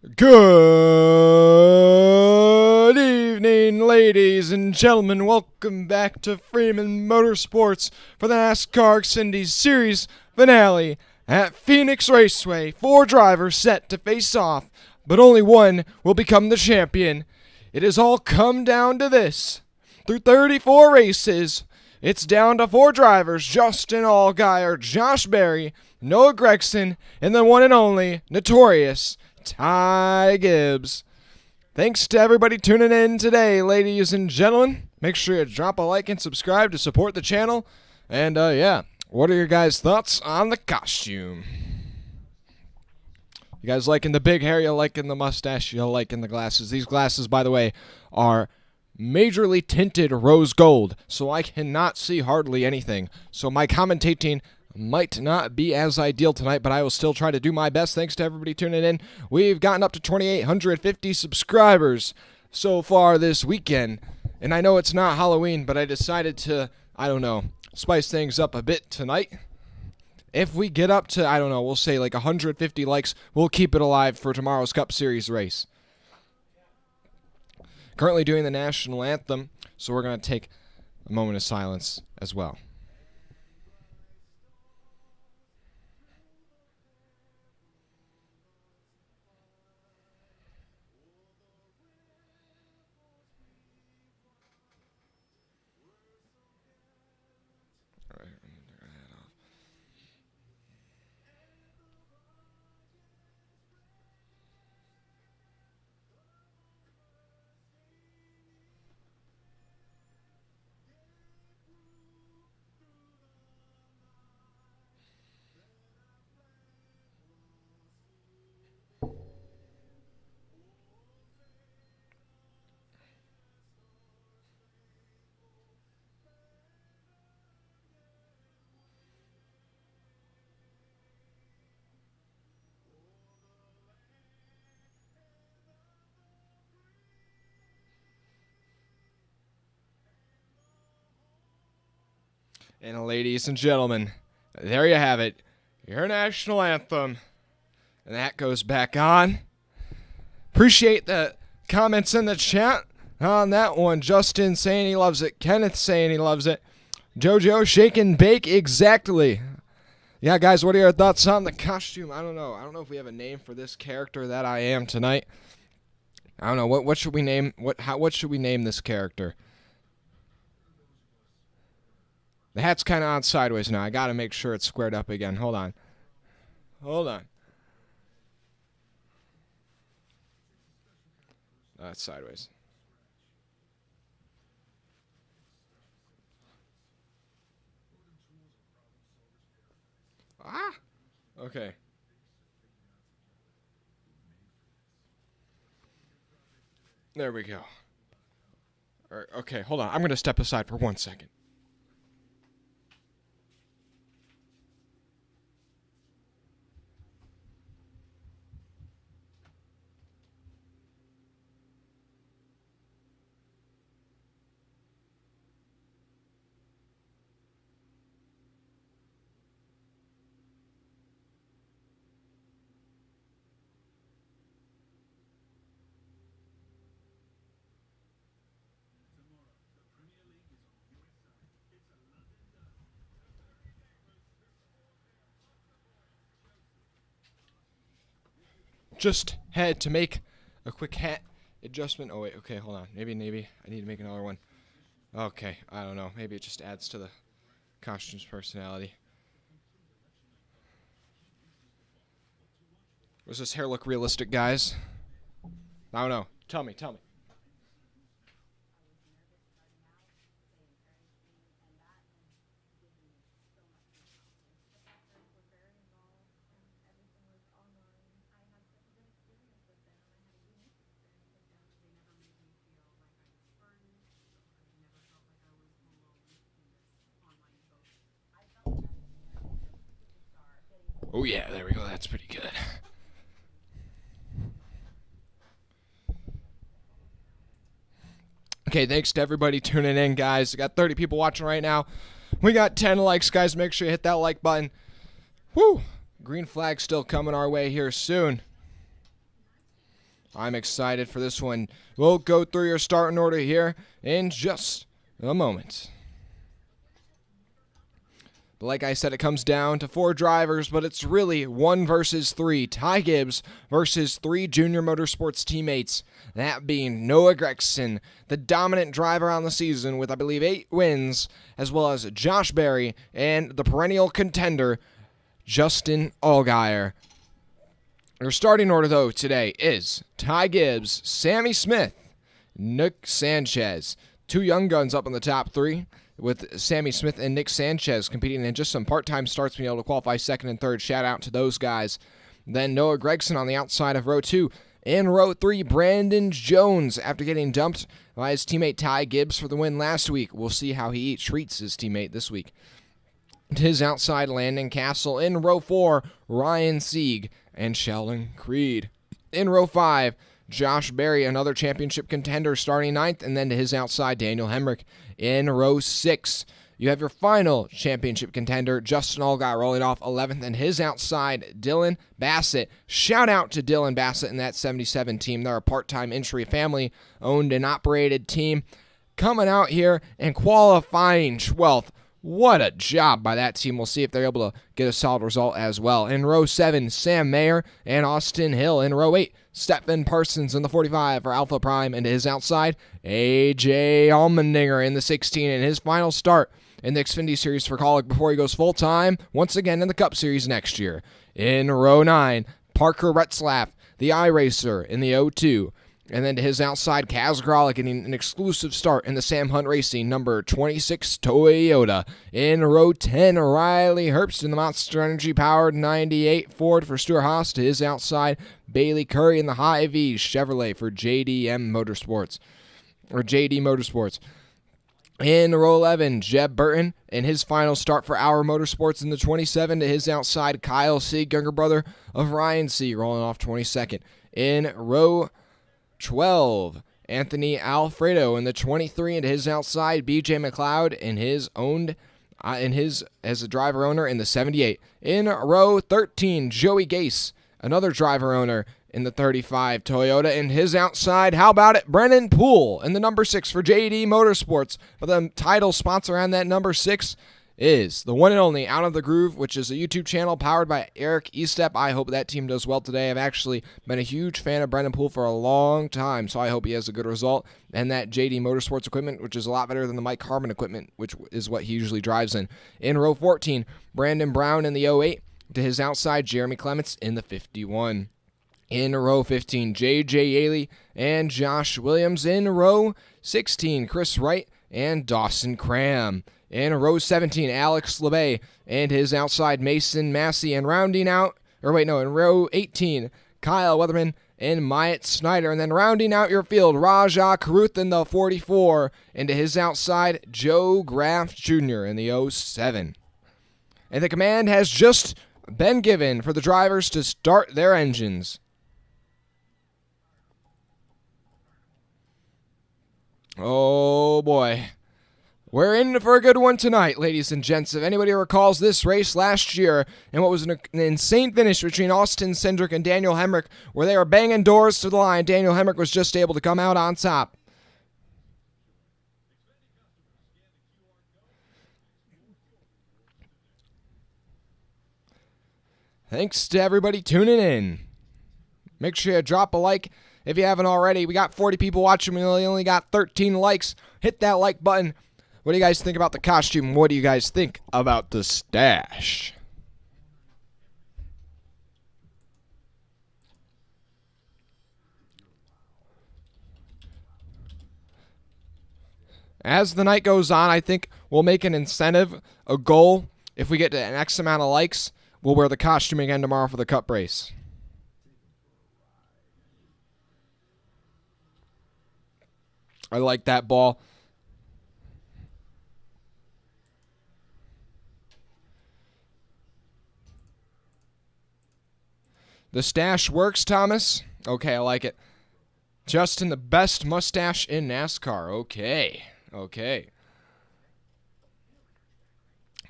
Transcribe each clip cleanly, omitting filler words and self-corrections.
Good evening, ladies and gentlemen. Welcome back to Freeman Motorsports for the NASCAR Xfinity Series finale at Phoenix Raceway. 4 drivers set to face off, but only one will become the champion. It has all come down to this. Through 34 races, it's down to 4 drivers: Justin Allgaier, Josh Berry, Noah Gragson, and the one and only notorious Ty Gibbs. Thanks to everybody tuning in today, ladies and gentlemen. Make sure you drop a like and subscribe to support the channel. And what are your guys' thoughts on the costume? You guys liking the big hair? You liking the mustache? You liking the glasses? These glasses, by the way, are majorly tinted rose gold, so I cannot see hardly anything. So my commentating might not be as ideal tonight, but I will still try to do my best. Thanks to everybody tuning in. We've gotten up to 2,850 subscribers so far this weekend. And I know it's not Halloween, but I decided to, spice things up a bit tonight. If we get up to, we'll say like 150 likes, we'll keep it alive for tomorrow's Cup Series race. Currently doing the national anthem, so we're going to take a moment of silence as well. And ladies and gentlemen, there you have it, your national anthem. And that goes back on. Appreciate the comments in the chat on that one. Justin saying he loves it. Kenneth saying he loves it. Jojo shake and bake exactly. Yeah, guys, what are your thoughts on the costume? I don't know. I don't know if we have a name for this character that I am tonight. I don't know. What should we name? What should we name this character? The hat's kind of on sideways now. I got to make sure it's squared up again. Hold on. That's sideways. Okay. There we go. All right, okay, hold on. I'm going to step aside for 1 second. Just had to make a quick hat adjustment. Oh, wait. Okay, hold on. Maybe I need to make another one. Okay, I don't know. Maybe it just adds to the costume's personality. Does this hair look realistic, guys? I don't know. Tell me. Oh, yeah, there we go. That's pretty good. Okay, thanks to everybody tuning in, guys. We got 30 people watching right now. We got 10 likes, guys. Make sure you hit that like button. Woo! Green flag still coming our way here soon. I'm excited for this one. We'll go through your starting order here in just a moment. But like I said, it comes down to 4 drivers, but it's really 1 versus 3. Ty Gibbs versus 3 Junior Motorsports teammates. That being Noah Gragson, the dominant driver on the season with, I believe, 8 wins, as well as Josh Berry and the perennial contender, Justin Allgaier. Your starting order, though, today is Ty Gibbs, Sammy Smith, Nick Sanchez. 2 young guns up in the top 3, with Sammy Smith and Nick Sanchez competing in just some part-time starts, being able to qualify 2nd and 3rd. Shout out to those guys. Then Noah Gragson on the outside of row 2. In row 3, Brandon Jones, after getting dumped by his teammate Ty Gibbs for the win last week. We'll see how he treats his teammate this week. To his outside, Landon Castle. In row 4, Ryan Sieg and Sheldon Creed. In row 5, Josh Berry, another championship contender, starting 9th, and then to his outside, Daniel Hemrick. In row 6, you have your final championship contender, Justin Allgaier, rolling off 11th, and his outside, Dylan Bassett. Shout out to Dylan Bassett and that 77 team. They're a part-time entry family-owned and operated team, coming out here and qualifying 12th. What a job by that team. We'll see if they're able to get a solid result as well. In row 7, Sam Mayer and Austin Hill. In row 8, Stephen Parsons in the 45 for Alpha Prime. And to his outside, A.J. Allmendinger in the 16 in his final start in the Xfinity Series for Kaulig before he goes full-time once again in the Cup Series next year. In row 9, Parker Retzlaff, the iRacer in the 02. And then to his outside, Kaz Grala getting an exclusive start in the Sam Hunt Racing number 26 Toyota. In row 10, Riley Herbst in the Monster Energy powered 98 Ford for Stuart Haas. To his outside, Bailey Curry in the Hy-V Chevrolet for JD Motorsports. In row 11, Jeb Burton in his final start for Our Motorsports in the 27. To his outside, Kyle Sieg, younger brother of Ryan Sieg, rolling off 22nd. In row 12, Anthony Alfredo in the 23, and to his outside, BJ McLeod as a driver owner in the 78. In row 13, Joey Gase, another driver owner in the 35 Toyota, and his outside, how about it, Brennan Poole in the number 6 for JD Motorsports. But the title sponsor on that number 6 is the one and only Out of the Groove, which is a YouTube channel powered by Eric Estep. I hope that team does well today. I've actually been a huge fan of Brendan Poole for a long time, so I hope he has a good result. And that JD Motorsports equipment, which is a lot better than the Mike Harmon equipment, which is what he usually drives in. In row 14, Brandon Brown in the 08. To his outside, Jeremy Clements in the 51. In row 15, J.J. Yaley and Josh Williams. In row 16, Chris Wright and Dawson Cram. In row 17, Alex LeBay and his outside, Mason Massey. And in row 18, Kyle Weatherman and Myatt Snyder. And then rounding out your field, Rajah Caruth in the 44. And to his outside, Joe Graff Jr. in the 07. And the command has just been given for the drivers to start their engines. Oh boy. We're in for a good one tonight, ladies and gents. If anybody recalls this race last year and what was an insane finish between Austin Cindric and Daniel Hemrick, where they were banging doors to the line, Daniel Hemrick was just able to come out on top. Thanks to everybody tuning in. Make sure you drop a like if you haven't already. We got 40 people watching. We only got 13 likes. Hit that like button. What do you guys think about the costume? What do you guys think about the stash? As the night goes on, I think we'll make an incentive, a goal. If we get to an X amount of likes, we'll wear the costume again tomorrow for the Cup race. I like that ball. The stash works, Thomas. Okay, I like it. Justin, the best mustache in NASCAR. Okay.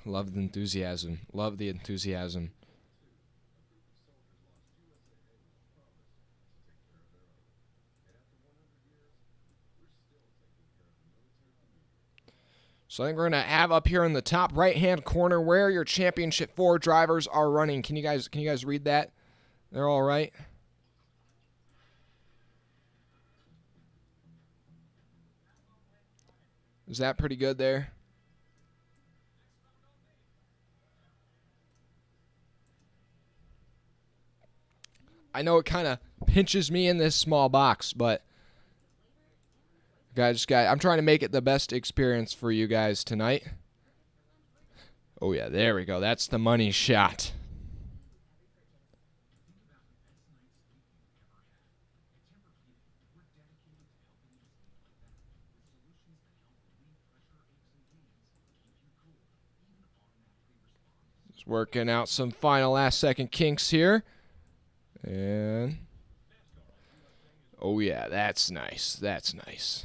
Love the enthusiasm. Love the enthusiasm. So I think we're going to have up here in the top right-hand corner where your Championship 4 drivers are running. Can you guys read that? They're all right? Is that pretty good there? I know it kind of pinches me in this small box, but I'm trying to make it the best experience for you guys tonight. Oh, yeah, there we go. That's the money shot. Just working out some final last-second kinks here. And, oh, yeah, that's nice. That's nice.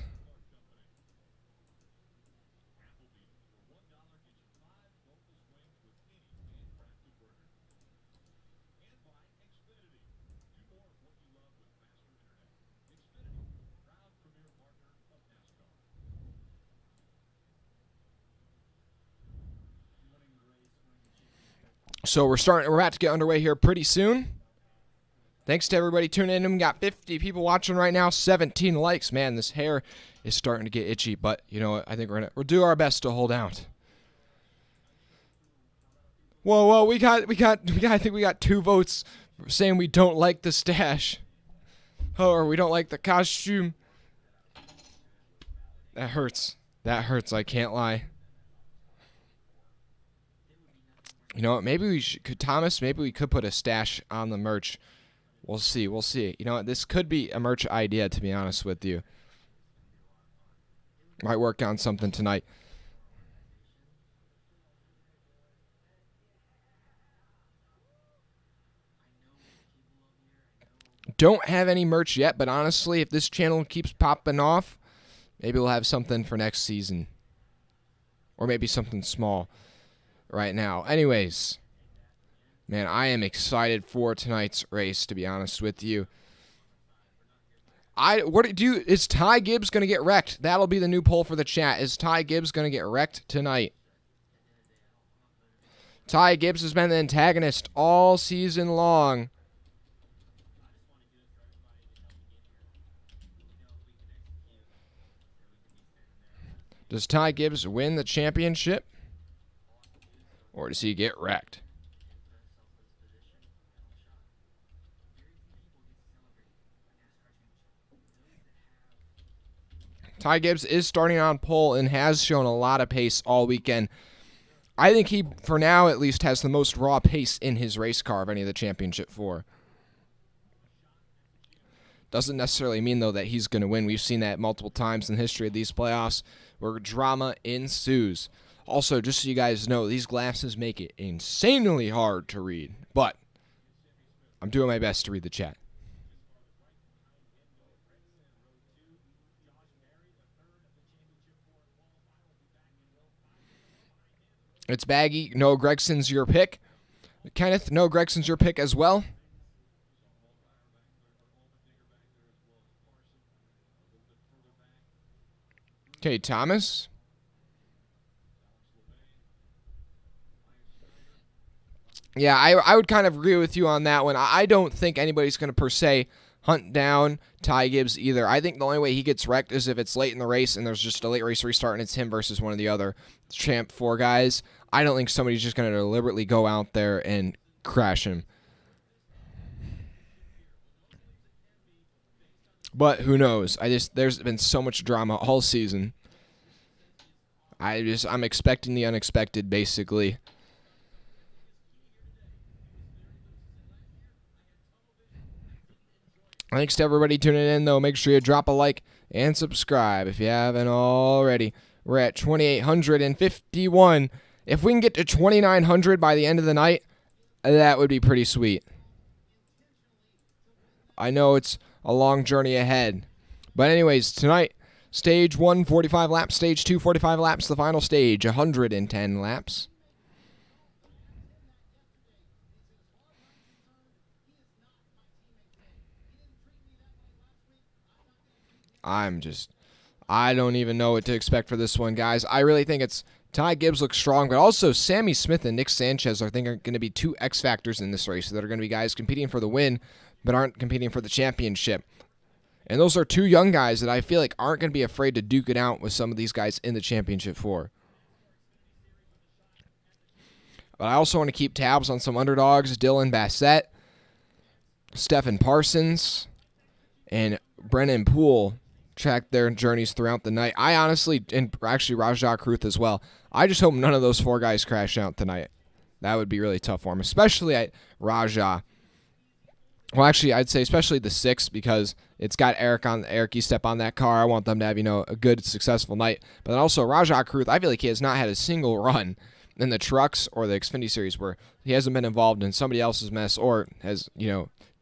So we're about to get underway here pretty soon. Thanks to everybody tuning in. We got 50 people watching right now, 17 likes. Man, this hair is starting to get itchy, but you know what? I think we'll do our best to hold out. Whoa, I think we got 2 votes saying we don't like the stash. Oh, or we don't like the costume. That hurts. That hurts, I can't lie. You know what? Maybe we Thomas, maybe we could put a stash on the merch. We'll see. We'll see. You know what? This could be a merch idea, to be honest with you. Might work on something tonight. Don't have any merch yet, but honestly, if this channel keeps popping off, maybe we'll have something for next season. Or maybe something small right now. Anyways, man, I am excited for tonight's race, to be honest with you. Is Ty Gibbs going to get wrecked? That'll be the new poll for the chat. Is Ty Gibbs going to get wrecked tonight? Ty Gibbs has been the antagonist all season long. Does Ty Gibbs win the championship? Or does he get wrecked? Ty Gibbs is starting on pole and has shown a lot of pace all weekend. I think he, for now at least, has the most raw pace in his race car of any of the Championship 4. Doesn't necessarily mean, though, that he's going to win. We've seen that multiple times in the history of these playoffs where drama ensues. Also, just so you guys know, these glasses make it insanely hard to read. But I'm doing my best to read the chat. It's Baggy. Noah Gregson's your pick. Kenneth, Noah Gregson's your pick as well. Okay, Thomas. Yeah, I would kind of agree with you on that one. I don't think anybody's going to per se hunt down Ty Gibbs either. I think the only way he gets wrecked is if it's late in the race and there's just a late race restart and it's him versus one of the other Champ 4 guys. I don't think somebody's just going to deliberately go out there and crash him. But who knows? There's been so much drama all season. I'm expecting the unexpected, basically. Thanks to everybody tuning in, though. Make sure you drop a like and subscribe if you haven't already. We're at 2,851. If we can get to 2,900 by the end of the night, that would be pretty sweet. I know it's a long journey ahead. But anyways, tonight, stage 1, 45 laps. Stage 2, 45 laps. The final stage, 110 laps. I don't even know what to expect for this one, guys. I really think it's Ty Gibbs looks strong, but also Sammy Smith and Nick Sanchez are going to be two X factors in this race that are going to be guys competing for the win, but aren't competing for the championship. And those are two young guys that I feel like aren't going to be afraid to duke it out with some of these guys in the championship for. But I also want to keep tabs on some underdogs, Dylan Bassett, Stephen Parsons, and Brennan Poole. Track their journeys throughout the night. I honestly, and actually Rajah Kruth as well, I just hope none of those four guys crash out tonight. That would be really tough for him, especially at Rajah. Well, actually, I'd say especially the 6 because it's got Eric Estep on that car. I want them to have, a good, successful night. But then also Rajah Kruth, I feel like he has not had a single run in the trucks or the Xfinity Series where he hasn't been involved in somebody else's mess or has,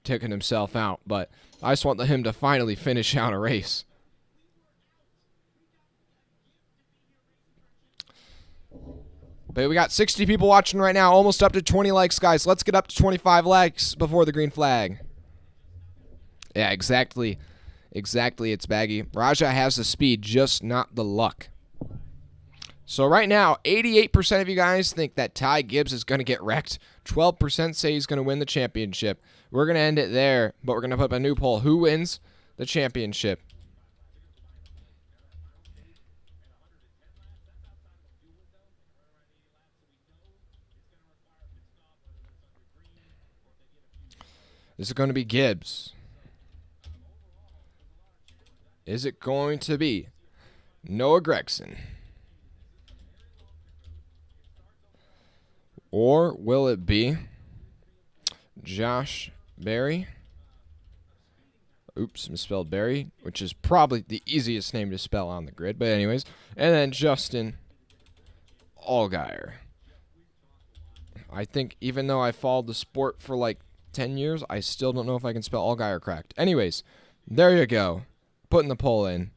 taken himself out. But I just want him to finally finish out a race. But we got 60 people watching right now, almost up to 20 likes, guys. Let's get up to 25 likes before the green flag. Yeah, exactly. Exactly, it's Baggy. Rajah has the speed, just not the luck. So right now, 88% of you guys think that Ty Gibbs is going to get wrecked. 12% say he's going to win the championship. We're going to end it there, but we're going to put up a new poll. Who wins the championship? Is it going to be Gibbs? Is it going to be Noah Gragson? Or will it be Josh Berry? Oops, misspelled Berry, which is probably the easiest name to spell on the grid. But anyways, and then Justin Allgaier. I think even though I followed the sport for like 10 years, I still don't know if I can spell Allgaier correct. Anyways, there you go. Putting the poll in.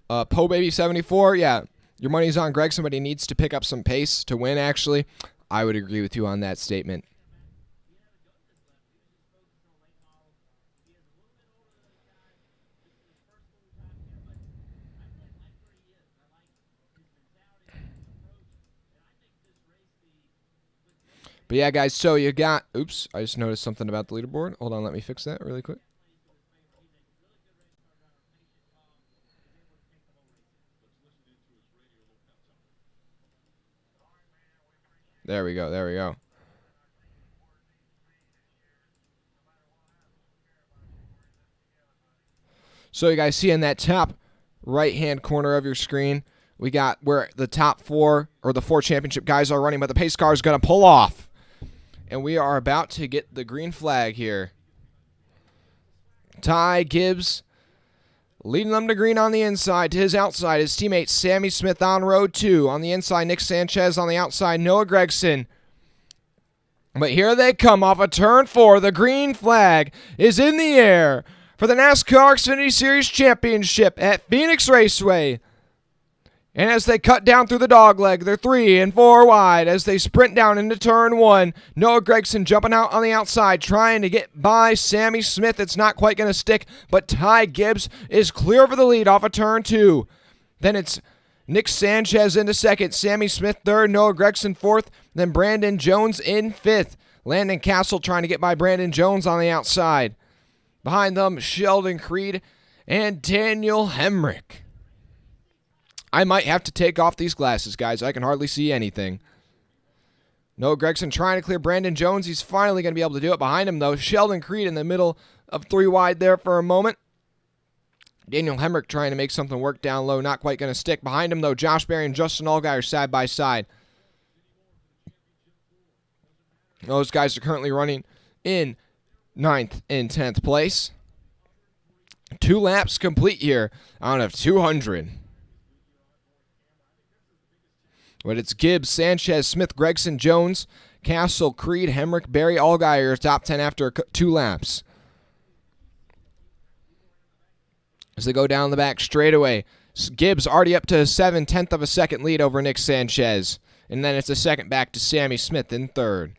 Poe Baby 74, yeah. Your money's on Greg. Somebody needs to pick up some pace to win, actually. I would agree with you on that statement. But yeah, guys, so you got... Oops, I just noticed something about the leaderboard. Hold on, let me fix that really quick. There we go, there we go. So you guys see in that top right-hand corner of your screen, we got where the top 4 or the 4 championship guys are running, but the pace car is going to pull off. And we are about to get the green flag here. Ty Gibbs leading them to green on the inside. To his outside, his teammate Sammy Smith on road 2. On the inside, Nick Sanchez. On the outside, Noah Gragson. But here they come off of turn 4. The green flag is in the air for the NASCAR Xfinity Series Championship at Phoenix Raceway. And as they cut down through the dogleg, they're 3 and 4 wide as they sprint down into turn 1. Noah Gragson jumping out on the outside, trying to get by Sammy Smith. It's not quite going to stick, but Ty Gibbs is clear for the lead off of turn 2. Then it's Nick Sanchez into second, Sammy Smith third, Noah Gragson fourth, then Brandon Jones in fifth. Landon Castle trying to get by Brandon Jones on the outside. Behind them, Sheldon Creed and Daniel Hemrick. I might have to take off these glasses, guys. I can hardly see anything. Noah Gragson trying to clear Brandon Jones. He's finally going to be able to do it. Behind him, though, Sheldon Creed in the middle of 3 wide there for a moment. Daniel Hemrick trying to make something work down low. Not quite going to stick. Behind him, though, Josh Berry and Justin Allgaier side by side. Those guys are currently running in 9th and 10th place. 2 laps complete here out of 200. But it's Gibbs, Sanchez, Smith, Gragson, Jones, Castle, Creed, Hemrick, Berry, Allgaier top 10 after 2 laps. As they go down the back straightaway, Gibbs already up to a 7/10 of a second lead over Nick Sanchez. And then it's a second back to Sammy Smith in third.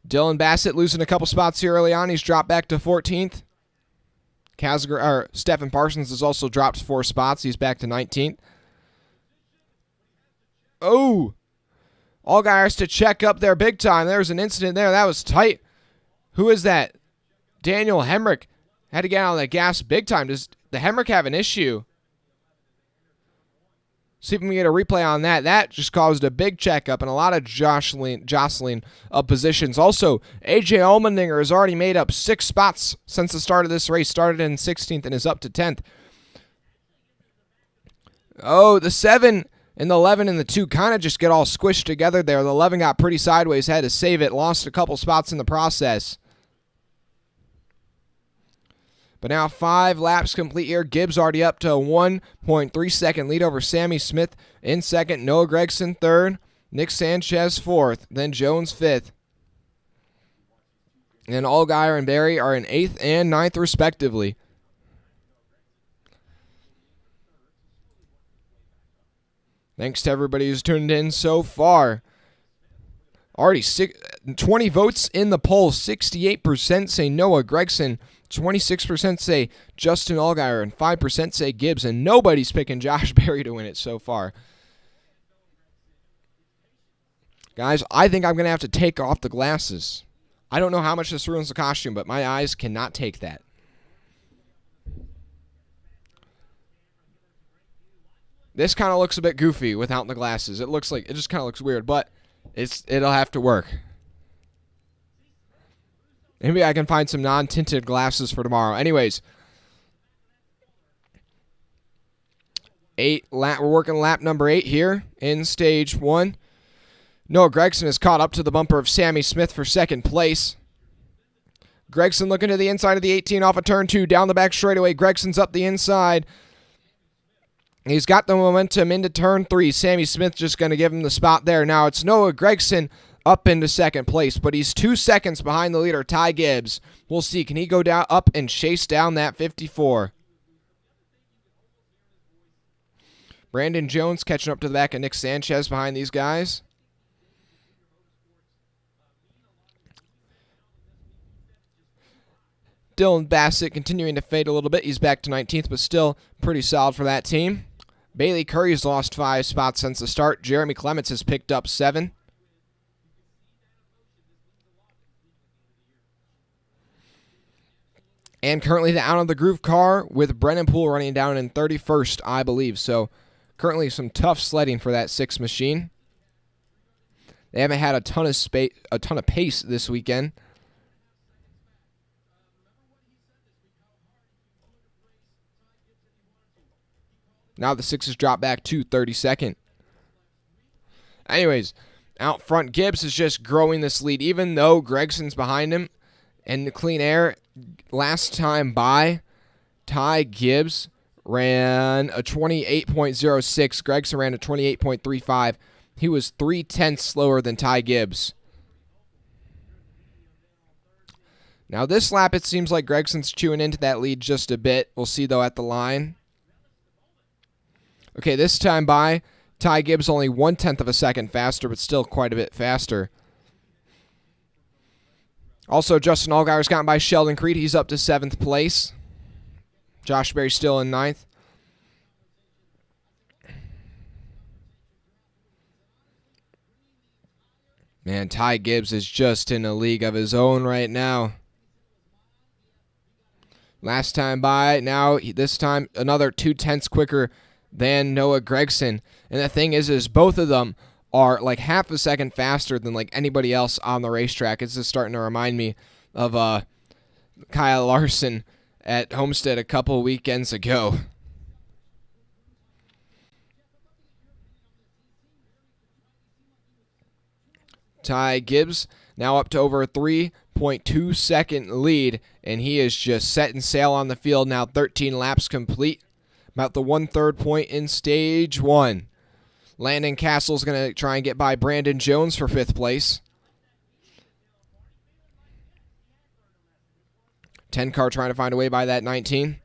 Dylan Bassett losing a couple spots here early on. He's dropped back to 14th. Stephen Parsons has also dropped 4 spots. He's back to 19th. Oh! Allgaier to check up there big time. There's an incident there. That was tight. Who is that? Daniel Hemrick had to get on the gas big time. Does the Hemrick have an issue? See if we can get a replay on that. That just caused a big checkup and a lot of jostling of positions. Also, AJ Allmendinger has already made up 6 spots since the start of this race. Started in 16th and is up to 10th. Oh, the 7 and the 11 and the 2 kind of just get all squished together there. The 11 got pretty sideways, had to save it, lost a couple spots in the process. But now 5 laps complete here. Gibbs already up to a 1.3 second lead over Sammy Smith in second. Noah Gragson third. Nick Sanchez fourth. Then Jones fifth. And Allgaier and Barry are in 8th and 9th respectively. Thanks to everybody who's tuned in so far. Already 20 votes in the poll. 68% say Noah Gragson. 26% say Justin Allgaier. And 5% say Gibbs. And nobody's picking Josh Berry to win it so far. Guys, I think I'm going to have to take off the glasses. I don't know how much this ruins the costume, but my eyes cannot take that. This kind of looks a bit goofy without the glasses. It just kind of looks weird, but it'll have to work. Maybe I can find some non-tinted glasses for tomorrow. Anyways, we're working lap number 8 here in stage 1. Noah Gragson has caught up to the bumper of Sammy Smith for second place. Gragson looking to the inside of the 18 off of turn 2, down the back straightaway. Gregson's up the inside. He's got the momentum into turn 3. Sammy Smith just going to give him the spot there. Now it's Noah Gragson up into second place, but he's 2 seconds behind the leader, Ty Gibbs. We'll see. Can he go down up and chase down that 54? Brandon Jones catching up to the back of Nick Sanchez behind these guys. Dylan Bassett continuing to fade a little bit. He's back to 19th, but still pretty solid for that team. Bailey Curry's lost 5 spots since the start. Jeremy Clements has picked up 7. And currently the out of the groove car with Brennan Poole running down in 31st, I believe. So currently some tough sledding for that 6 machine. They haven't had a ton of pace this weekend. Now the 6 has dropped back to 32nd. Anyways, out front, Gibbs is just growing this lead, even though Gregson's behind him. And the clean air, last time by, Ty Gibbs ran a 28.06. Gregson ran a 28.35. He was 0.3 slower than Ty Gibbs. Now this lap, it seems like Gregson's chewing into that lead just a bit. We'll see, though, at the line. Okay, this time by, Ty Gibbs only 0.1 of a second faster, but still quite a bit faster. Also, Justin Allgaier's gotten by Sheldon Creed. He's up to 7th place. Josh Berry still in 9th. Man, Ty Gibbs is just in a league of his own right now. Last time by, now this time another 0.2 quicker than Noah Gragson. And the thing is both of them are like half a second faster than like anybody else on the racetrack. It's just starting to remind me of Kyle Larson at Homestead a couple weekends ago. Ty Gibbs now up to over a 3.2 second lead, and he is just setting sail on the field now. 13 laps complete. About the 1/3 point in stage 1. Landon Castle's going to try and get by Brandon Jones for 5th place. 10 car trying to find a way by that 19.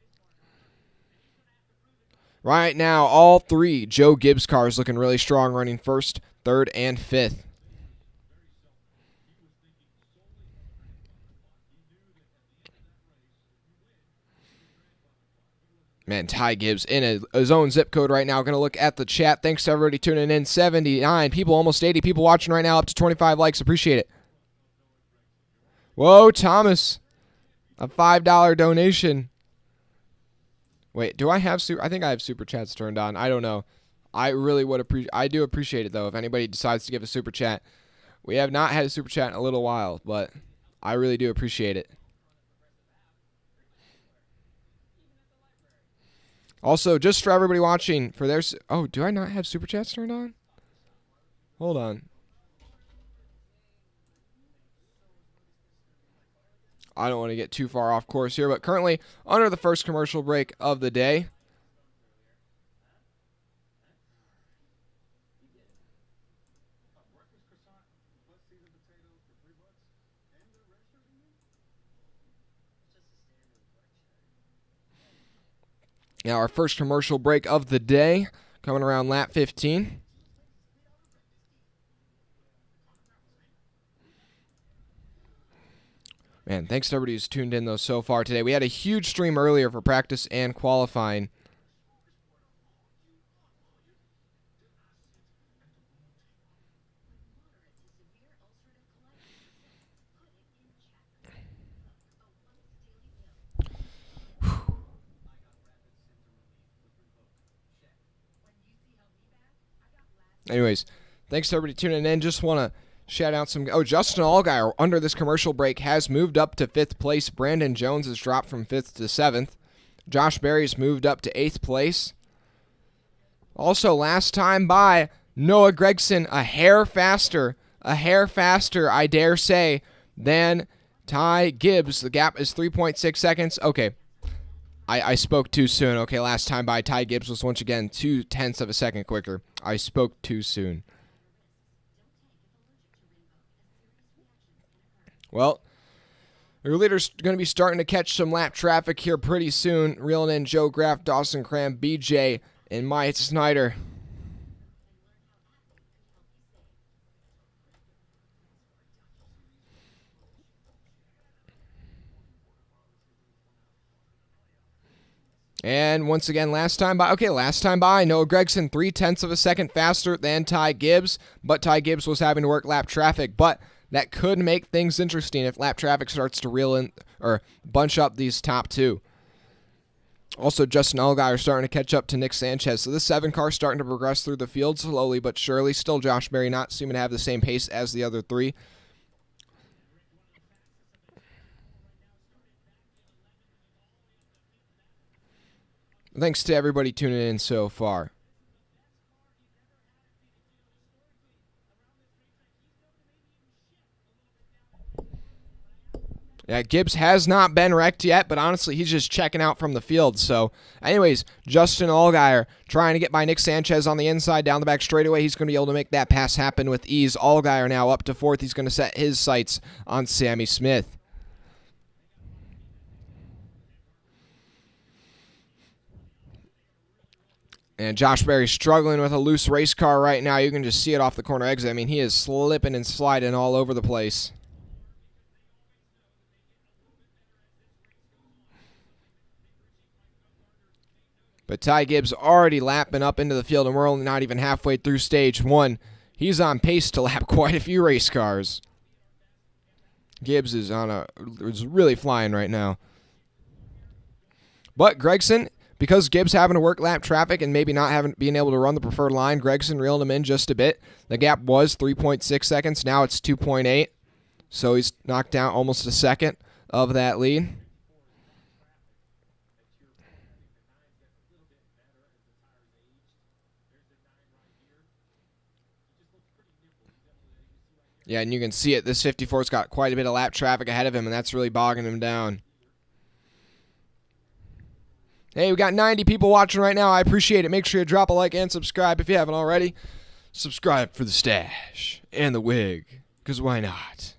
Right now, all 3 Joe Gibbs cars looking really strong, running 1st, 3rd, and 5th. Man, Ty Gibbs in his own zip code right now. Going to look at the chat. Thanks to everybody tuning in. 79 people, almost 80 people watching right now. Up to 25 likes. Appreciate it. Whoa, Thomas. A $5 donation. Wait, do I have I think I have super chats turned on. I don't know. I really would appreciate. I do appreciate it though if anybody decides to give a super chat. We have not had a super chat in a little while, but I really do appreciate it. Also, just for everybody watching, for their... Oh, do I not have super chats turned on? Hold on. I don't want to get too far off course here, but currently under the first commercial break of the day. Now, our first commercial break of the day, coming around lap 15. Man, thanks to everybody who's tuned in, though, so far today. We had a huge stream earlier for practice and qualifying. Anyways, thanks to everybody tuning in. Just want to shout out some... Oh, Justin Allgaier, under this commercial break, has moved up to 5th place. Brandon Jones has dropped from 5th to 7th. Josh Berry's moved up to 8th place. Also, last time by, Noah Gragson, a hair faster, I dare say, than Ty Gibbs. The gap is 3.6 seconds. Okay. I spoke too soon. Okay, last time by, Ty Gibbs was once again 0.2 of a second quicker. I spoke too soon. Well, your leader's going to be starting to catch some lap traffic here pretty soon. Reeling in Joe Graff, Dawson Cram, BJ, and Myatt Snyder. And once again, last time by, Noah Gragson 0.3 of a second faster than Ty Gibbs, but Ty Gibbs was having to work lap traffic, but that could make things interesting if lap traffic starts to reel in or bunch up these top two. Also, Justin Allgaier starting to catch up to Nick Sanchez, so this 7 car starting to progress through the field slowly but surely. Still Josh Berry not seeming to have the same pace as the other 3. Thanks to everybody tuning in so far. Yeah, Gibbs has not been wrecked yet, but honestly, he's just checking out from the field. So, anyways, Justin Allgaier trying to get by Nick Sanchez on the inside down the back straightaway. He's going to be able to make that pass happen with ease. Allgaier now up to 4th. He's going to set his sights on Sammy Smith. And Josh Berry struggling with a loose race car right now. You can just see it off the corner exit. I mean, he is slipping and sliding all over the place. But Ty Gibbs already lapping up into the field, and we're only not even halfway through stage 1. He's on pace to lap quite a few race cars. Gibbs is really flying right now. But Gragson, because Gibbs having to work lap traffic and maybe not being able to run the preferred line, Gragson reeled him in just a bit. The gap was 3.6 seconds. Now it's 2.8. So he's knocked down almost a second of that lead. Yeah, and you can see it. This 54's got quite a bit of lap traffic ahead of him, and that's really bogging him down. Hey, we got 90 people watching right now. I appreciate it. Make sure you drop a like and subscribe if you haven't already. Subscribe for the stash and the wig, because why not?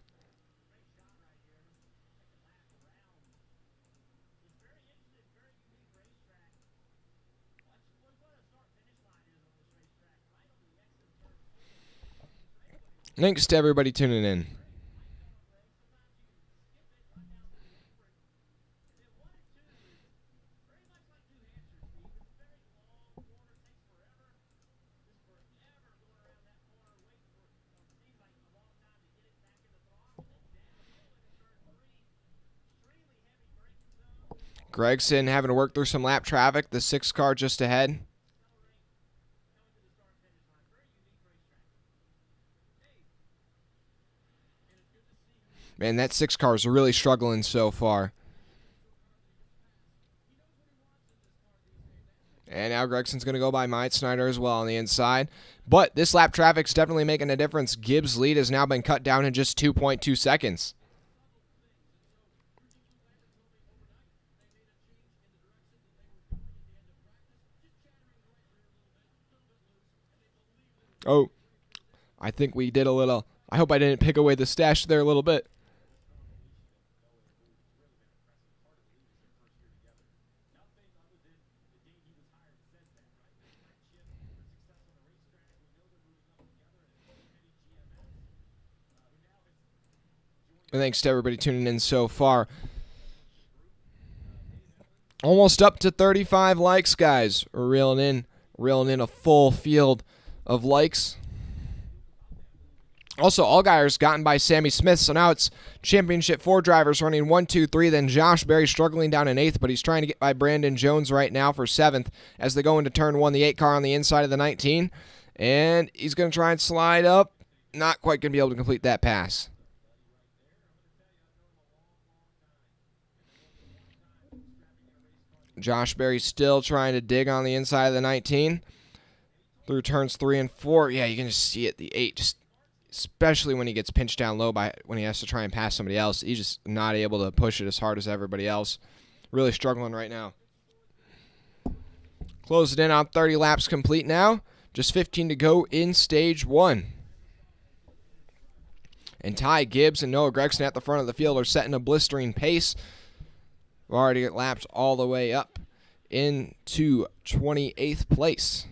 Thanks to everybody tuning in. Gregson having to work through some lap traffic. The 6 car just ahead. Man, that 6 car is really struggling so far. And now Gregson's going to go by Mike Snyder as well on the inside. But this lap traffic's definitely making a difference. Gibbs' lead has now been cut down to just 2.2 seconds. Oh, I think we did a little. I hope I didn't pick away the stash there a little bit. And thanks to everybody tuning in so far. Almost up to 35 likes, guys. We're reeling in a full field of likes. Also, Allgaier's gotten by Sammy Smith, so now it's Championship 4 drivers running 1, 2, 3. Then Josh Berry struggling down in 8th, but he's trying to get by Brandon Jones right now for 7th as they go into turn 1, the 8 car on the inside of the 19. And he's going to try and slide up. Not quite going to be able to complete that pass. Josh Berry still trying to dig on the inside of the 19. Through turns 3 and 4. Yeah, you can just see it. The 8, just especially when he gets pinched down low by when he has to try and pass somebody else. He's just not able to push it as hard as everybody else. Really struggling right now. Closed in on 30 laps complete now. Just 15 to go in stage 1. And Ty Gibbs and Noah Gregson at the front of the field are setting a blistering pace. We've already got lapped all the way up into 28th place.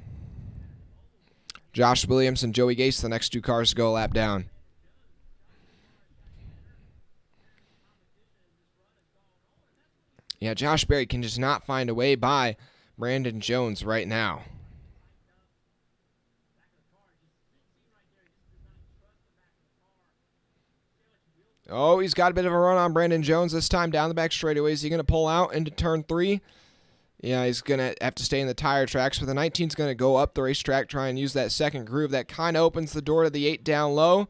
Josh Williams and Joey Gase, the next 2 cars to go a lap down. Yeah, Josh Berry can just not find a way by Brandon Jones right now. Oh, he's got a bit of a run on Brandon Jones this time down the back straightaway. Is he going to pull out into turn 3? Yeah, he's going to have to stay in the tire tracks. But the 19's going to go up the racetrack, try and use that second groove. That kind of opens the door to the 8 down low.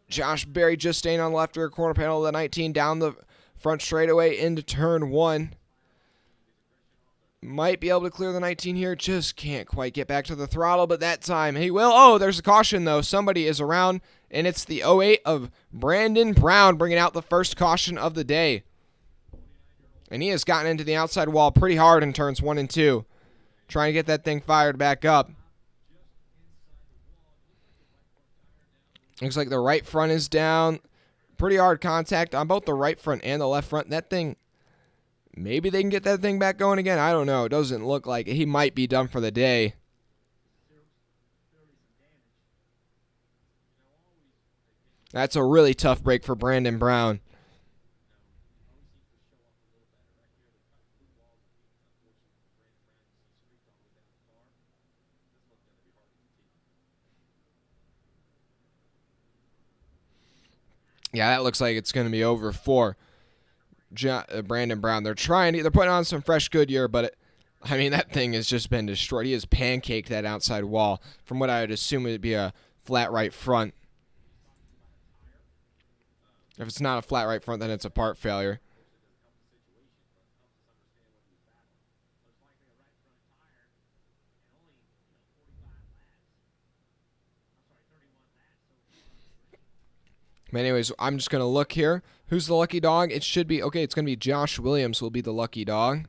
Josh Berry just staying on the left rear corner panel of the 19 down the front straightaway into turn 1. Might be able to clear the 19 here. Just can't quite get back to the throttle, but that time he will. Oh, there's a caution, though. Somebody is around, and it's the 08 of Brandon Brown bringing out the first caution of the day. And he has gotten into the outside wall pretty hard in turns 1 and 2, trying to get that thing fired back up. Looks like the right front is down. Pretty hard contact on both the right front and the left front. That thing... Maybe they can get that thing back going again. I don't know. It doesn't look like it. He might be done for the day. That's a really tough break for Brandon Brown. Yeah, that looks like it's going to be over for Brandon Brown. They're putting on some fresh Goodyear, but that thing has just been destroyed. He has pancaked that outside wall from what I would assume would be a flat right front. If it's not a flat right front, then it's a part failure. But anyways, I'm just going to look here. Who's the lucky dog? It should be, okay, it's going to be Josh Williams who will be the lucky dog.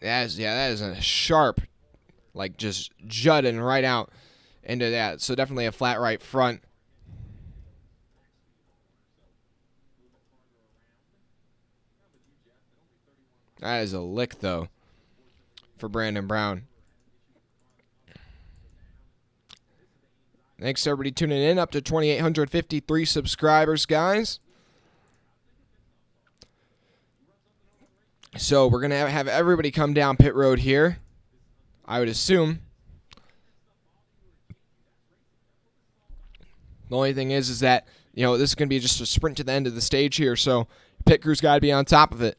That is a sharp, like just jutting right out into that. So definitely a flat right front. That is a lick, though, for Brandon Brown. Thanks to everybody tuning in. Up to 2,853 subscribers, guys. So we're going to have everybody come down pit road here, I would assume. The only thing is that, this is going to be just a sprint to the end of the stage here, so pit crew's got to be on top of it.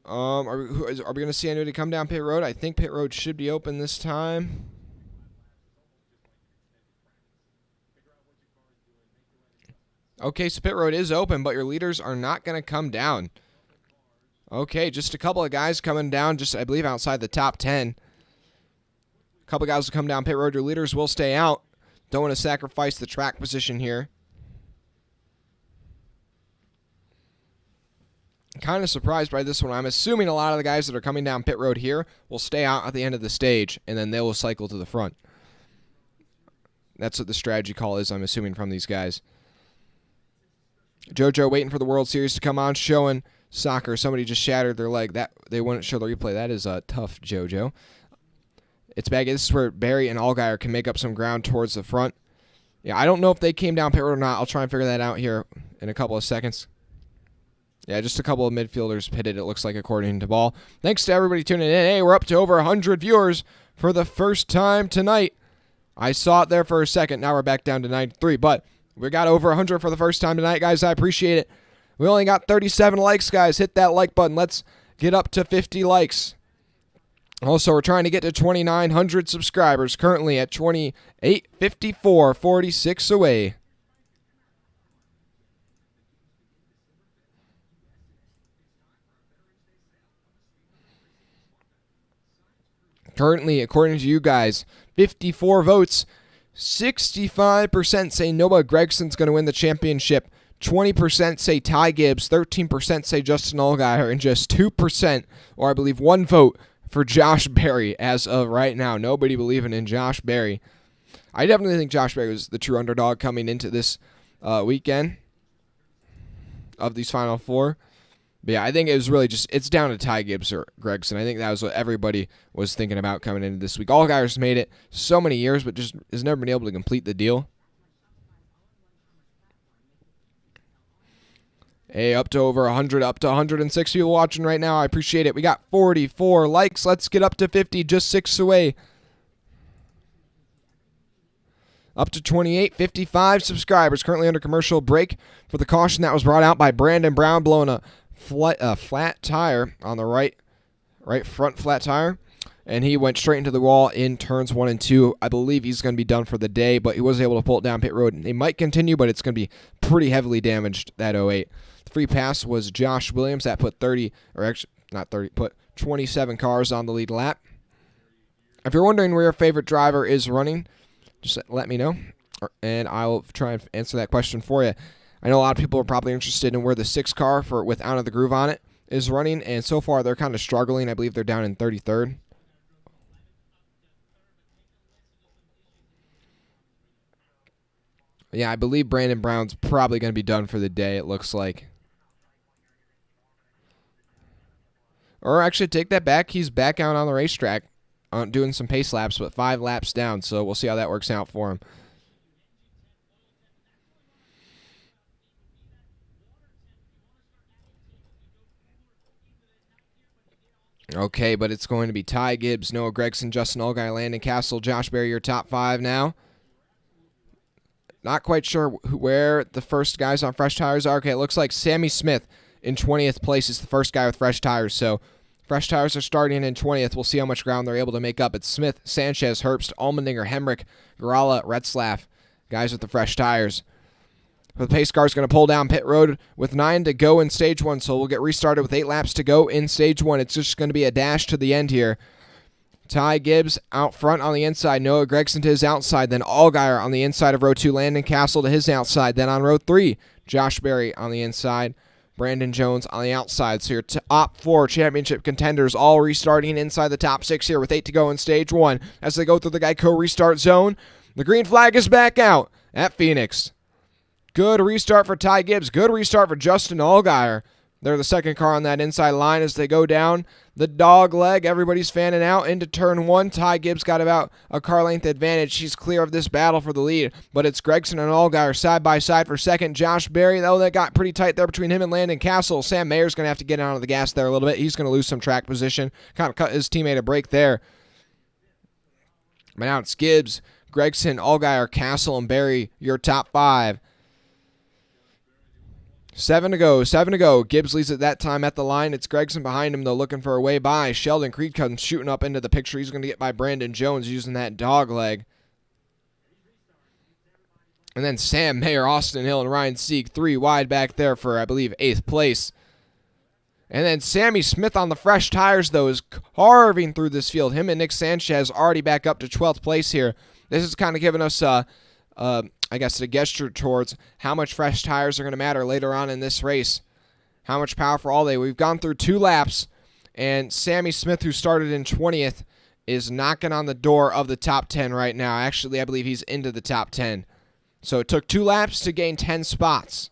Are we going to see anybody come down pit road? I think pit road should be open this time. Okay, so pit road is open, but your leaders are not going to come down. Okay, just a couple of guys coming down, just I believe outside the top 10. A couple of guys will come down pit road. Your leaders will stay out. Don't want to sacrifice the track position here. Kind of surprised by this one. I'm assuming a lot of the guys that are coming down pit road here will stay out at the end of the stage, and then they will cycle to the front. That's what the strategy call is, I'm assuming, from these guys. JoJo waiting for the World Series to come on, showing soccer. Somebody just shattered their leg. That they wouldn't show the replay. That is tough, JoJo. It's baggy. This is where Barry and Allgaier can make up some ground towards the front. Yeah, I don't know if they came down pit road or not. I'll try and figure that out here in a couple of seconds. Yeah, just a couple of midfielders pitted, it looks like, according to Ball. Thanks to everybody tuning in. Hey, we're up to over 100 viewers for the first time tonight. I saw it there for a second. Now we're back down to 93. But we got over 100 for the first time tonight, guys. I appreciate it. We only got 37 likes, guys. Hit that like button. Let's get up to 50 likes. Also, we're trying to get to 2,900 subscribers. Currently at 2854, 46 away. Currently, according to you guys, 54 votes. 65% say Noah Gregson's going to win the championship. 20% say Ty Gibbs. 13% say Justin Allgaier. And just 2%, or I believe 1 vote, for Josh Berry as of right now. Nobody believing in Josh Berry. I definitely think Josh Berry was the true underdog coming into this weekend of these Final Four. But yeah, I think it was really just, it's down to Ty Gibbs or Gregson. I think that was what everybody was thinking about coming into this week. Allgaier's made it so many years, but just has never been able to complete the deal. Hey, up to over 100, up to 106 people watching right now. I appreciate it. We got 44 likes. Let's get up to 50, just 6 away. Up to 2855 subscribers. Currently under commercial break for the caution that was brought out by Brandon Brown, blowing a flat tire on the right front flat tire, and he went straight into the wall in turns 1 and 2. I believe he's going to be done for the day, but he was able to pull it down pit road. They might continue, but it's going to be pretty heavily damaged, that 08. The free pass was Josh Williams. That put 27 cars on the lead lap. If you're wondering where your favorite driver is running, just let me know, and I will try and answer that question for you. I know a lot of people are probably interested in where the 6 car with Out of the Groove on it is running, and so far they're kind of struggling. I believe they're down in 33rd. Yeah, I believe Brandon Brown's probably going to be done for the day, it looks like. Or actually, take that back. He's back out on the racetrack doing some pace laps, but 5 laps down, so we'll see how that works out for him. Okay, but it's going to be Ty Gibbs, Noah Gregson, Justin Allgaier, Landon Castle, Josh Berry, your top 5 now. Not quite sure where the first guys on fresh tires are. Okay, it looks like Sammy Smith in 20th place is the first guy with fresh tires. So fresh tires are starting in 20th. We'll see how much ground they're able to make up. It's Smith, Sanchez, Herbst, Allmendinger, Hemrick, Garala, Retzlaff, guys with the fresh tires. The pace car is going to pull down pit road with 9 to go in stage 1, so we'll get restarted with 8 laps to go in stage 1. It's just going to be a dash to the end here. Ty Gibbs out front on the inside, Noah Gregson to his outside, then Allgaier on the inside of row 2, Landon Castle to his outside, then on row 3, Josh Berry on the inside, Brandon Jones on the outside. So your top 4 championship contenders all restarting inside the top 6 here with 8 to go in stage 1. As they go through the Geico restart zone, the green flag is back out at Phoenix. Good restart for Ty Gibbs. Good restart for Justin Allgaier. They're the second car on that inside line as they go down the dog leg. Everybody's fanning out into turn 1. Ty Gibbs got about a car length advantage. She's clear of this battle for the lead, but it's Gregson and Allgaier side by side for second. Josh Berry, though, that got pretty tight there between him and Landon Castle. Sam Mayer's going to have to get out of the gas there a little bit. He's going to lose some track position. Kind of cut his teammate a break there. But now it's Gibbs, Gregson, Allgaier, Castle, and Berry, your top 5. 7 to go. Gibbs leads at that time at the line. It's Gregson behind him, though, looking for a way by. Sheldon Creed comes shooting up into the picture. He's going to get by Brandon Jones using that dog leg. And then Sam Mayer, Austin Hill, and Ryan Sieg 3 wide back there for, I believe, 8th place. And then Sammy Smith on the fresh tires, though, is carving through this field. Him and Nick Sanchez already back up to 12th place here. This is kind of giving us I guess, a gesture towards how much fresh tires are going to matter later on in this race. How much power for all day. We've gone through 2 laps, and Sammy Smith, who started in 20th, is knocking on the door of the top 10 right now. Actually, I believe he's into the top 10. So it took 2 laps to gain 10 spots.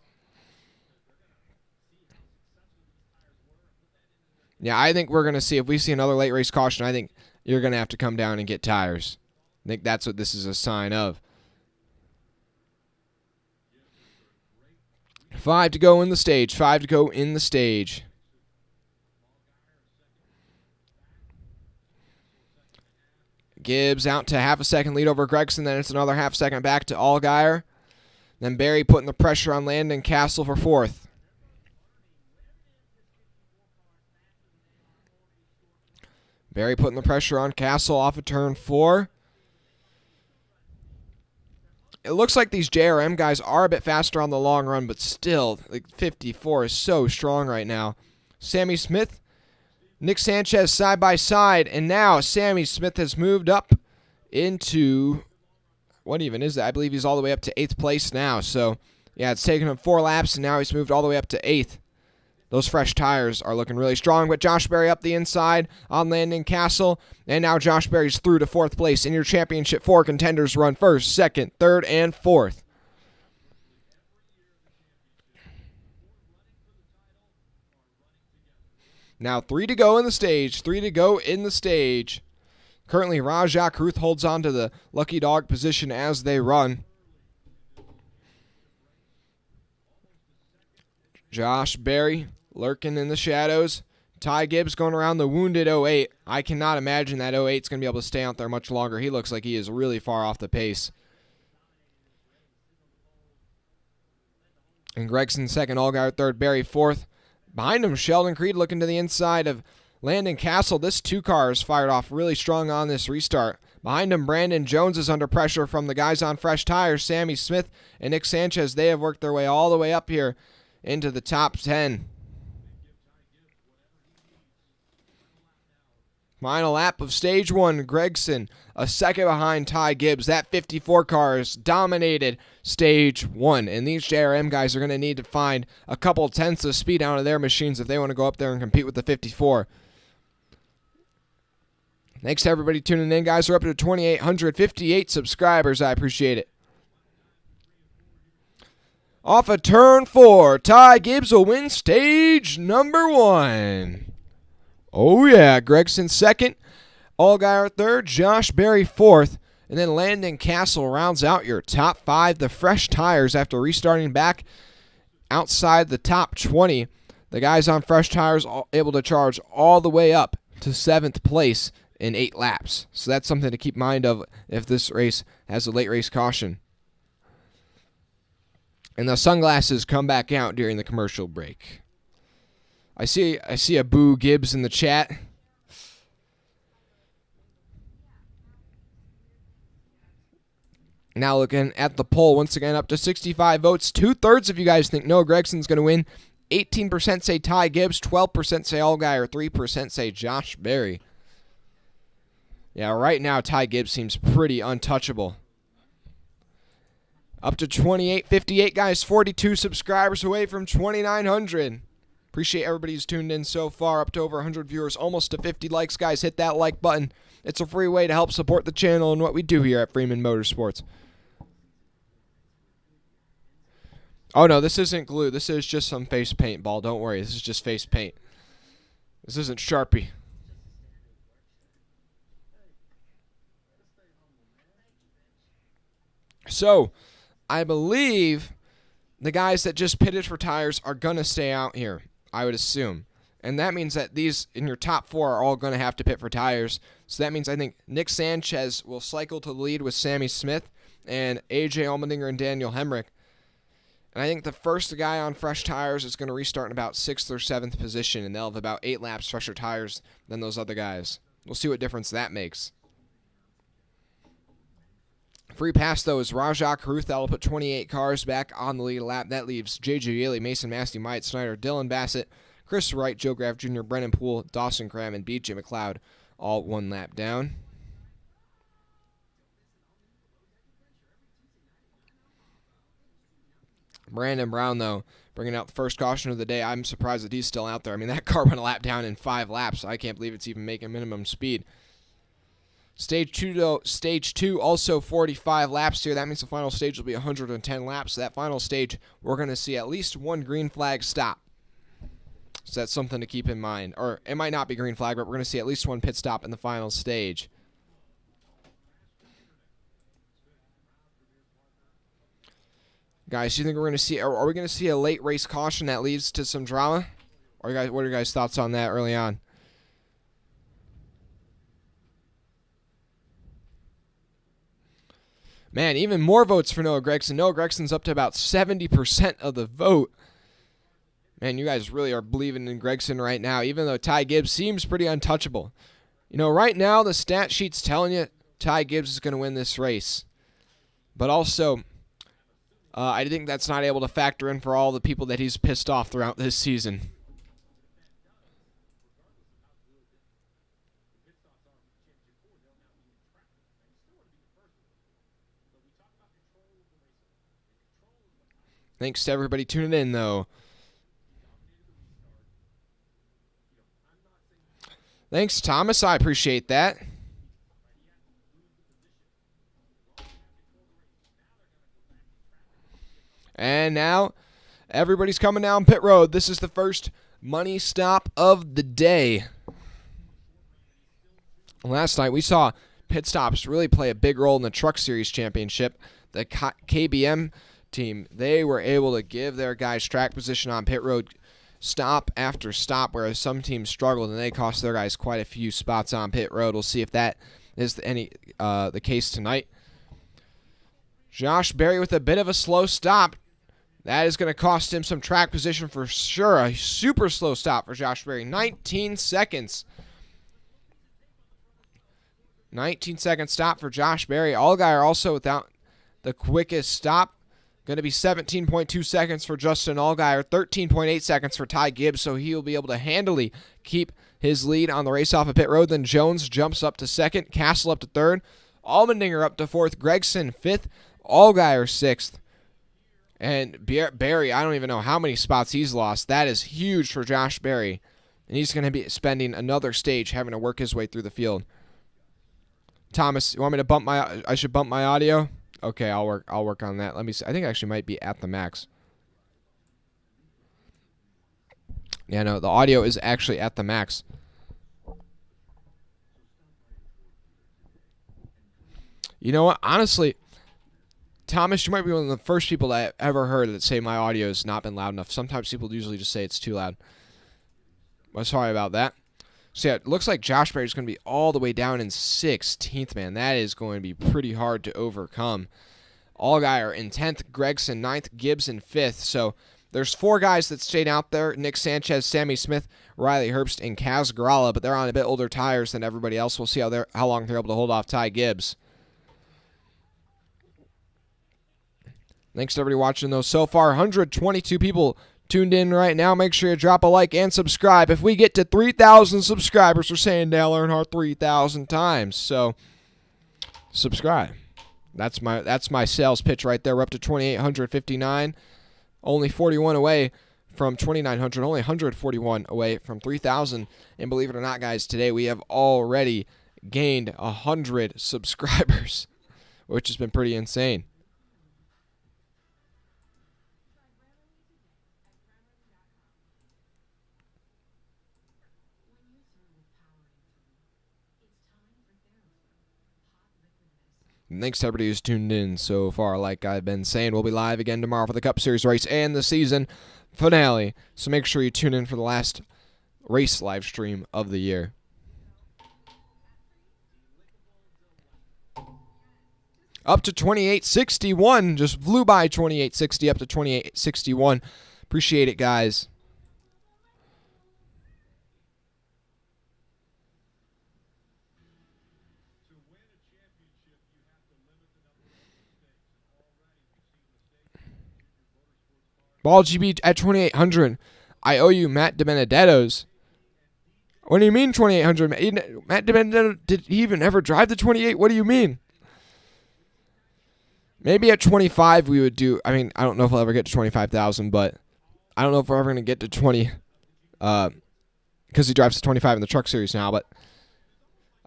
Yeah, I think we're going to see, if we see another late race caution, I think you're going to have to come down and get tires. I think that's what this is a sign of. 5 to go in the stage. 5 to go in the stage. Gibbs out to half a second lead over Gregson. Then it's another half second back to Allgaier. Then Berry putting the pressure on Landon Castle for 4th. Berry putting the pressure on Castle off of turn 4. It looks like these JRM guys are a bit faster on the long run, but still, like 54 is so strong right now. Sammy Smith, Nick Sanchez side by side, and now Sammy Smith has moved up into, what even is that? I believe he's all the way up to 8th place now. So, yeah, it's taken him 4 laps, and now he's moved all the way up to 8th. Those fresh tires are looking really strong, but Josh Berry up the inside on Landon Castle, and now Josh Berry's through to 4th place in your championship. 4 contenders run 1st, 2nd, 3rd, and 4th. Now 3 to go in the stage. 3 to go in the stage. Currently, Rajah Kruth holds on to the lucky dog position as they run. Josh Berry lurking in the shadows. Ty Gibbs going around the wounded 08. I cannot imagine that 08 is going to be able to stay out there much longer. He looks like he is really far off the pace. And Gregson 2nd, Allgaier 3rd, Berry 4th. Behind him, Sheldon Creed looking to the inside of Landon Castle. This 2 car is fired off really strong on this restart. Behind him, Brandon Jones is under pressure from the guys on fresh tires. Sammy Smith and Nick Sanchez, they have worked their way all the way up here into the top 10. Final lap of stage 1. Gregson a second behind Ty Gibbs. That 54 car has dominated stage 1. And these JRM guys are going to need to find a couple tenths of speed out of their machines if they want to go up there and compete with the 54. Thanks to everybody tuning in, guys. We're up to 2,858 subscribers. I appreciate it. Off of turn 4, Ty Gibbs will win stage number 1. Oh, yeah. Gregson 2nd, Allgaier 3rd, Josh Berry 4th, and then Landon Castle rounds out your top 5. The fresh tires after restarting back outside the top 20. The guys on fresh tires able to charge all the way up to 7th place in 8 laps. So that's something to keep in mind of if this race has a late race caution. And the sunglasses come back out during the commercial break. I see a Boo Gibbs in the chat. Now looking at the poll, once again up to 65 votes. 2/3 of you guys think Noah Gregson's going to win. 18% say Ty Gibbs. 12% say Allgaier. 3% say Josh Berry. Yeah, right now Ty Gibbs seems pretty untouchable. Up to 2,858, guys. 42 subscribers away from 2,900. Appreciate everybody who's tuned in so far. Up to over 100 viewers, almost to 50 likes, guys. Hit that like button. It's a free way to help support the channel and what we do here at Freeman Motorsports. Oh, no, this isn't glue. This is just some face paint ball. Don't worry. This is just face paint. This isn't Sharpie. So, I believe the guys that just pitted for tires are going to stay out here, I would assume. And that means that these in your top 4 are all going to have to pit for tires. So that means I think Nick Sanchez will cycle to the lead with Sammy Smith and AJ Allmendinger and Daniel Hemrick. And I think the first guy on fresh tires is going to restart in about 6th or 7th position, and they'll have about 8 laps fresher tires than those other guys. We'll see what difference that makes. Free pass, though, is Rajah Caruth. That'll put 28 cars back on the lead lap. That leaves J.J. Yaley, Mason Massey, Myatt Snyder, Dylan Bassett, Chris Wright, Joe Graff Jr., Brennan Poole, Dawson Cram, and B.J. McLeod all 1 lap down. Brandon Brown, though, bringing out the first caution of the day. I'm surprised that he's still out there. I mean, that car went a lap down in 5 laps. I can't believe it's even making minimum speed. Stage 2, also 45 laps here. That means the final stage will be 110 laps. So that final stage, we're going to see at least 1 green flag stop. So that's something to keep in mind. Or it might not be green flag, but we're going to see at least 1 pit stop in the final stage. Guys, do you think we're going to see, are we going to see a late race caution that leads to some drama? Or what are your guys' thoughts on that early on? Man, even more votes for Noah Gragson. Noah Gregson's up to about 70% of the vote. Man, you guys really are believing in Gragson right now, even though Ty Gibbs seems pretty untouchable. You know, right now the stat sheet's telling you Ty Gibbs is going to win this race. But also, I think that's not able to factor in for all the people that he's pissed off throughout this season. Thanks to everybody tuning in, though. Thanks, Thomas. I appreciate that. And now, everybody's coming down pit road. This is the first money stop of the day. Last night, we saw pit stops really play a big role in the Truck Series Championship. The KBM team, they were able to give their guys track position on pit road stop after stop, whereas some teams struggled and they cost their guys quite a few spots on pit road. We'll see if that is the case tonight. Josh Berry with a bit of a slow stop. That is going to cost him some track position for sure. A super slow stop for Josh Berry. 19 seconds. 19-second stop for Josh Berry. Allgaier also without the quickest stop. Going to be 17.2 seconds for Justin Allgaier. 13.8 seconds for Ty Gibbs, so he will be able to handily keep his lead on the race off of pit road. Then Jones jumps up to 2nd. Castle up to 3rd. Allmendinger up to 4th. Gregson 5th. Allgaier 6th. And Berry, I don't even know how many spots he's lost. That is huge for Josh Berry. And he's going to be spending another stage having to work his way through the field. Thomas, you want me to I should bump my audio? Okay, I'll work on that. Let me see. I think I actually might be at the max. Yeah, no, the audio is actually at the max. You know what? Honestly, Thomas, you might be one of the first people that I've ever heard that say my audio has not been loud enough. Sometimes people usually just say it's too loud. Well, sorry about that. So yeah, it looks like Josh Berry is going to be all the way down in 16th, man. That is going to be pretty hard to overcome. Allgaier in 10th, Gregson 9th, Gibbs in 5th. So there's 4 guys that stayed out there. Nick Sanchez, Sammy Smith, Riley Herbst, and Kaz Gralla, but they're on a bit older tires than everybody else. We'll see how long they're able to hold off Ty Gibbs. Thanks to everybody watching, though. So far, 122 people tuned in right now. Make sure you drop a like and subscribe. If we get to 3,000 subscribers, we're saying Dale Earnhardt 3,000 times. So subscribe. That's my sales pitch right there. We're up to 2,859. Only 41 away from 2,900. Only 141 away from 3,000. And believe it or not, guys, today we have already gained 100 subscribers, which has been pretty insane. And thanks to everybody who's tuned in so far. Like I've been saying, we'll be live again tomorrow for the Cup Series race and the season finale. So make sure you tune in for the last race live stream of the year. Up to 28.61. Just flew by 28.60 up to 28.61. Appreciate it, guys. Ball GB at 2,800. I owe you Matt DiBenedetto's. What do you mean 2,800? Matt DiBenedetto, did he even ever drive the 28? What do you mean? Maybe at 25 we would do. I mean, I don't know if I'll ever get to 25,000, but I don't know if we're ever going to get to 20 because he drives to 25 in the Truck Series now, but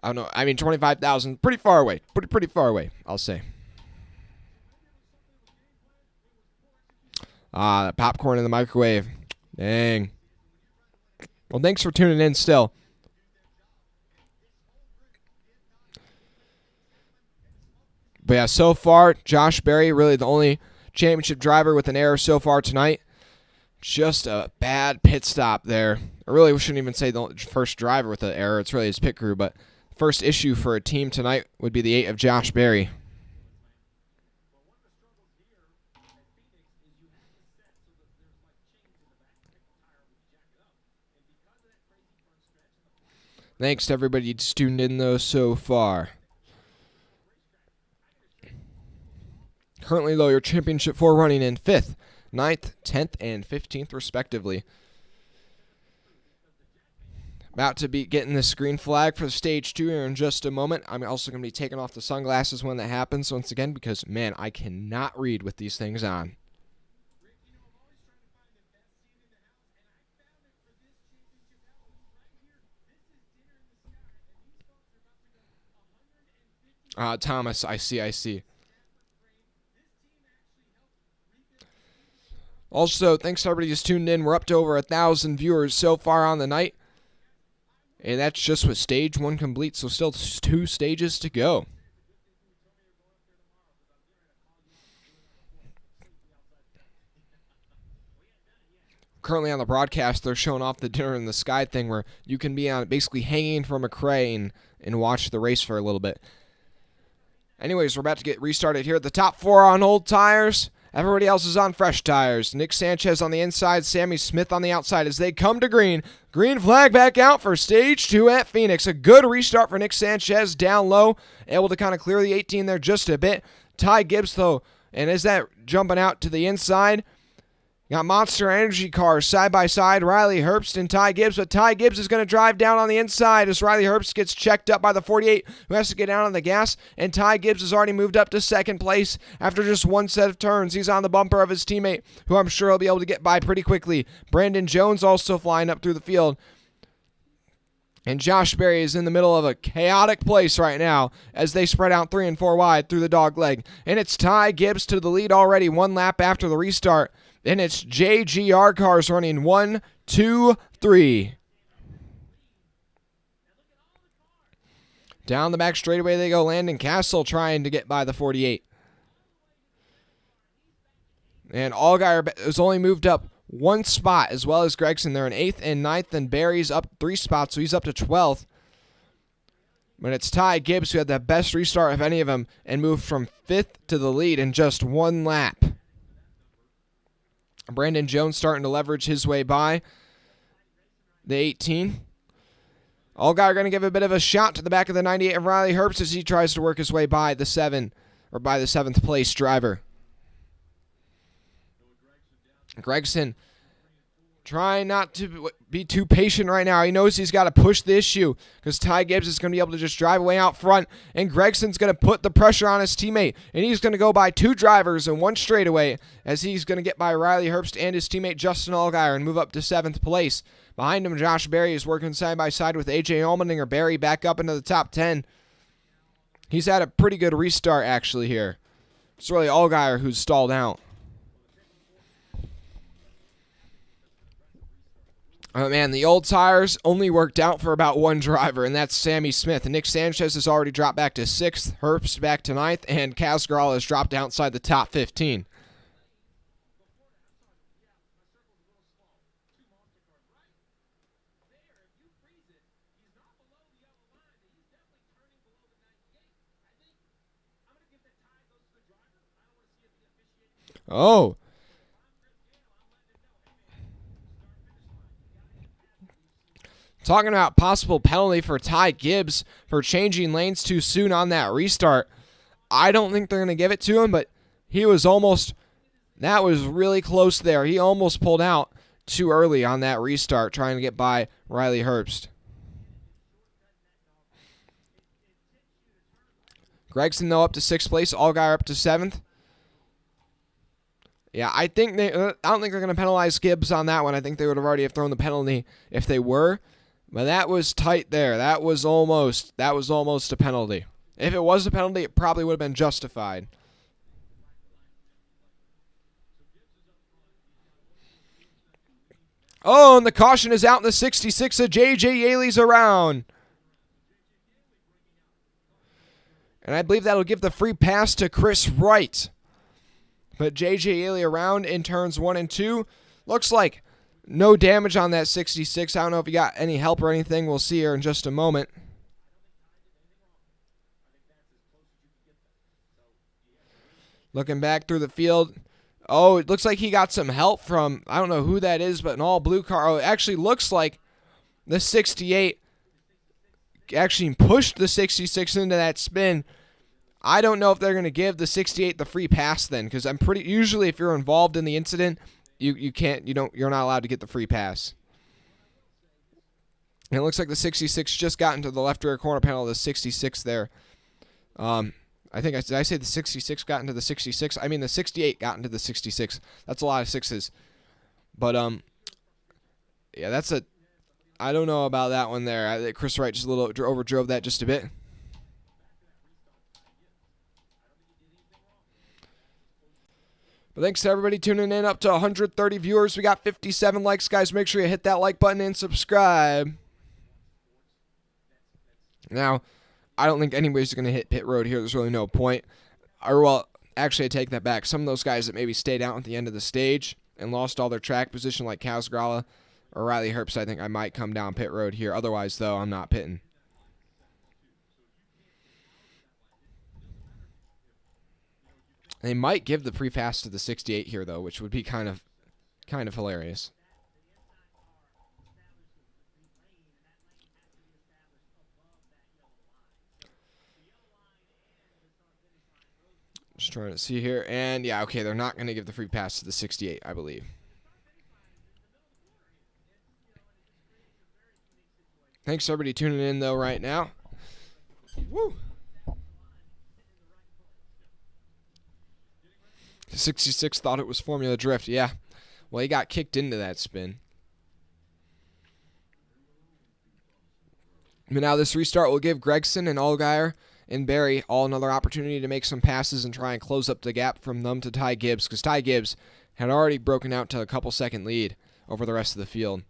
I don't know. I mean, 25,000, pretty far away. Pretty far away, I'll say. The popcorn in the microwave. Dang. Well, thanks for tuning in still. But yeah, so far, Josh Berry, really the only championship driver with an error so far tonight. Just a bad pit stop there. I really shouldn't even say the first driver with an error. It's really his pit crew. But first issue for a team tonight would be the 8 of Josh Berry. Thanks to everybody who's tuned in, though, so far. Currently, though, your championship 4 running in 5th, 9th, 10th, and 15th, respectively. About to be getting the green flag for stage 2 here in just a moment. I'm also going to be taking off the sunglasses when that happens once again because, man, I cannot read with these things on. Thomas, I see. Also, thanks to everybody who's tuned in. We're up to over 1,000 viewers so far on the night. And that's just with stage 1 complete, so still 2 stages to go. Currently on the broadcast, they're showing off the dinner in the sky thing where you can be on basically hanging from a crane and watch the race for a little bit. Anyways, we're about to get restarted here. The top 4 on old tires. Everybody else is on fresh tires. Nick Sanchez on the inside, Sammy Smith on the outside as they come to green. Green flag back out for stage 2 at Phoenix. A good restart for Nick Sanchez down low. Able to kind of clear the 18 there just a bit. Ty Gibbs, though, and is that jumping out to the inside? Got Monster Energy cars side by side, Riley Herbst and Ty Gibbs, but Ty Gibbs is going to drive down on the inside as Riley Herbst gets checked up by the 48, who has to get down on the gas, and Ty Gibbs has already moved up to second place after just one set of turns. He's on the bumper of his teammate, who I'm sure he'll be able to get by pretty quickly. Brandon Jones also flying up through the field. And Josh Berry is in the middle of a chaotic place right now as they spread out 3 and 4 wide through the dog leg. And it's Ty Gibbs to the lead already, 1 lap after the restart. Then it's JGR cars running 1, 2, 3. Down the back straightaway they go. Landon Castle trying to get by the 48. And Allgaier has only moved up 1 spot, as well as Gregson. They're in 8th and 9th, and Barry's up 3 spots, so he's up to 12th. But it's Ty Gibbs who had the best restart of any of them and moved from 5th to the lead in just 1 lap. Brandon Jones starting to leverage his way by the 18. Allgaier going to give a bit of a shot to the back of the 98 of Riley Herbst as he tries to work his way by the 7th place driver. Gregson trying not to be too patient right now. He knows he's got to push the issue because Ty Gibbs is going to be able to just drive away out front, and Gregson's going to put the pressure on his teammate, and he's going to go by 2 drivers and 1 straightaway as he's going to get by Riley Herbst and his teammate Justin Allgaier and move up to 7th place. Behind him, Josh Berry is working side by side with AJ Allmendinger. Berry back up into the top 10. He's had a pretty good restart actually here. It's really Allgaier who's stalled out. Oh man, the old tires only worked out for about one driver, and that's Sammy Smith. And Nick Sanchez has already dropped back to 6th, Herbst back to 9th, and Cascarala has dropped outside the top 15. Oh. Talking about possible penalty for Ty Gibbs for changing lanes too soon on that restart. I don't think they're going to give it to him, but he was almost, that was really close there. He almost pulled out too early on that restart trying to get by Riley Herbst. Gregson, though, up to 6th place. Allgaier up to 7th. Yeah, I don't think they're going to penalize Gibbs on that one. I think they would have already thrown the penalty if they were. But that was tight there. That was almost a penalty. If it was a penalty, it probably would have been justified. Oh, and the caution is out in the 66 of J.J. Yaley's around. And I believe that'll give the free pass to Chris Wright. But J.J. Yaley around in turns 1 and 2. Looks like no damage on that 66. I don't know if he got any help or anything. We'll see here in just a moment. Looking back through the field. Oh, it looks like he got some help from, I don't know who that is, but an all-blue car. Oh, it actually looks like the 68 actually pushed the 66 into that spin. I don't know if they're going to give the 68 the free pass then, because usually if you're involved in the incident, you're not allowed to get the free pass. And it looks like the 66 just got into the left rear corner panel of the 66 there. Did I say the 66 got into the 66? I mean the 68 got into the 66. That's a lot of sixes. But yeah, I don't know about that one there. Chris Wright just a little overdrove that just a bit. But thanks to everybody tuning in, up to 130 viewers. We got 57 likes, guys. Make sure you hit that like button and subscribe. Now, I don't think anybody's going to hit pit road here. There's really no point. Actually, I take that back. Some of those guys that maybe stayed out at the end of the stage and lost all their track position, like Casgrala or Riley Herbst, I think I might come down pit road here. Otherwise, though, I'm not pitting. They might give the pre-pass to the 68 here, though, which would be kind of hilarious. Just trying to see here. And, yeah, okay, they're not going to give the free pass to the 68, I believe. Thanks, everybody, tuning in, though, right now. Woo! 66 thought it was Formula Drift. Yeah. Well, he got kicked into that spin. But now this restart will give Gregson and Allgaier and Barry all another opportunity to make some passes and try and close up the gap from them to Ty Gibbs, because Ty Gibbs had already broken out to a couple-second lead over the rest of the field.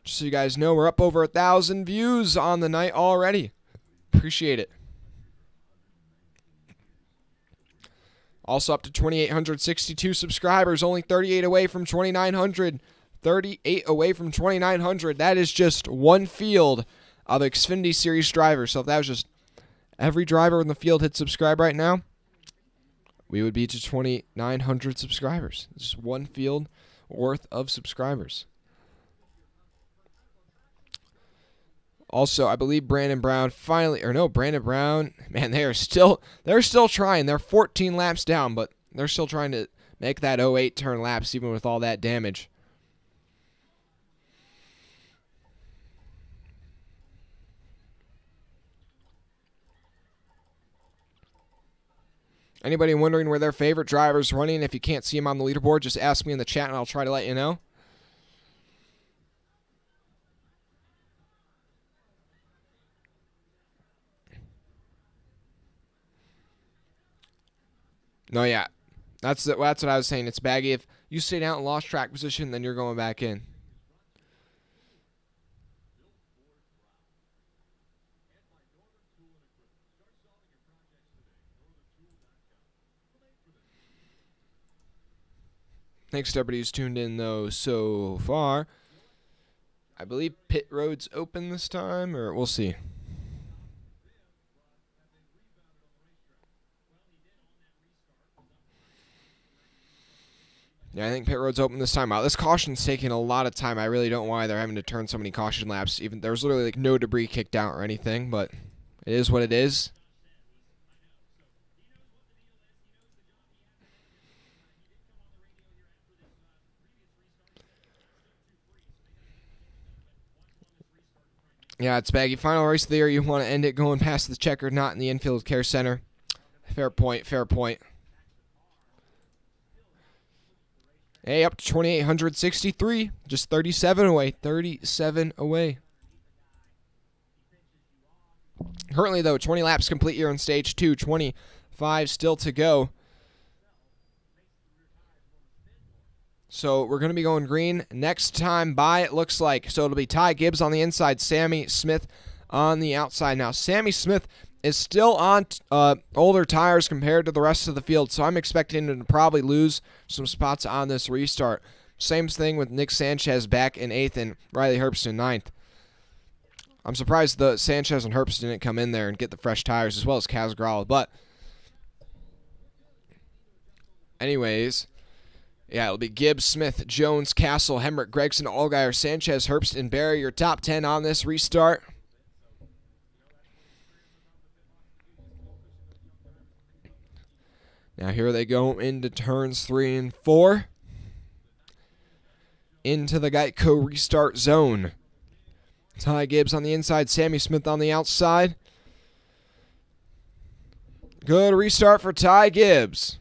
Just so you guys know, we're up over 1,000 views on the night already. Appreciate it. Also up to 2,862 subscribers, only 38 away from 2,900. 38 away from 2,900. That is just one field of Xfinity Series drivers. So if that was just every driver in the field hit subscribe right now, we would be to 2,900 subscribers. It's just one field worth of subscribers. Also, I believe Brandon Brown man, they're still trying. They're 14 laps down, but they're still trying to make that 08 turn laps even with all that damage. Anybody wondering where their favorite driver's running? If you can't see him on the leaderboard, just ask me in the chat and I'll try to let you know. No, yeah. That's what I was saying. It's baggy. If you stay down and lost track position, then you're going back in. Thanks to everybody who's tuned in, though, so far. I believe pit road's open this time, or we'll see. Yeah, I think pit road's open this time. Wow, this caution's taking a lot of time. I really don't know why they're having to turn so many caution laps. Even there was literally like no debris kicked out or anything, but it is what it is. Yeah, it's baggy. Final race of the year. You want to end it going past the checkered knot in the infield care center. Fair point, fair point. Hey, up to 2,863. Just 37 away. 37 away. Currently, though, 20 laps complete here on stage 2. 25 still to go. So we're going to be going green next time by, it looks like. So it'll be Ty Gibbs on the inside, Sammy Smith on the outside. Now, Sammy Smith is still on older tires compared to the rest of the field, so I'm expecting him to probably lose some spots on this restart. Same thing with Nick Sanchez back in 8th and Riley Herbst in 9th. I'm surprised the Sanchez and Herbst didn't come in there and get the fresh tires, as well as Kaz Grala. But anyways, yeah, it'll be Gibbs, Smith, Jones, Castle, Hemrick, Gregson, Allgaier, Sanchez, Herbst, and Barry, your top 10 on this restart. Now here they go into turns 3 and 4. Into the Geico restart zone. Ty Gibbs on the inside, Sammy Smith on the outside. Good restart for Ty Gibbs.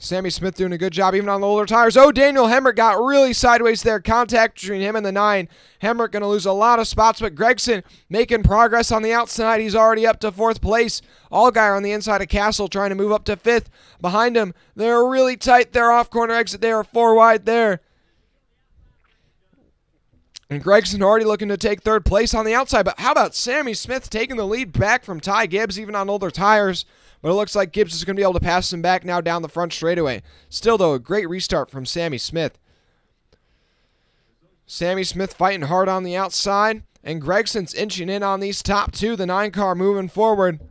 Sammy Smith doing a good job even on the older tires. Oh, Daniel Hemrick got really sideways there. Contact between him and the 9. Hemrick going to lose a lot of spots, but Gregson making progress on the outside. He's already up to 4th place. Allgaier on the inside of Castle trying to move up to 5th. Behind him, they're really tight. They're off corner exit. They are 4 wide there. And Gregson already looking to take 3rd place on the outside. But how about Sammy Smith taking the lead back from Ty Gibbs, even on older tires? But it looks like Gibbs is going to be able to pass him back now down the front straightaway. Still, though, a great restart from Sammy Smith. Sammy Smith fighting hard on the outside. And Gregson's inching in on these top 2. The 9 car moving forward.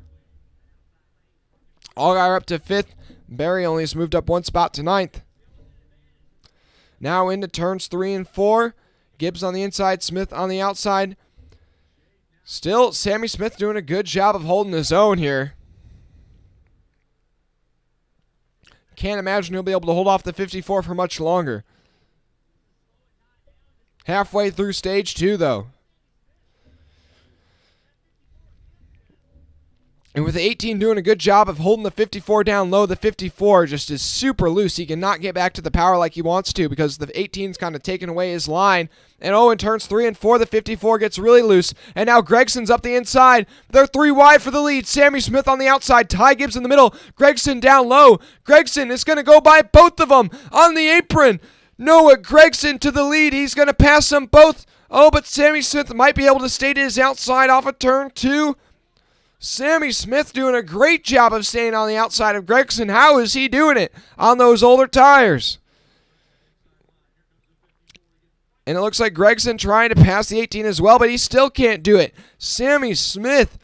Allgaier up to 5th. Barry only has moved up 1 spot to 9th. Now into turns 3 and 4. Gibbs on the inside, Smith on the outside. Still, Sammy Smith doing a good job of holding his own here. Can't imagine he'll be able to hold off the 54 for much longer. Halfway through stage 2, though. And with the 18 doing a good job of holding the 54 down low, the 54 just is super loose. He cannot get back to the power like he wants to because the 18's kind of taking away his line. And in turns 3 and 4, the 54 gets really loose. And now Gregson's up the inside. They're 3 wide for the lead. Sammy Smith on the outside. Ty Gibbs in the middle. Gregson down low. Gregson is going to go by both of them on the apron. Noah Gregson to the lead. He's going to pass them both. Oh, but Sammy Smith might be able to stay to his outside off of turn 2. Sammy Smith doing a great job of staying on the outside of Gregson. How is he doing it on those older tires? And it looks like Gregson trying to pass the 18 as well, but he still can't do it. Sammy Smith,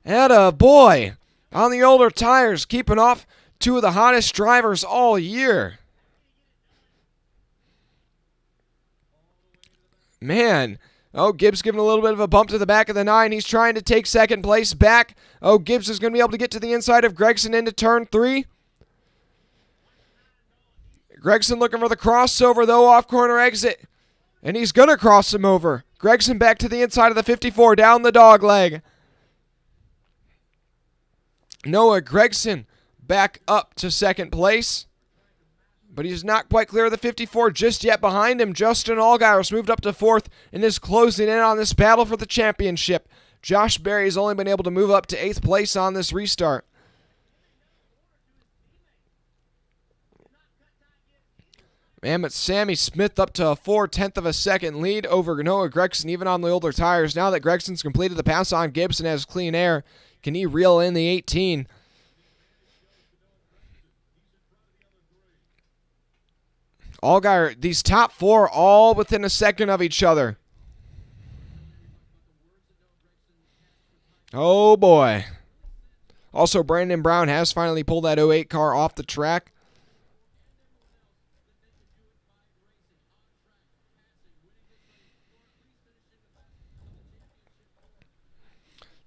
atta boy, on the older tires, keeping off 2 of the hottest drivers all year. Man. Oh, Gibbs giving a little bit of a bump to the back of the 9. He's trying to take 2nd place back. Oh, Gibbs is going to be able to get to the inside of Gregson into turn 3. Gregson looking for the crossover, though, off corner exit. And he's going to cross him over. Gregson back to the inside of the 54, down the dog leg. Noah Gregson back up to 2nd place. But he's not quite clear of the 54 just yet. Behind him, Justin Allgaier moved up to 4th and is closing in on this battle for the championship. Josh Berry's only been able to move up to 8th place on this restart. Man, but Sammy Smith up to a 4/10 of a second lead over Noah Gragson, even on the older tires. Now that Gregson's completed the pass on Gibson, has clean air, can he reel in the 18? Allgaier, these top four all within a second of each other. Oh boy. Also, Brandon Brown has finally pulled that 08 car off the track.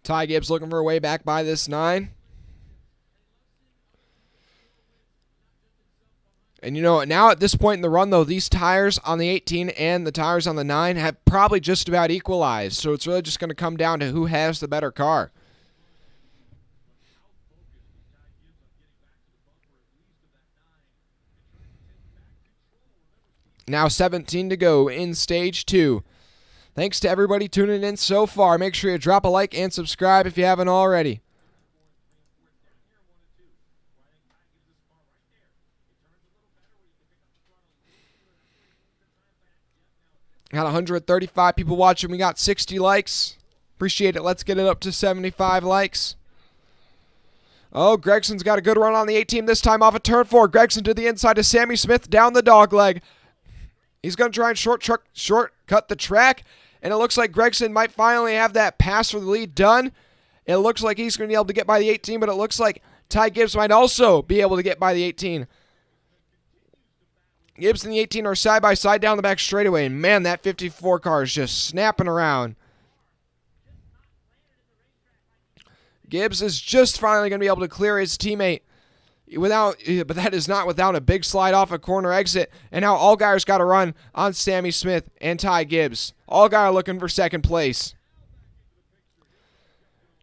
Ty Gibbs looking for a way back by this 9. And now at this point in the run, though, these tires on the 18 and the tires on the 9 have probably just about equalized. So it's really just going to come down to who has the better car. Now 17 to go in stage 2. Thanks to everybody tuning in so far. Make sure you drop a like and subscribe if you haven't already. Got 135 people watching. We got 60 likes. Appreciate it. Let's get it up to 75 likes. Oh, Gregson's got a good run on the 18 this time off of turn 4. Gregson to the inside of Sammy Smith down the dog leg. He's going to try and shortcut the track. And it looks like Gregson might finally have that pass for the lead done. It looks like he's going to be able to get by the 18, but it looks like Ty Gibbs might also be able to get by the 18. Gibbs and the 18 are side by side down the back straightaway. And man, that 54 car is just snapping around. Gibbs is just finally going to be able to clear his teammate. But that is not without a big slide off a corner exit. And now Allgaier's got to run on Sammy Smith and Ty Gibbs. Allgaier looking for second place.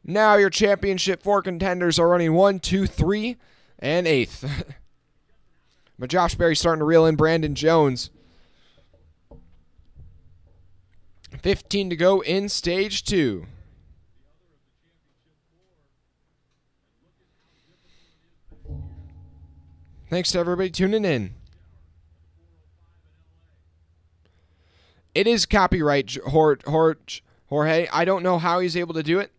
Now your championship 4 contenders are running 1, 2, 3, and 8th. But Josh Berry's starting to reel in Brandon Jones. 15 to go in stage 2. Thanks to everybody tuning in. It is copyright, Jorge. I don't know how he's able to do it.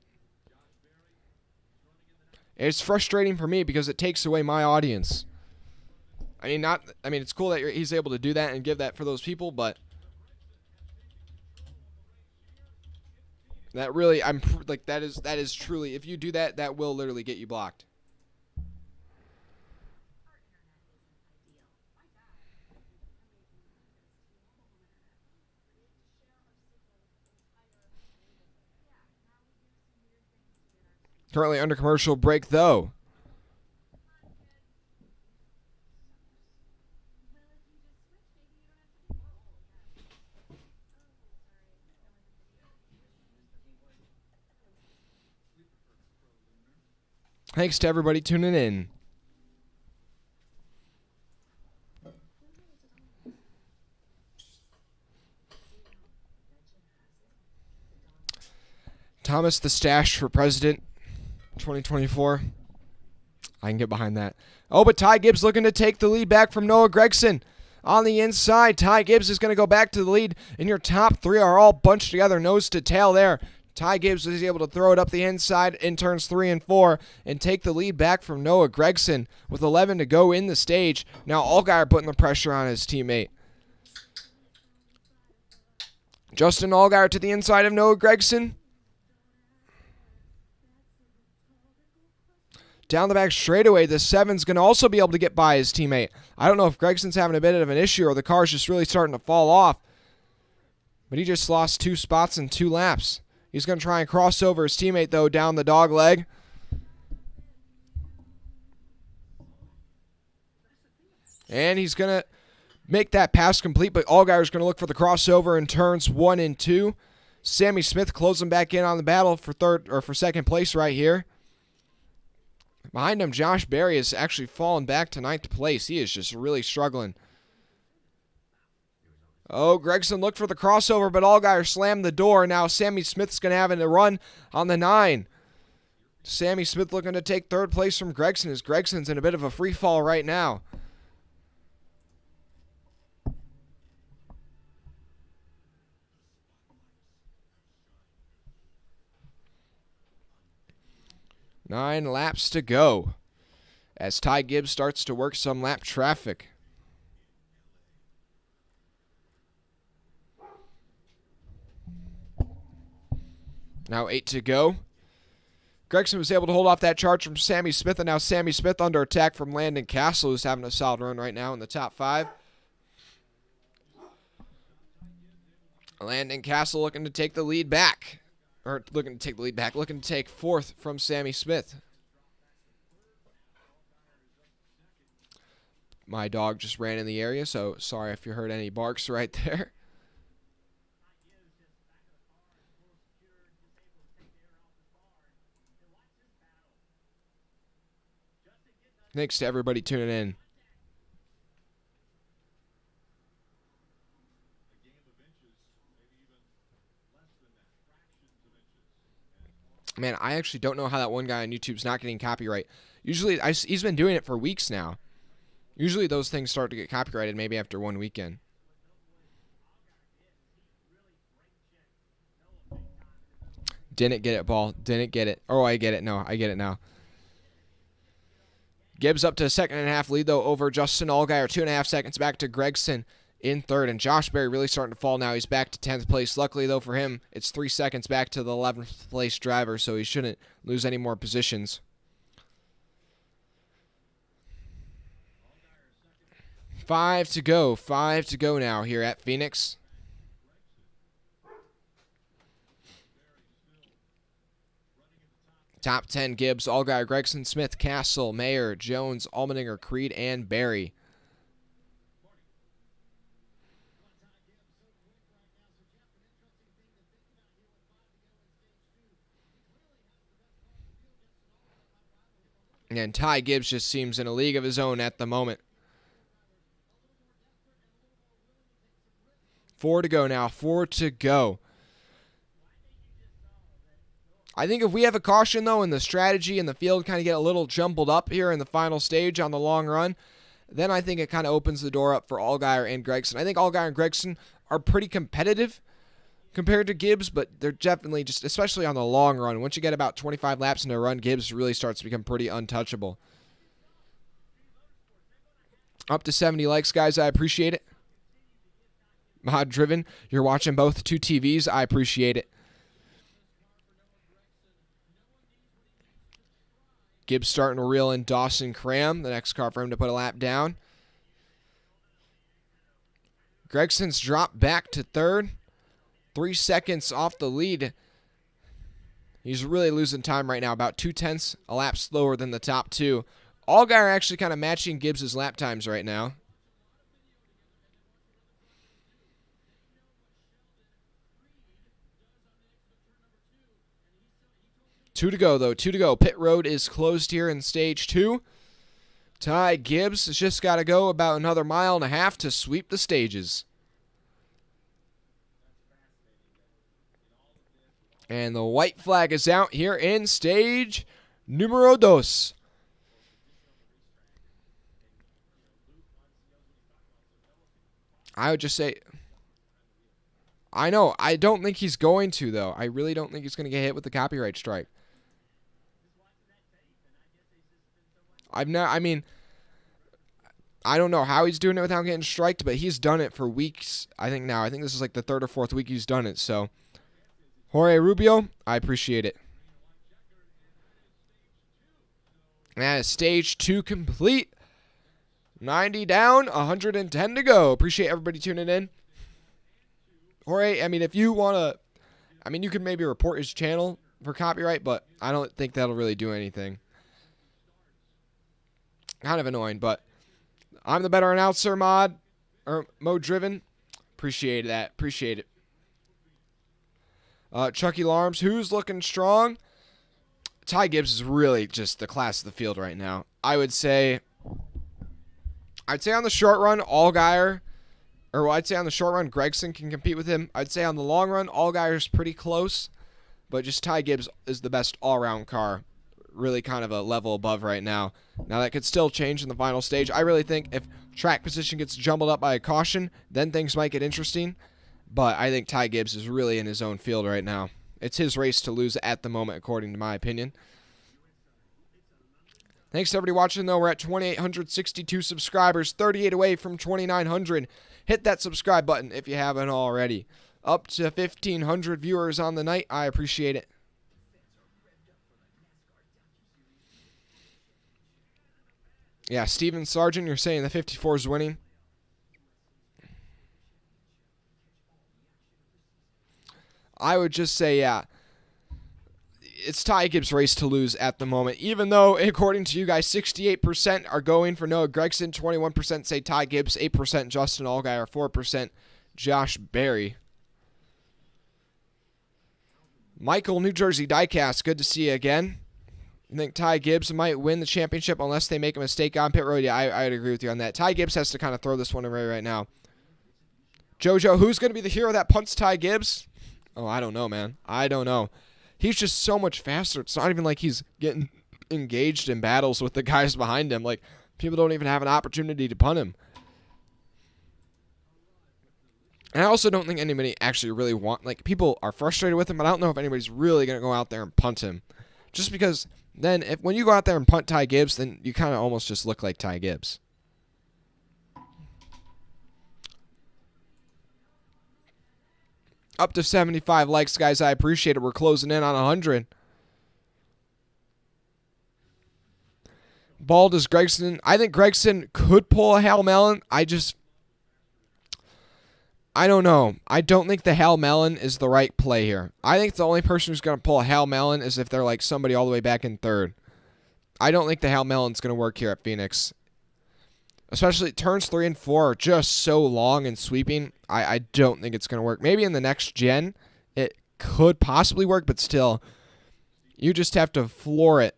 It's frustrating for me because it takes away my audience. It's cool that he's able to do that and give that for those people, but that really, that is truly, if you do that, that will literally get you blocked. Currently under commercial break, though. Thanks to everybody tuning in. Thomas the Stash for president 2024. I can get behind that. Oh, but Ty Gibbs looking to take the lead back from Noah Gragson. On the inside, Ty Gibbs is going to go back to the lead, and your top 3 are all bunched together, nose to tail there. Ty Gibbs is able to throw it up the inside in turns 3 and 4 and take the lead back from Noah Gragson with 11 to go in the stage. Now Allgaier putting the pressure on his teammate. Justin Allgaier to the inside of Noah Gragson. Down the back straightaway, the 7's going to also be able to get by his teammate. I don't know if Gregson's having a bit of an issue or the car's just really starting to fall off. But he just lost 2 spots in 2 laps. He's going to try and cross over his teammate, though, down the dog leg. And he's going to make that pass complete, but Allgaier's going to look for the crossover in turns 1 and 2. Sammy Smith closing back in on the battle for second place right here. Behind him, Josh Berry has actually fallen back to 9th place. He is just really struggling. Oh, Gregson looked for the crossover, but Allgaier slammed the door. Now Sammy Smith's going to have a run on the 9. Sammy Smith looking to take 3rd place from Gregson as Gregson's in a bit of a free fall right now. 9 laps to go as Ty Gibbs starts to work some lap traffic. Now 8 to go. Gregson was able to hold off that charge from Sammy Smith, and now Sammy Smith under attack from Landon Castle, who's having a solid run right now in the top 5. Landon Castle looking to take the lead back. Looking to take fourth from Sammy Smith. My dog just ran in the area, so sorry if you heard any barks right there. Thanks to everybody tuning in. Man, I actually don't know how that one guy on YouTube's not getting copyright. Usually, he's been doing it for weeks now. Usually those things start to get copyrighted maybe after one weekend. Didn't get it, ball. Didn't get it. Oh, I get it. No, I get it now. Gibbs up to a 2.5 lead, though, over Justin Allgaier. 2.5 seconds back to Gregson in third. And Josh Berry really starting to fall now. He's back to 10th place. Luckily, though, for him, it's 3 seconds back to the 11th place driver, so he shouldn't lose any more positions. 5 to go. 5 to go now here at Phoenix. Top 10, Gibbs, Allgaier, Gregson, Smith, Castle, Mayer, Jones, Allmendinger, Creed, and Barry. And Ty Gibbs just seems in a league of his own at the moment. 4 to go now. 4 to go. I think if we have a caution, though, and the strategy and the field kind of get a little jumbled up here in the final stage on the long run, then I think it kind of opens the door up for Allgaier and Gregson. I think Allgaier and Gregson are pretty competitive compared to Gibbs, but they're definitely just, especially on the long run, once you get about 25 laps into a run, Gibbs really starts to become pretty untouchable. Up to 70 likes, guys. I appreciate it. Mod Driven, you're watching both 2 TVs. I appreciate it. Gibbs starting to reel in Dawson Cram, the next car for him to put a lap down. Gregson's dropped back to third. 3 seconds off the lead. He's really losing time right now, about 0.2 a lap slower than the top 2. Allgaier actually kind of matching Gibbs' lap times right now. Two to go, though. 2 to go. Pit road is closed here in stage 2. Ty Gibbs has just got to go about another 1.5 miles to sweep the stages. And the white flag is out here in stage numero 2. I would just say, I know, I don't think he's going to, though. I really don't think he's going to get hit with the copyright strike. I mean, I don't know how he's doing it without getting striked, but he's done it for weeks, I think now. I think this is like the 3rd or 4th week he's done it, so. Jorge Rubio, I appreciate it. And stage 2 complete. 90 down, 110 to go. Appreciate everybody tuning in. Jorge, I mean, if you want to, I mean, you could maybe report his channel for copyright, but I don't think that'll really do anything. Kind of annoying, but I'm the better announcer, Mod Driven. Appreciate that. Appreciate it. Chucky Larms, who's looking strong? Ty Gibbs is really just the class of the field right now. I'd say on the short run, Allgaier, or I'd say on the short run, Gregson can compete with him. I'd say on the long run, Allgaier's pretty close, but just Ty Gibbs is the best all-around car. Really kind of a level above right now. Now that could still change in the final stage. I really think if track position gets jumbled up by a caution, then things might get interesting. But I think Ty Gibbs is really in his own field right now. It's his race to lose at the moment, according to my opinion. Thanks to everybody watching, though. We're at 2,862 subscribers, 38 away from 2,900. Hit that subscribe button if you haven't already. Up to 1,500 viewers on the night. I appreciate it. Yeah, Steven Sargent, you're saying the 54 is winning. I would just say, yeah, it's Ty Gibbs' race to lose at the moment. Even though, according to you guys, 68% are going for Noah Gragson, 21% say Ty Gibbs, 8% Justin Allgaier, 4% Josh Berry. Michael, New Jersey Diecast, good to see you again. I think Ty Gibbs might win the championship unless they make a mistake on pit road. Yeah, I'd agree with you on that. Ty Gibbs has to kind of throw this one away right now. JoJo, who's going to be the hero that punts Ty Gibbs? Oh, I don't know, man. I don't know. He's just so much faster. It's not even like he's getting engaged in battles with the guys behind him. Like, people don't even have an opportunity to punt him. And I also don't think anybody actually really like, people are frustrated with him, but I don't know if anybody's really going to go out there and punt him. Just because then when you go out there and punt Ty Gibbs, then you kind of almost just look like Ty Gibbs. Up to 75 likes, guys. I appreciate it. We're closing in on 100. Bald is Gregson. I think Gregson could pull a Hal Mellon. I don't know. I don't think the Hal Mellon is the right play here. I think the only person who's going to pull a Hal Mellon is if they're like somebody all the way back in third. I don't think the Hal Mellon's going to work here at Phoenix. Especially turns 3 and 4 are just so long and sweeping. I don't think it's going to work. Maybe in the next gen it could possibly work, but still, you just have to floor it.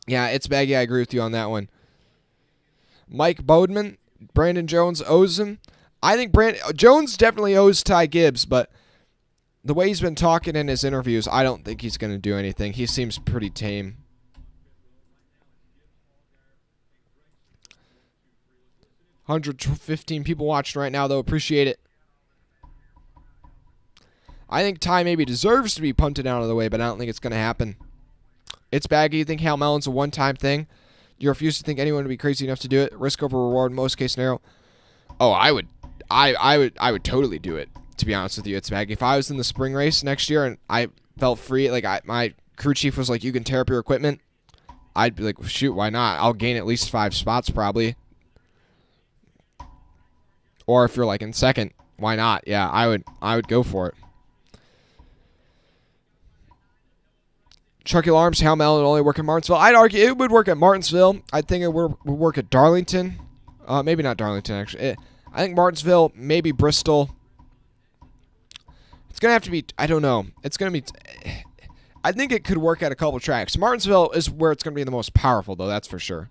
Yeah, it's baggy. I agree with you on that one. Mike Bodeman, Brandon Jones owes him. I think Jones definitely owes Ty Gibbs, but the way he's been talking in his interviews, I don't think he's going to do anything. He seems pretty tame. $115 people watching right now, though. Appreciate it. I think Ty maybe deserves to be punted out of the way, but I don't think it's going to happen. It's baggy. You think Hal Mellon's a one-time thing? You refuse to think anyone would be crazy enough to do it? Risk over reward, most case scenario. Oh, I would totally do it. To be honest with you, it's baggy. If I was in the spring race next year and I felt free, like my crew chief was like, "You can tear up your equipment," I'd be like, "Shoot, why not? I'll gain at least 5 spots probably." Or if you're like in second, why not? Yeah, I would go for it. Chucky Alarms, Hal Mellon would only work at Martinsville. I'd argue it would work at Martinsville. I think it would work at Darlington. Maybe not Darlington, actually. I think Martinsville, maybe Bristol. It's going to have to be, I don't know. It's going to be, I think it could work at a couple tracks. Martinsville is where it's going to be the most powerful, though, that's for sure.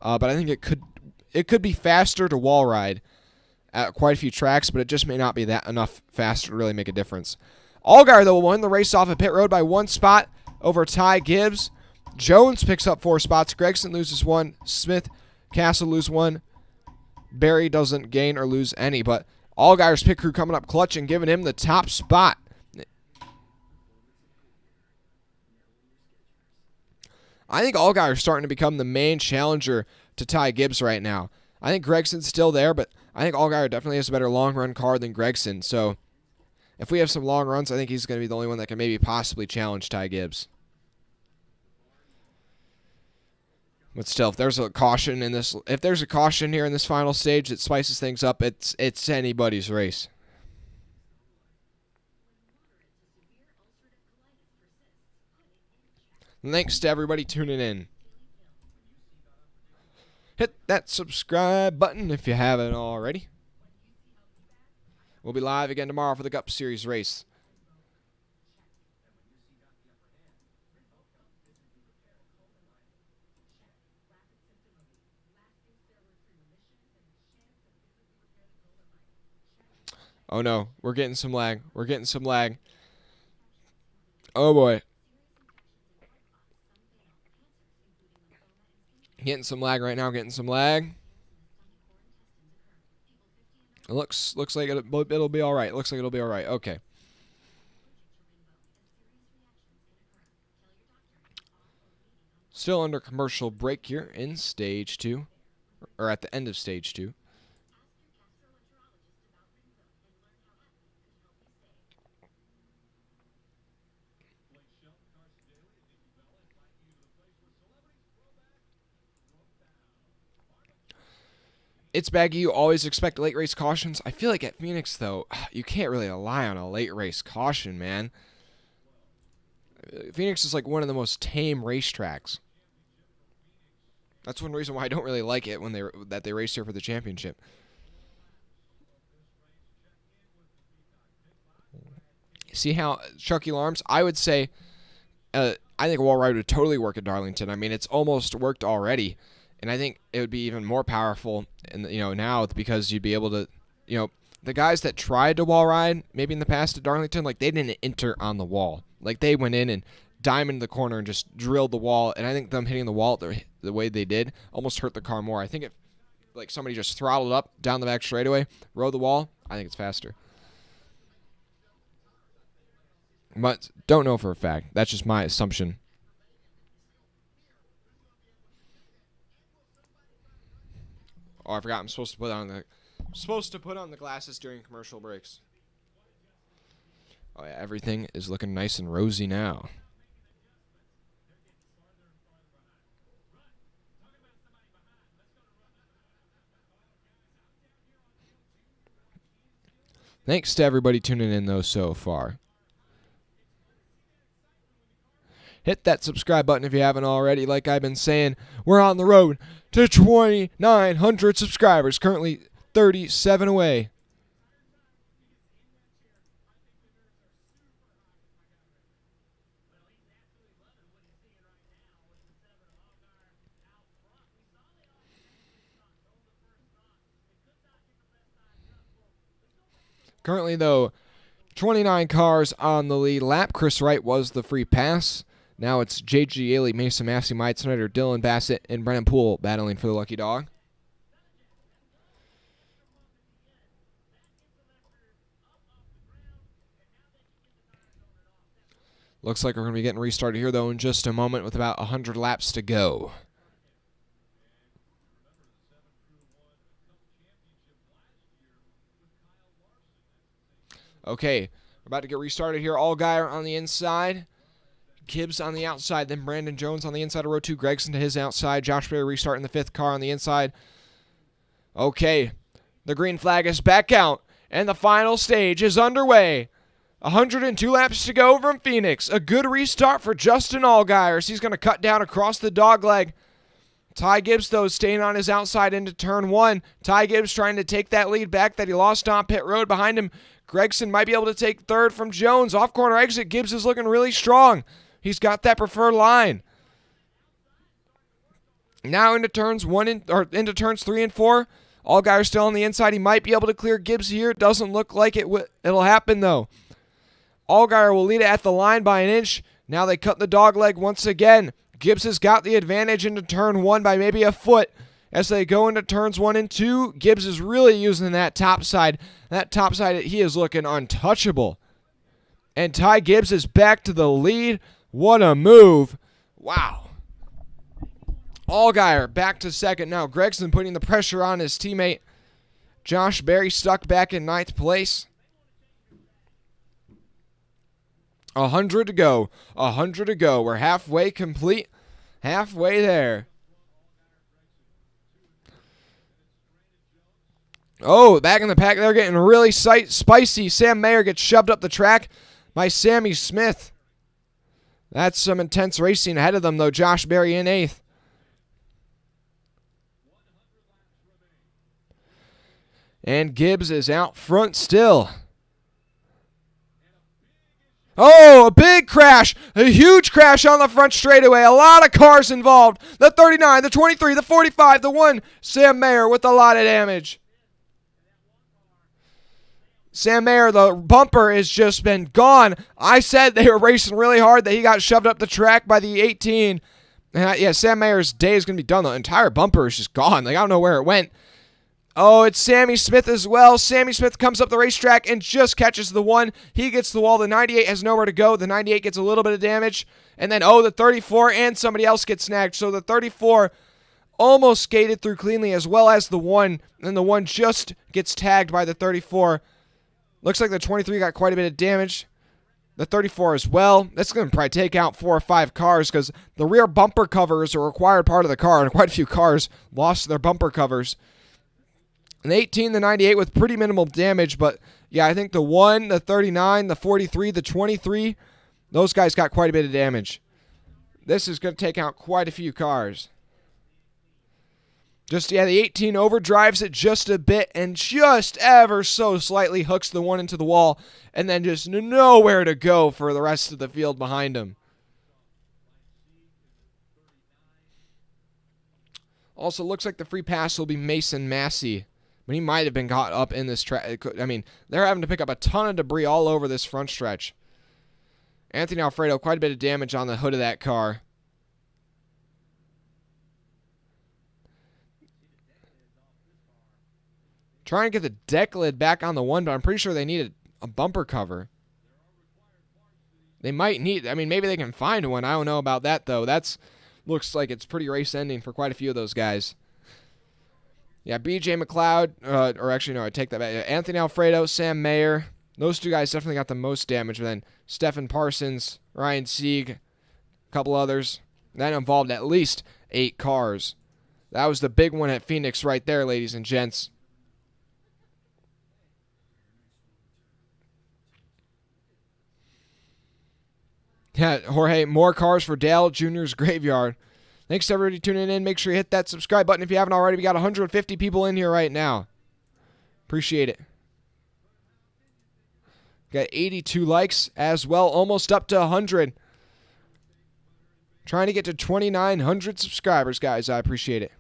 But I think it could be faster to wall ride at quite a few tracks, but it just may not be that enough faster to really make a difference. Allgaier, though, will win the race off at pit road by 1 spot over Ty Gibbs. Jones picks up 4 spots. Gregson loses 1. Smith, Castle lose 1. Barry doesn't gain or lose any, but Allgaier's pit crew coming up clutch and giving him the top spot. I think Allgaier's starting to become the main challenger to Ty Gibbs right now. I think Gregson's still there, but I think Allgaier definitely has a better long-run car than Gregson. So if we have some long runs, I think he's going to be the only one that can maybe possibly challenge Ty Gibbs. But still, if there's a caution in this, if there's a caution here in this final stage that spices things up, it's anybody's race. Thanks to everybody tuning in. Hit that subscribe button if you haven't already. We'll be live again tomorrow for the Cup Series race. Oh no, we're getting some lag. We're getting some lag. Oh boy. Getting some lag right now, getting some lag. It looks like it'll be all right. Looks like it'll be all right. Okay. Still under commercial break here in stage 2, or at the end of stage 2. It's Baggy. You always expect late race cautions. I feel like at Phoenix, though, you can't really rely on a late race caution, man. Phoenix is like one of the most tame racetracks. That's one reason why I don't really like it when they race here for the championship. See how Chucky Alarms? I would say, I think a wall ride would totally work at Darlington. I mean, it's almost worked already. And I think it would be even more powerful, now because you'd be able to, the guys that tried to wall ride maybe in the past at Darlington, like they didn't enter on the wall, like they went in and diamonded the corner and just drilled the wall. And I think them hitting the wall the way they did almost hurt the car more. I think if like somebody just throttled up down the back straightaway, rode the wall, I think it's faster. But don't know for a fact. That's just my assumption. Oh, I forgot. I'm supposed to put on the glasses during commercial breaks. Oh yeah, everything is looking nice and rosy now. Thanks to everybody tuning in though so far. Hit that subscribe button if you haven't already. Like I've been saying, we're on the road to 2,900 subscribers. Currently 37 away. Currently, though, 29 cars on the lead lap. Chris Wright was the free pass. Now it's J.G. Ailey, Mason Massey, Mike Snyder, Dylan Bassett, and Brennan Poole battling for the lucky dog. Looks like we're going to be getting restarted here, though, in just a moment with about 100 laps to go. Okay, we're about to get restarted here. Allgaier on the inside. Gibbs on the outside, then Brandon Jones on the inside of row 2. Gregson to his outside. Josh Berry restarting the 5th car on the inside. Okay, the green flag is back out, and the final stage is underway. 102 laps to go from Phoenix. A good restart for Justin Allgaier. He's going to cut down across the dogleg. Ty Gibbs, though, staying on his outside into turn 1. Ty Gibbs trying to take that lead back that he lost on pit road. Behind him, Gregson might be able to take 3rd from Jones. Off corner exit, Gibbs is looking really strong. He's got that preferred line. Now into turns into turns 3 and 4. Allgaier still on the inside. He might be able to clear Gibbs here. Doesn't look like it'll happen though. Allgaier will lead it at the line by an inch. Now they cut the dog leg once again. Gibbs has got the advantage into turn 1 by maybe a foot. As they go into turns 1 and 2, Gibbs is really using that top side. That top side, he is looking untouchable. And Ty Gibbs is back to the lead. What a move. Wow. Allgaier back to 2nd now. Gregson putting the pressure on his teammate. Josh Berry stuck back in 9th place. 100 to go. 100 to go. We're halfway complete. Halfway there. Oh, back in the pack. They're getting really spicy. Sam Mayer gets shoved up the track by Sammy Smith. That's some intense racing ahead of them, though. Josh Berry in 8th. And Gibbs is out front still. Oh, a big crash. A huge crash on the front straightaway. A lot of cars involved. The 39, the 23, the 45, the 1. Sam Mayer with a lot of damage. Sam Mayer, the bumper has just been gone. I said they were racing really hard, that he got shoved up the track by the 18. And yeah, Sam Mayer's day is going to be done. The entire bumper is just gone. Like, I don't know where it went. Oh, it's Sammy Smith as well. Sammy Smith comes up the racetrack and just catches the 1. He gets the wall. The 98 has nowhere to go. The 98 gets a little bit of damage. And then, the 34 and somebody else gets snagged. So the 34 almost skated through cleanly, as well as the 1. And the 1 just gets tagged by the 34. Looks like the 23 got quite a bit of damage. The 34 as well. That's going to probably take out 4 or 5 cars because the rear bumper cover is a required part of the car, and quite a few cars lost their bumper covers. And the 18, the 98 with pretty minimal damage, but yeah, I think the 1, the 39, the 43, the 23, those guys got quite a bit of damage. This is going to take out quite a few cars. The 18 overdrives it just a bit and just ever so slightly hooks the 1 into the wall and then just nowhere to go for the rest of the field behind him. Also, looks like the free pass will be Mason Massey. But he might have been caught up in this track. I mean, they're having to pick up a ton of debris all over this front stretch. Anthony Alfredo, quite a bit of damage on the hood of that car. Trying to get the deck lid back on the 1, but I'm pretty sure they needed a bumper cover. They might need, maybe they can find one. I don't know about that, though. Looks like it's pretty race ending for quite a few of those guys. Yeah, B.J. McLeod, I take that back. Anthony Alfredo, Sam Mayer. Those 2 guys definitely got the most damage. But then Stephen Parsons, Ryan Sieg, a couple others. That involved at least 8 cars. That was the big one at Phoenix right there, ladies and gents. Yeah, Jorge, more cars for Dale Jr.'s graveyard. Thanks to everybody tuning in. Make sure you hit that subscribe button if you haven't already. We got 150 people in here right now. Appreciate it. Got 82 likes as well, almost up to 100. Trying to get to 2,900 subscribers, guys. I appreciate it.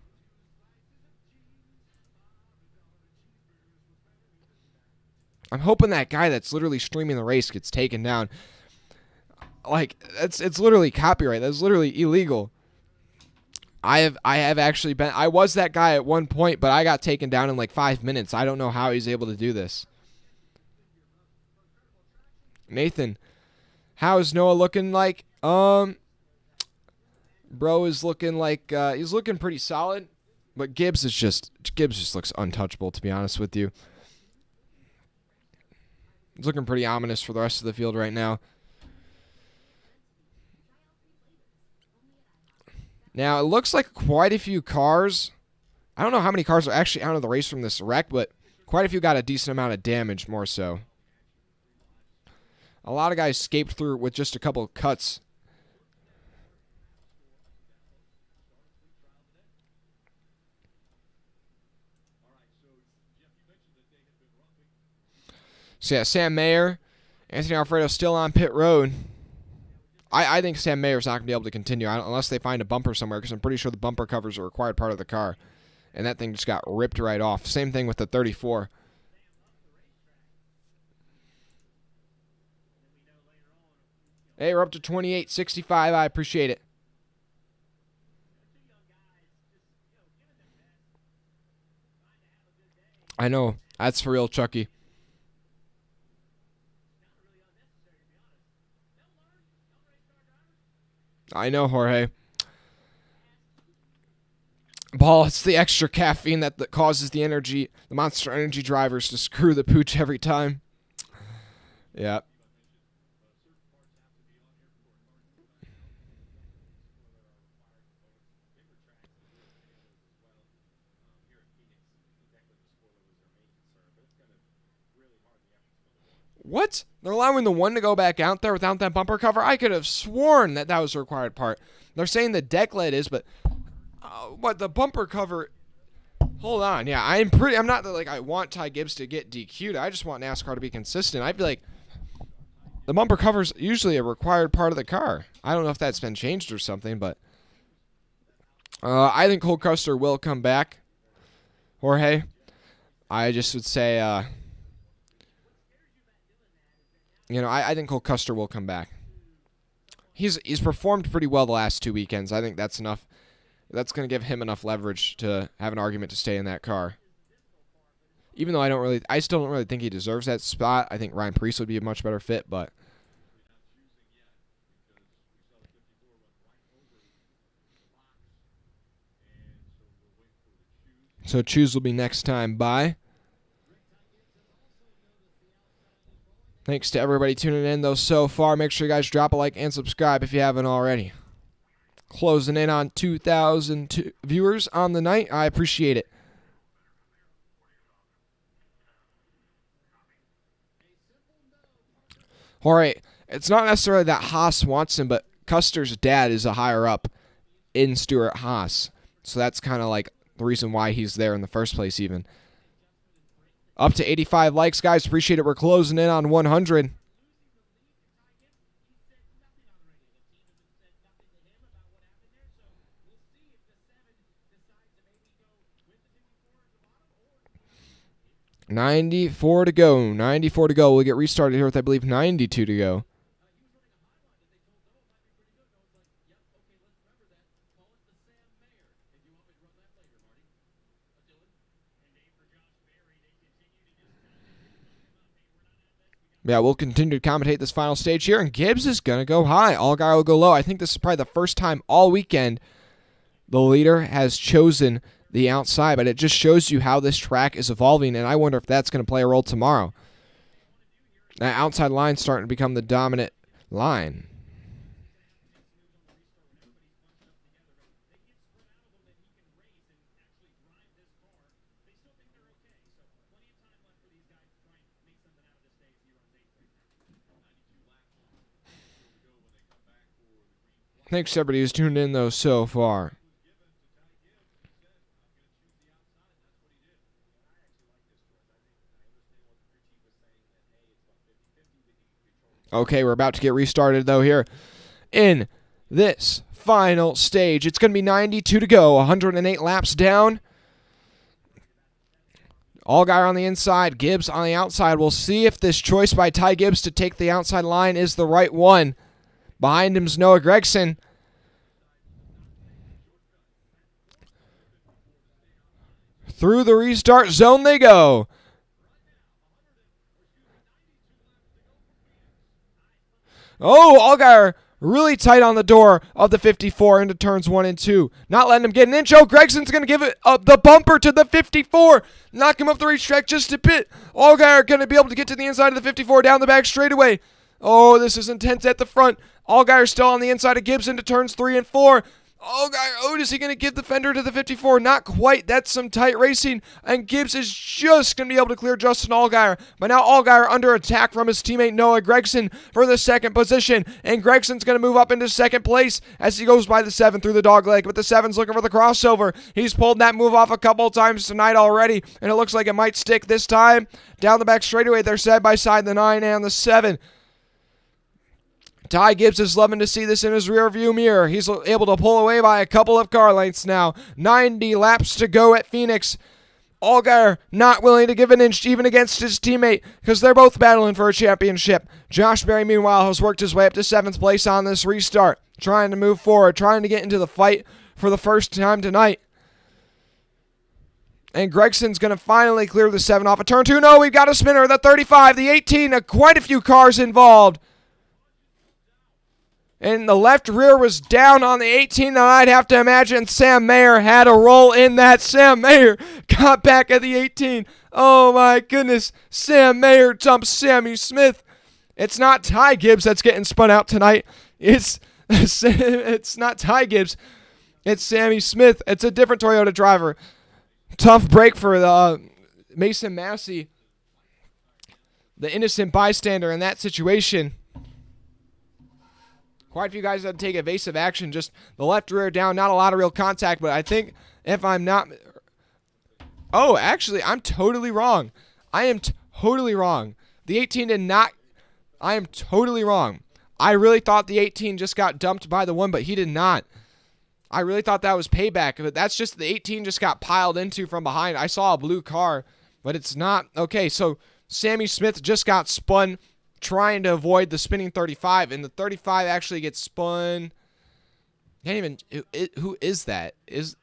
I'm hoping that guy that's literally streaming the race gets taken down. Like, it's literally copyright. That's literally illegal. I have actually been, I was that guy at one point, but I got taken down in like 5 minutes. I don't know how he's able to do this. Nathan, how is Noah looking like? Bro is looking like, he's looking pretty solid, but Gibbs just looks untouchable, to be honest with you. He's looking pretty ominous for the rest of the field right now. Now, it looks like quite a few cars. I don't know how many cars are actually out of the race from this wreck, but quite a few got a decent amount of damage, more so. A lot of guys escaped through with just a couple of cuts. So, yeah, Sam Mayer, Anthony Alfredo still on pit road. I think Sam Mayer's not going to be able to continue unless they find a bumper somewhere, because I'm pretty sure the bumper covers are a required part of the car. And that thing just got ripped right off. Same thing with the 34. Hey, we're up to 28.65. I appreciate it. I know. That's for real, Chucky. I know, Jorge. Paul, it's the extra caffeine that causes the Monster Energy drivers to screw the pooch every time. Yeah. What? They're allowing the 1 to go back out there without that bumper cover? I could have sworn that was a required part. They're saying the deck lid is, but what, the bumper cover? Hold on. Yeah, I'm not like I want Ty Gibbs to get DQ'd. I just want NASCAR to be consistent. I feel like the bumper cover is usually a required part of the car. I don't know if that's been changed or something, but I think Cole Custer will come back. Jorge, I just would say, I think Cole Custer will come back. He's performed pretty well the last 2 weekends. I think that's enough. That's going to give him enough leverage to have an argument to stay in that car. Even though I still don't really think he deserves that spot. I think Ryan Preece would be a much better fit, but so choose will be next time by. Thanks to everybody tuning in, though, so far. Make sure you guys drop a like and subscribe if you haven't already. Closing in on 2,000 viewers on the night. I appreciate it. All right. It's not necessarily that Haas wants him, but Custer's dad is a higher up in Stewart Haas. So that's kind of like the reason why he's there in the first place even. Up to 85 likes, guys. Appreciate it. We're closing in on 100. $94 to go. 94 to go. We'll get restarted here with, I believe, 92 to go. Yeah, we'll continue to commentate this final stage here, and Gibbs is going to go high. Allgaier will go low. I think this is probably the first time all weekend the leader has chosen the outside, but it just shows you how this track is evolving, and I wonder if that's going to play a role tomorrow. That outside line starting to become the dominant line. Thanks to everybody who's tuned in, though, so far. Okay, we're about to get restarted, though, here in this final stage. It's going to be 92 to go, 108 laps down. Allgaier on the inside, Gibbs on the outside. We'll see if this choice by Ty Gibbs to take the outside line is the right one. Behind him is Noah Gragson. Through the restart zone they go. Oh, Allgaier really tight on the door of the 54 into turns 1 and 2. Not letting him get an inch. Oh, Gregson's going to give it the bumper to the 54. Knock him up the racetrack just a bit. Allgaier going to be able to get to the inside of the 54 down the back straightaway. Oh, this is intense at the front. Allgaier still on the inside of Gibbs into turns 3 and 4. Oh, is he going to give the fender to the 54? Not quite. That's some tight racing. And Gibbs is just going to be able to clear Justin Allgaier. But now Allgaier under attack from his teammate Noah Gragson for the second position. And Gregson's going to move up into second place as he goes by the 7 through the dog leg. But the 7's looking for the crossover. He's pulled that move off a couple times tonight already. And it looks like it might stick this time. Down the back straightaway, they're side by side, the 9 and the 7. Ty Gibbs is loving to see this in his rearview mirror. He's able to pull away by a couple of car lengths now. 90 laps to go at Phoenix. Allgaier not willing to give an inch even against his teammate because they're both battling for a championship. Josh Berry, meanwhile, has worked his way up to 7th place on this restart, trying to move forward, trying to get into the fight for the first time tonight. And Gregson's going to finally clear the 7 off of turn 2. No, we've got a spinner. The 35, the 18, quite a few cars involved. And the left rear was down on the 18, and I'd have to imagine Sam Mayer had a role in that. Sam Mayer got back at the 18. Oh, my goodness. Sam Mayer dumps Sammy Smith. It's not Ty Gibbs that's getting spun out tonight. It's not Ty Gibbs. It's Sammy Smith. It's a different Toyota driver. Tough break for the Mason Massey, the innocent bystander in that situation. Quite a few guys had to take evasive action. Just the left rear down. Not a lot of real contact, but I think if I'm not... Oh, actually, I'm totally wrong. I am totally wrong. The 18 did not... I am totally wrong. I really thought the 18 just got dumped by the 1, but he did not. I really thought that was payback, but that's just the 18 just got piled into from behind. I saw a blue car, but it's not. Okay, so Sammy Smith just got spun trying to avoid the spinning 35, and the 35 actually gets spun. Can't even, who is that? Is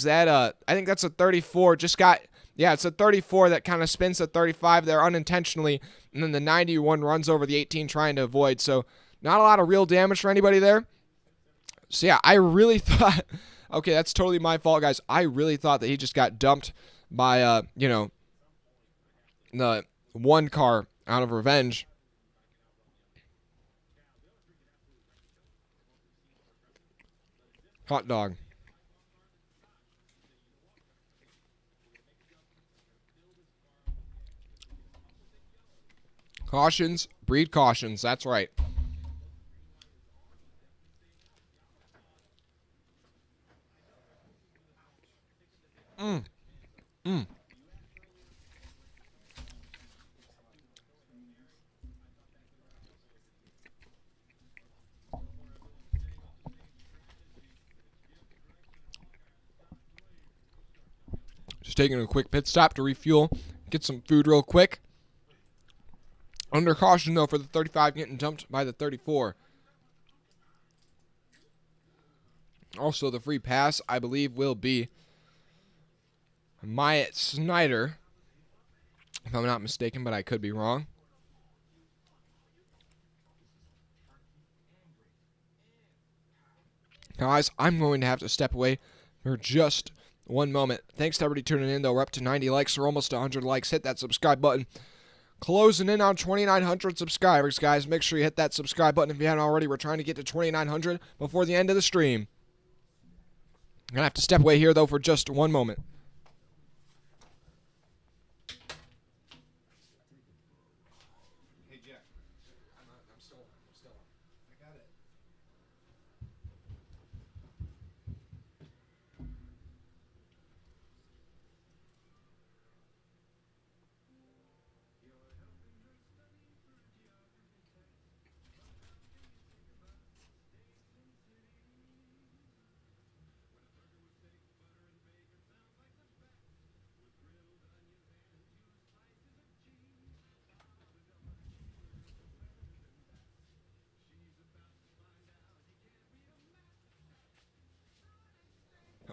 that I think that's a 34, just got Yeah, it's a 34 that kind of spins to 35 there unintentionally, and then the 91 runs over the 18 trying to avoid. So not a lot of real damage for anybody there. So yeah, I really thought, okay, that's totally my fault, guys. I really thought that he just got dumped by, the one car out of revenge. Hot dog. Cautions, breed cautions. That's right. Just taking a quick pit stop to refuel, get some food real quick. Under caution, though, for the 35 getting dumped by the 34. Also, the free pass, I believe, will be Myatt Snyder, if I'm not mistaken, but I could be wrong. Guys, I'm going to have to step away for just one moment. Thanks to everybody tuning in, though. We're up to 90 likes. We're almost to 100 likes. Hit that subscribe button. Closing in on 2,900 subscribers, guys. Make sure you hit that subscribe button if you haven't already. We're trying to get to 2,900 before the end of the stream. I'm going to have to step away here, though, for just one moment. Hey, Jeff. I'm still I got it.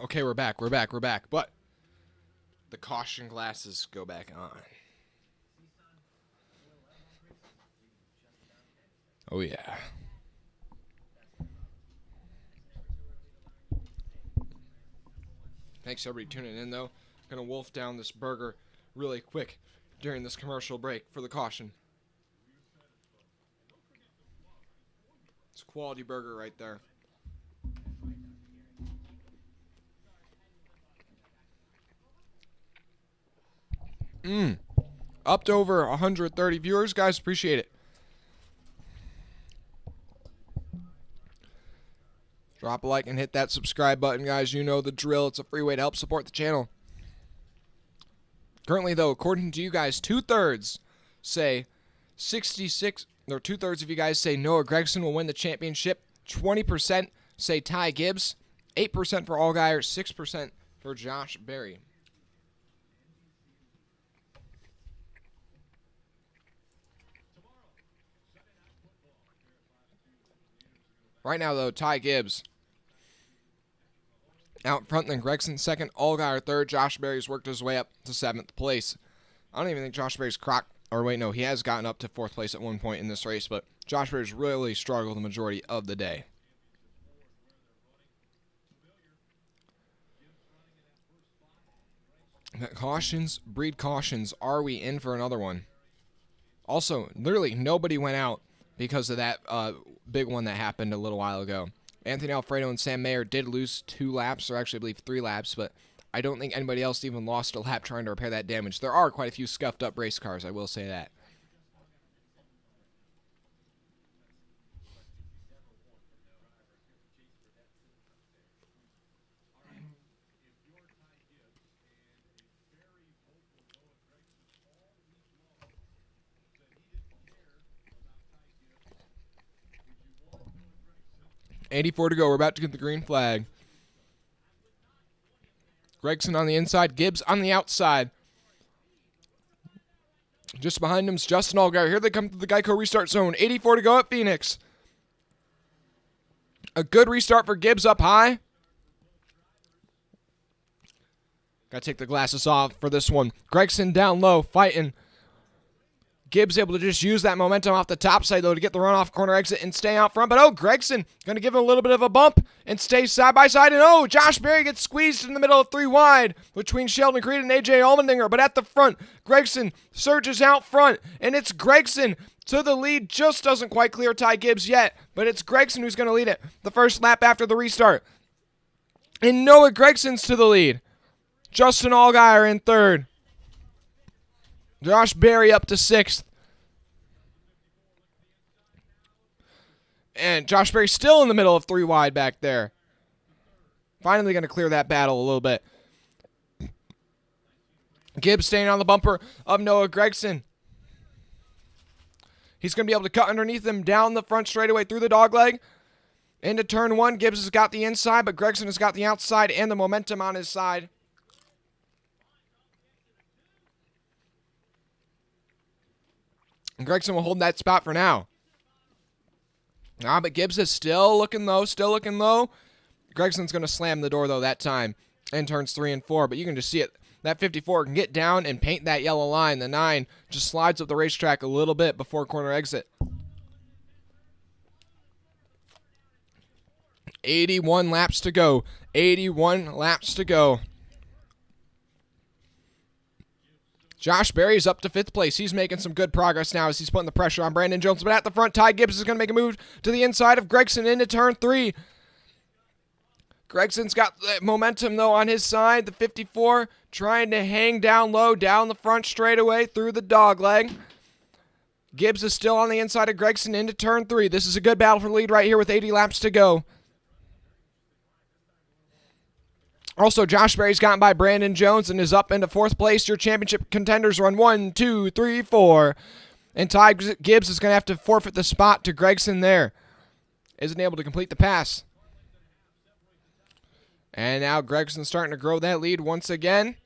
Okay, we're back. But the caution glasses go back on. Oh, yeah. Thanks, everybody, tuning in, though. Gonna wolf down this burger really quick during this commercial break for the caution. It's a quality burger right there. Up to over 130 viewers, guys. Appreciate it. Drop a like and hit that subscribe button, guys. You know the drill. It's a free way to help support the channel. Currently, though, according to you guys, 2/3 say 66, or 2/3 of you guys say Noah Gragson will win the championship. 20% say Ty Gibbs. 8% for Allgaier. 6% for Josh Berry. Right now, though, Ty Gibbs out front, then Gregson second, Allgaier third. Josh Berry's worked his way up to 7th place. I don't even think Josh Berry's he has gotten up to 4th place at one point in this race, but Josh Berry's really struggled the majority of the day. Cautions, breed cautions. Are we in for another one? Also, literally nobody went out because of that big one that happened a little while ago. Anthony Alfredo and Sam Mayer did lose 2 laps, or actually I believe 3 laps, but I don't think anybody else even lost a lap trying to repair that damage. There are quite a few scuffed up race cars, I will say that. .84 to go. We're about to get the green flag. Gregson on the inside. Gibbs on the outside. Just behind him is Justin Allgaier. Here they come to the Geico restart zone. 84 to go at Phoenix. A good restart for Gibbs up high. Got to take the glasses off for this one. Gregson down low, fighting. Gibbs able to just use that momentum off the top side, though, to get the runoff corner exit and stay out front. But, Gregson going to give him a little bit of a bump and stay side by side. And, Josh Berry gets squeezed in the middle of 3 wide between Sheldon Creed and A.J. Allmendinger. But at the front, Gregson surges out front. And it's Gregson to the lead. Just doesn't quite clear Ty Gibbs yet. But it's Gregson who's going to lead it the first lap after the restart. And Noah Gregson's to the lead. Justin Allgaier in third. Josh Berry up to 6th. And Josh Berry still in the middle of 3 wide back there. Finally going to clear that battle a little bit. Gibbs staying on the bumper of Noah Gragson. He's going to be able to cut underneath him down the front straightaway through the dogleg. Into turn 1. Gibbs has got the inside, but Gragson has got the outside and the momentum on his side. And Gregson will hold that spot for now. But Gibbs is still looking low, Gregson's going to slam the door, though, that time in turns 3 and 4. But you can just see it. That 54 can get down and paint that yellow line. The 9 just slides up the racetrack a little bit before corner exit. 81 laps to go. 81 laps to go. Josh Berry's up to 5th place. He's making some good progress now as he's putting the pressure on Brandon Jones. But at the front, Ty Gibbs is going to make a move to the inside of Gregson into turn 3. Gregson's got the momentum, though, on his side. The 54 trying to hang down low, down the front straightaway through the dogleg. Gibbs is still on the inside of Gregson into turn 3. This is a good battle for the lead right here with 80 laps to go. Also, Josh Berry's gotten by Brandon Jones and is up into 4th place. Your championship contenders run 1, 2, 3, 4. And Ty Gibbs is going to have to forfeit the spot to Gregson there. Isn't able to complete the pass. And now Gregson's starting to grow that lead once again.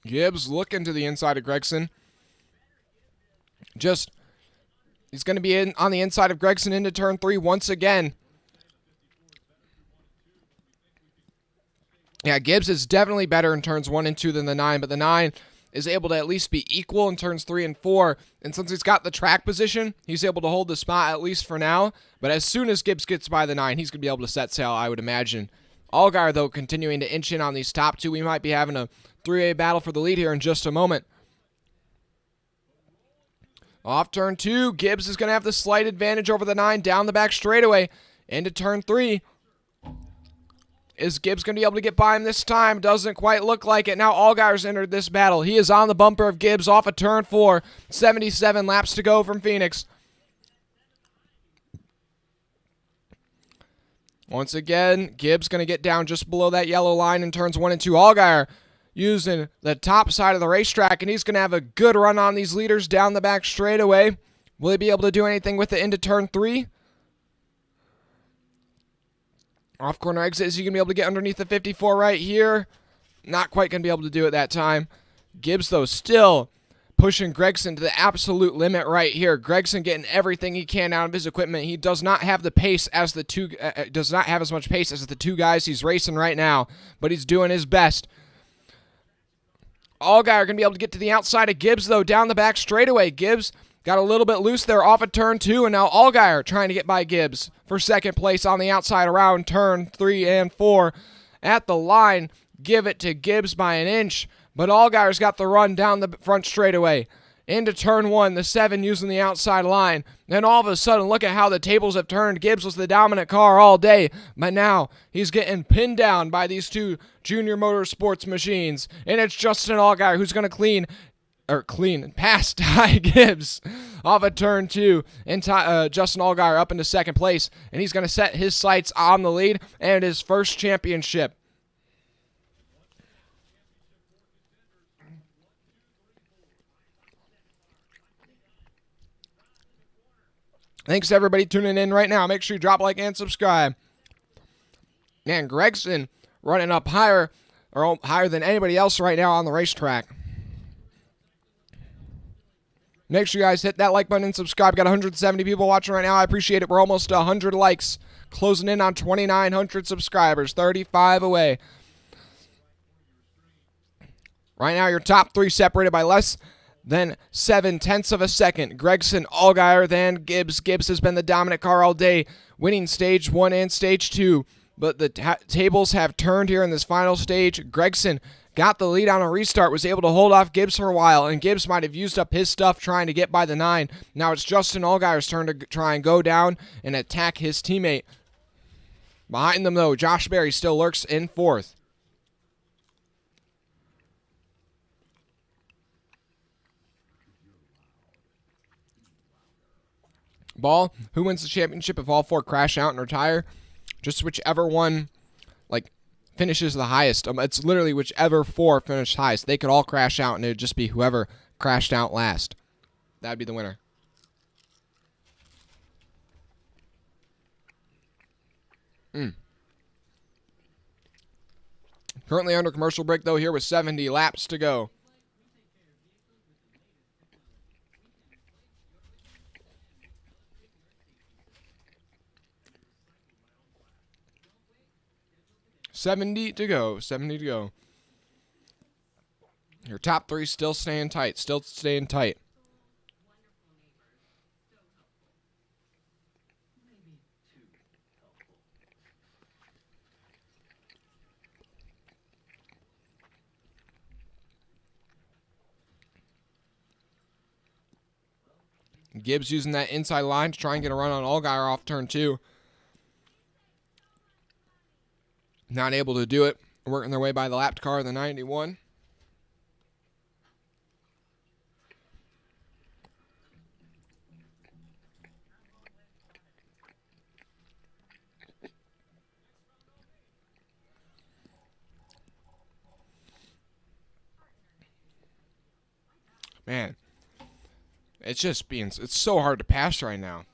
Gibbs looking to the inside of Gregson. He's going to be on the inside of Gregson into turn 3 once again. Yeah, Gibbs is definitely better in turns 1 and 2 than the 9, but the 9 is able to at least be equal in turns 3 and 4. And since he's got the track position, he's able to hold the spot at least for now. But as soon as Gibbs gets by the 9, he's going to be able to set sail, I would imagine. Allgaier, though, continuing to inch in on these top 2. We might be having a 3A battle for the lead here in just a moment. Off turn 2, Gibbs is going to have the slight advantage over the 9 down the back straightaway. Into turn 3. Is Gibbs going to be able to get by him this time? Doesn't quite look like it. Now Allgaier's entered this battle. He is on the bumper of Gibbs off of turn 4. 77 laps to go from Phoenix. Once again, Gibbs going to get down just below that yellow line in turns 1 and 2. Allgaier using the top side of the racetrack, and he's going to have a good run on these leaders down the back straightaway. Will he be able to do anything with it into turn 3? Off corner exit, is he going to be able to get underneath the 54 right here? Not quite going to be able to do it that time. Gibbs, though, still pushing Gregson to the absolute limit right here. Gregson getting everything he can out of his equipment. He does not have the pace as the two, does not have as much pace as the 2 guys he's racing right now, but he's doing his best. Allgaier going to be able to get to the outside of Gibbs, though, down the back straightaway. Gibbs got a little bit loose there off of turn 2, and now Allgaier trying to get by Gibbs for 2nd place on the outside around turn 3 and 4. At the line, give it to Gibbs by an inch, but Allgaier's got the run down the front straightaway. Into turn 1, the 7 using the outside line. Then all of a sudden, look at how the tables have turned. Gibbs was the dominant car all day, but now he's getting pinned down by these 2 junior motorsports machines. And it's Justin Allgaier who's going to clean past Ty Gibbs off of turn 2. And Justin Allgaier up into 2nd place. And he's going to set his sights on the lead and his first championship. Thanks to everybody tuning in right now. Make sure you drop a like and subscribe. Man, Gregson running up higher than anybody else right now on the racetrack. Make sure you guys hit that like button and subscribe. Got 170 people watching right now. I appreciate it. We're almost to 100 likes. Closing in on 2,900 subscribers. 35 away. Right now, your top three separated by less than 0.7 of a second. Gragson, Allgaier, then Gibbs. Gibbs has been the dominant car all day, winning stage 1 and stage 2. But the tables have turned here in this final stage. Gragson got the lead on a restart, was able to hold off Gibbs for a while, and Gibbs might have used up his stuff trying to get by the 9. Now it's Justin Allgaier's turn to try and go down and attack his teammate. Behind them, though, Josh Berry still lurks in 4th. Ball, who wins the championship if all 4 crash out and retire? Just whichever one, finishes the highest. It's literally whichever 4 finish highest. They could all crash out, and it would just be whoever crashed out last. That would be the winner. Currently under commercial break, though, here with 70 laps to go. $70 to go. 70 to go. Your top 3 still staying tight. Still staying tight. Gibbs using that inside line to try and get a run on Allgaier off turn 2. Not able to do it. Working their way by the lapped car, the 91. Man, it's so hard to pass right now.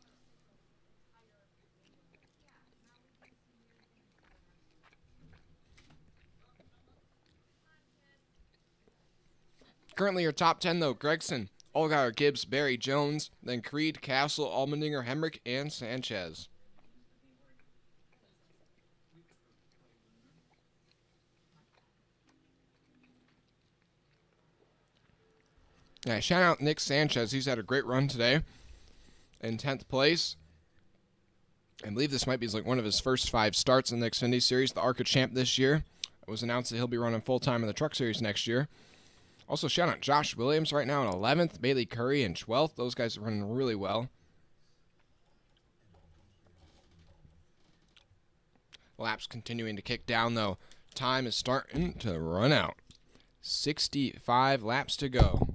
Currently your top 10, though: Gragson, Allgaier, Gibbs, Berry, Jones, then Creed, Castle, Allmendinger, Hemrick, and Sanchez. Yeah, shout out Nick Sanchez. He's had a great run today in 10th place. I believe this might be one of his first 5 starts in the Xfinity Series, the ARCA champ this year. It was announced that he'll be running full-time in the Truck Series next year. Also, shout out Josh Williams right now in 11th, Bailey Curry in 12th. Those guys are running really well. Laps continuing to kick down, though. Time is starting to run out. 65 laps to go.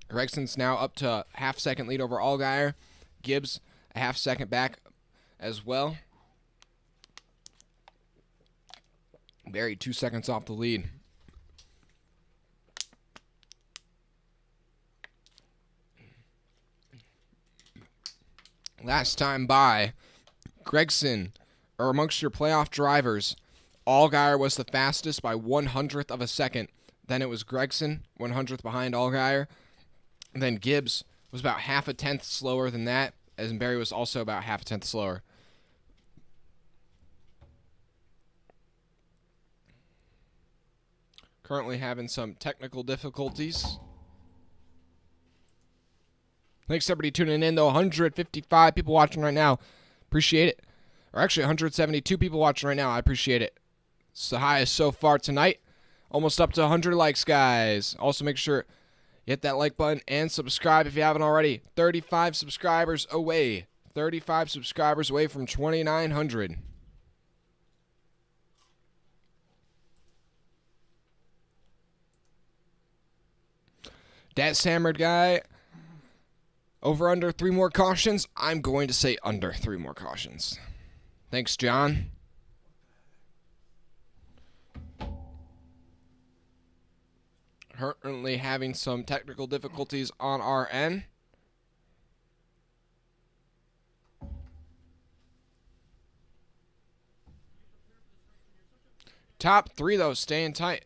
Gregson's now up to a half-second lead over Allgaier. Gibbs a half-second back as well. Berry 2 seconds off the lead. Last time by, Gragson, or amongst your playoff drivers, Allgaier was the fastest by 1/100th of a second. Then it was Gragson, 1/100th behind Allgaier. And then Gibbs was about half a tenth slower than that, as Berry was also about half a tenth slower. Currently having some technical difficulties. Thanks everybody tuning in, though. 155 people watching right now. Appreciate it. Or actually 172 people watching right now. I appreciate it. It's the highest so far tonight. Almost up to 100 likes, guys. Also make sure you hit that like button and subscribe if you haven't already. 35 subscribers away. 35 subscribers away from 2,900. Dat hammered guy. Over under 3 more cautions. I'm going to say under 3 more cautions. Thanks, John. Currently having some technical difficulties on our end. Top 3, though, staying tight.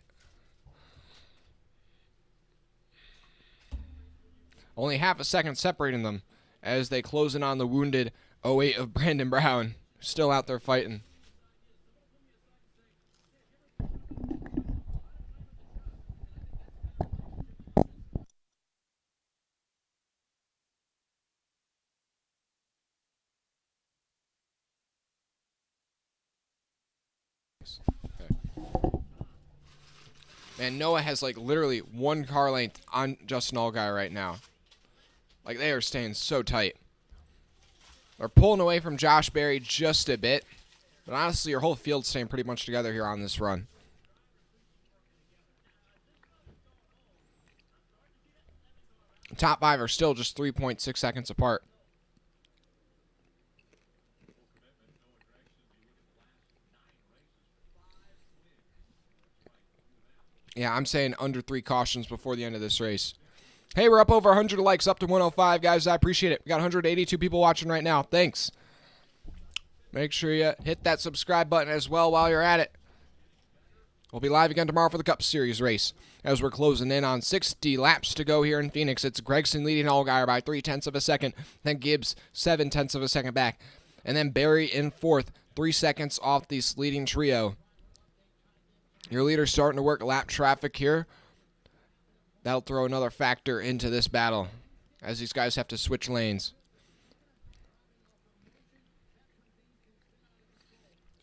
Only half a second separating them as they close in on the wounded 08 of Brandon Brown. Still out there fighting. Man, Noah has like literally one car length on Justin Allgaier right now. Like they are staying so tight. They're pulling away from Josh Berry just a bit. But honestly, your whole field's staying pretty much together here on this run. The top 5 are still just 3.6 seconds apart. Yeah, I'm saying under 3 cautions before the end of this race. Hey, we're up over 100 likes, up to 105, guys. I appreciate it. We got 182 people watching right now. Thanks. Make sure you hit that subscribe button as well while you're at it. We'll be live again tomorrow for the Cup Series race. As we're closing in on 60 laps to go here in Phoenix, it's Gragson leading Allgaier by 0.3 of a second, then Gibbs 0.7 of a second back, and then Berry in 4th, 3 seconds off this leading trio. Your leader's starting to work lap traffic here. That'll throw another factor into this battle as these guys have to switch lanes.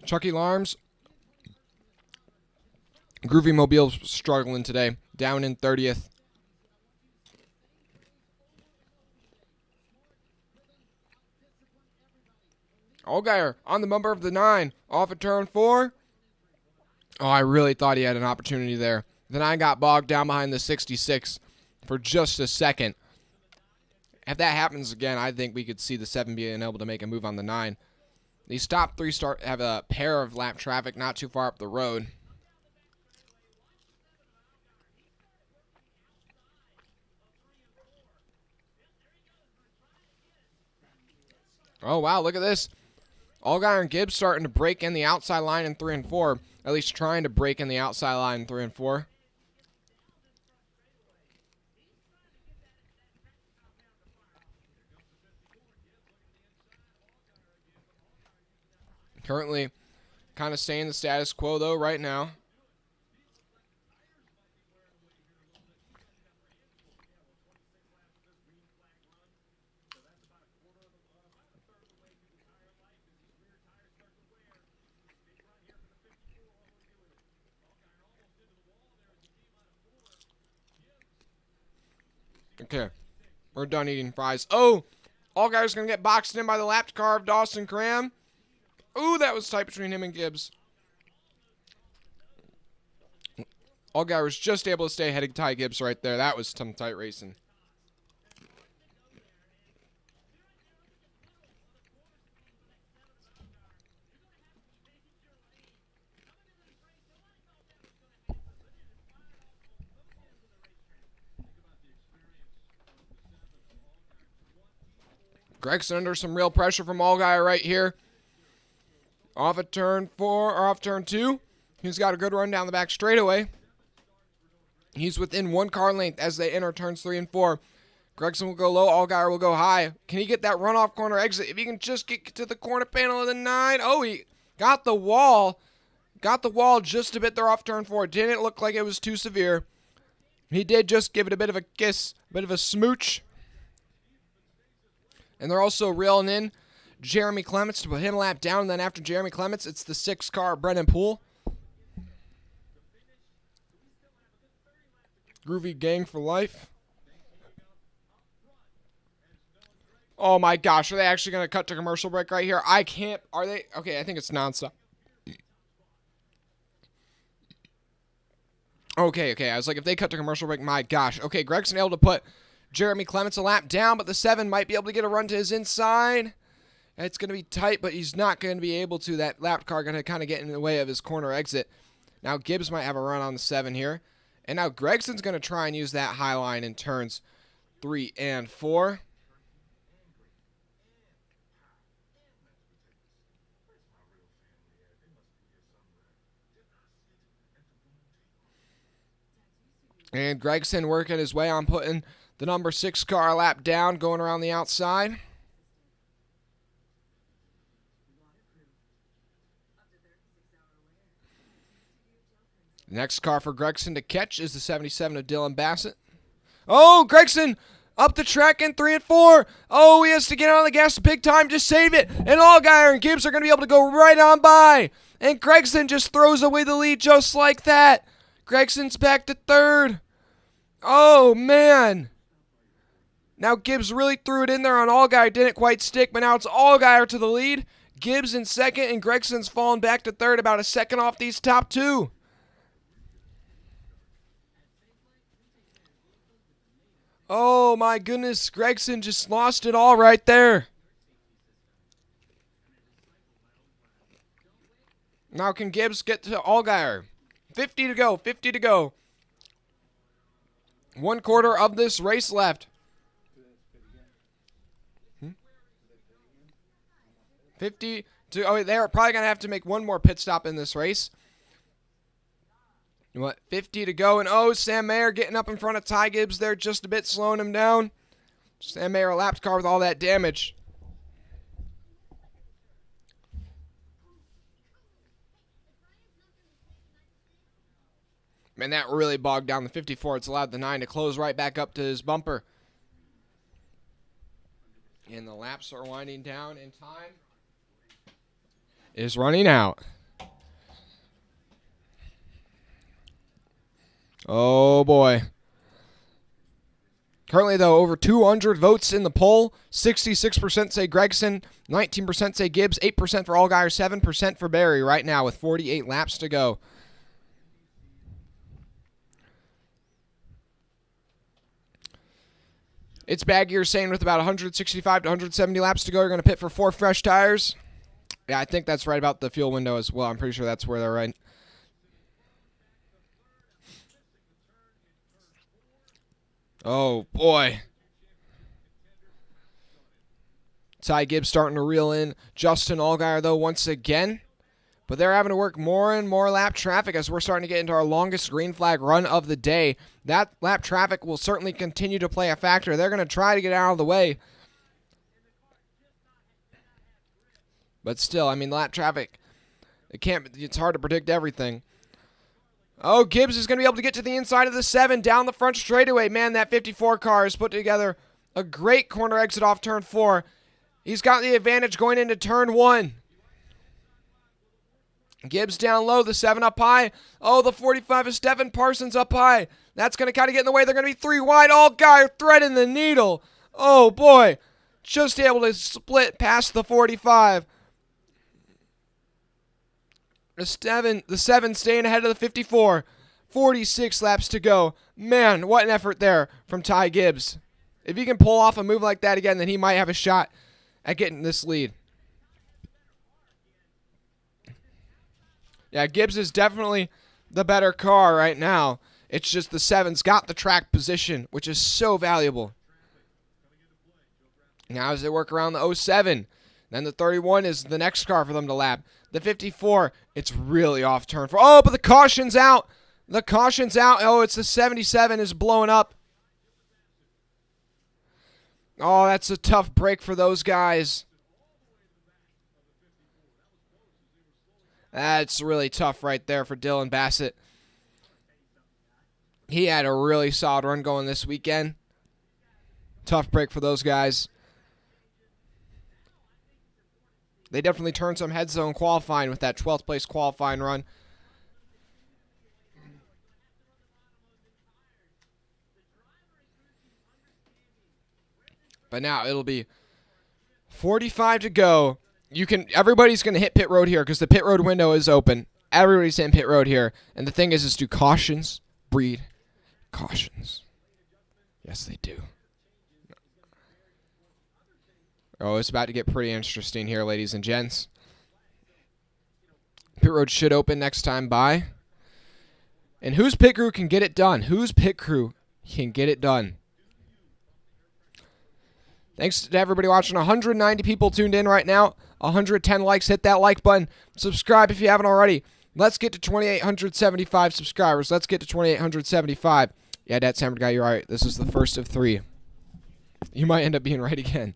Chucky Larms, Groovy Mobile's struggling today, down in 30th. Allgaier on the bumper of the 9, off at turn 4. Oh, I really thought he had an opportunity there. The 9 got bogged down behind the 66 for just a second. If that happens again, I think we could see the 7 being able to make a move on the 9. These top 3 have a pair of lap traffic not too far up the road. Oh, wow, look at this. Allgaier and Gibbs starting to break in the outside line in 3 and 4. At least trying to break in the outside line in 3 and 4. Currently kind of staying the status quo, though, right now. Okay, we're done eating fries. Oh, Allgaier's going to get boxed in by the lapped car of Dawson Cram. Ooh, that was tight between him and Gibbs. Allgaier was just able to stay ahead of Ty Gibbs right there. That was some tight racing. Gregson under some real pressure from Allgaier right here. Off at turn 4, or off turn 2. He's got a good run down the back straightaway. He's within 1 car length as they enter turns 3 and 4. Gregson will go low, Allgaier will go high. Can he get that runoff corner exit? If he can just get to the corner panel of the 9. Oh, he got the wall. Got the wall just a bit there off turn 4. Didn't look like it was too severe. He did just give it a bit of a kiss, a bit of a smooch. And they're also reeling in Jeremy Clements to put him a lap down. And then after Jeremy Clements, it's the 6 car Brennan Poole. Groovy gang for life. Oh my gosh, are they actually going to cut to commercial break right here? I can't. Are they? Okay, I think it's nonstop. Okay. I was like, if they cut to commercial break, my gosh. Okay, Gregson able to put Jeremy Clements a lap down, but the 7 might be able to get a run to his inside. It's going to be tight, but he's not going to be able to. That lap car going to kind of get in the way of his corner exit. Now Gibbs might have a run on the 7 here. And now Gregson's going to try and use that high line in turns 3 and 4. And Gregson working his way on putting the number 6 car lap down, going around the outside. The next car for Gregson to catch is the 77 of Dylan Bassett. Oh, Gregson up the track in 3 and 4. Oh, he has to get on the gas big time to save it. And Allgaier and Gibbs are going to be able to go right on by. And Gregson just throws away the lead just like that. Gregson's back to 3rd. Oh, man. Now Gibbs really threw it in there on Allgaier. Didn't quite stick, but now it's Allgaier to the lead. Gibbs in 2nd, and Gregson's fallen back to 3rd, about a 2nd off these top 2. Oh, my goodness. Gregson just lost it all right there. Now can Gibbs get to Allgaier? 50 to go. 50 to go. 1/4 of this race left. 50 to... Oh, they're probably going to have to make one more pit stop in this race. 50 to go. And oh, Sam Mayer getting up in front of Ty Gibbs there, just a bit slowing him down. Sam Mayer, a lapped car with all that damage. Man, that really bogged down the 54. It's allowed the 9 to close right back up to his bumper. And the laps are winding down, and time is running out. Oh, boy. Currently, though, over 200 votes in the poll. 66% say Gregson, 19% say Gibbs, 8% for Allgaier, 7% for Barry right now with 48 laps to go. It's Baggier saying with about 165 to 170 laps to go, you're going to pit for 4 fresh tires. Yeah, I think that's right about the fuel window as well. I'm pretty sure that's where they're right. Oh, boy. Ty Gibbs starting to reel in Justin Allgaier, though, once again. But they're having to work more and more lap traffic as we're starting to get into our longest green flag run of the day. That lap traffic will certainly continue to play a factor. They're going to try to get out of the way. But still, I mean, lap traffic, it's hard to predict everything. Oh, Gibbs is going to be able to get to the inside of the 7 down the front straightaway. Man, that 54 car has put together a great corner exit off turn 4. He's got the advantage going into turn 1. Gibbs down low, the 7 up high. Oh, the 45 is Stephen Parsons up high. That's going to kind of get in the way. They're going to be 3 wide. Allgaier threading the needle. Oh, boy. Just able to split past the 45. The 7 staying ahead of the 54. 46 laps to go. Man, what an effort there from Ty Gibbs. If he can pull off a move like that again, then he might have a shot at getting this lead. Yeah, Gibbs is definitely the better car right now. It's just the 7's got the track position, which is so valuable. Now as they work around the 07, then the 31 is the next car for them to lap. The 54, it's really off turn 4. Oh, but the caution's out. The caution's out. Oh, it's the 77 is blowing up. Oh, that's a tough break for those guys. That's really tough right there for Dylan Bassett. He had a really solid run going this weekend. Tough break for those guys. They definitely turned some heads though in qualifying with that 12th place qualifying run. But now it'll be 45 to go. Everybody's going to hit pit road here because the pit road window is open. Everybody's hitting pit road here. And the thing is do cautions breed cautions? Yes, they do. Oh, it's about to get pretty interesting here, ladies and gents. Pit road should open next time by. And whose pit crew can get it done? Whose pit crew can get it done? Thanks to everybody watching. 190 people tuned in right now. 110 likes. Hit that like button. Subscribe if you haven't already. Let's get to 2,875 subscribers. Let's get to 2,875. Yeah, that hammered guy, you're right. This is the first of 3. You might end up being right again.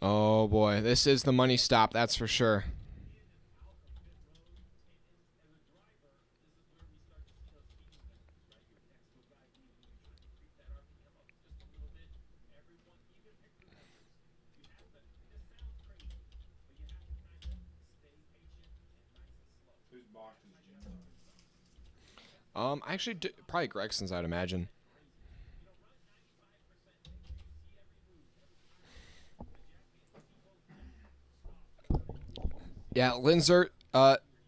Oh, boy. This is the money stop, that's for sure. Actually, probably Gregson's, I'd imagine. Yeah, Linzer,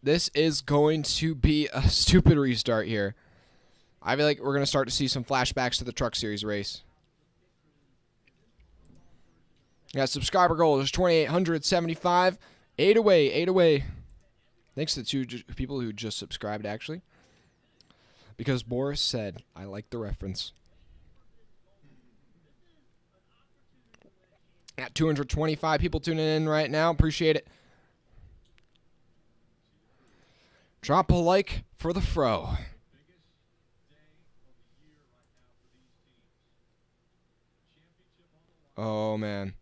this is going to be a stupid restart here. I feel like we're going to start to see some flashbacks to the Truck Series race. Yeah, subscriber goal is 2,875. 8 away, 8 away. Thanks to 2 people who just subscribed, actually. Because Boris said, I like the reference. Got 225 people tuning in right now. Appreciate it. Drop a like for the fro. Oh, man.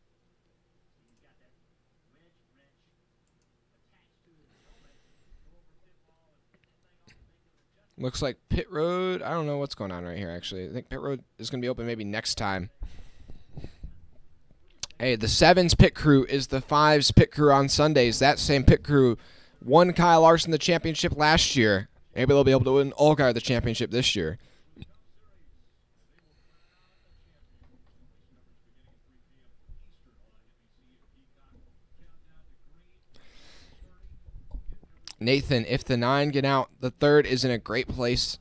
Looks like pit road. I don't know what's going on right here, actually. I think pit road is going to be open maybe next time. Hey, the 7's pit crew is the 5's pit crew on Sundays. That same pit crew won Kyle Larson the championship last year. Maybe they'll be able to win Allgaier the championship this year. Nathan, if the 9 get out, the 3rd is in a great place.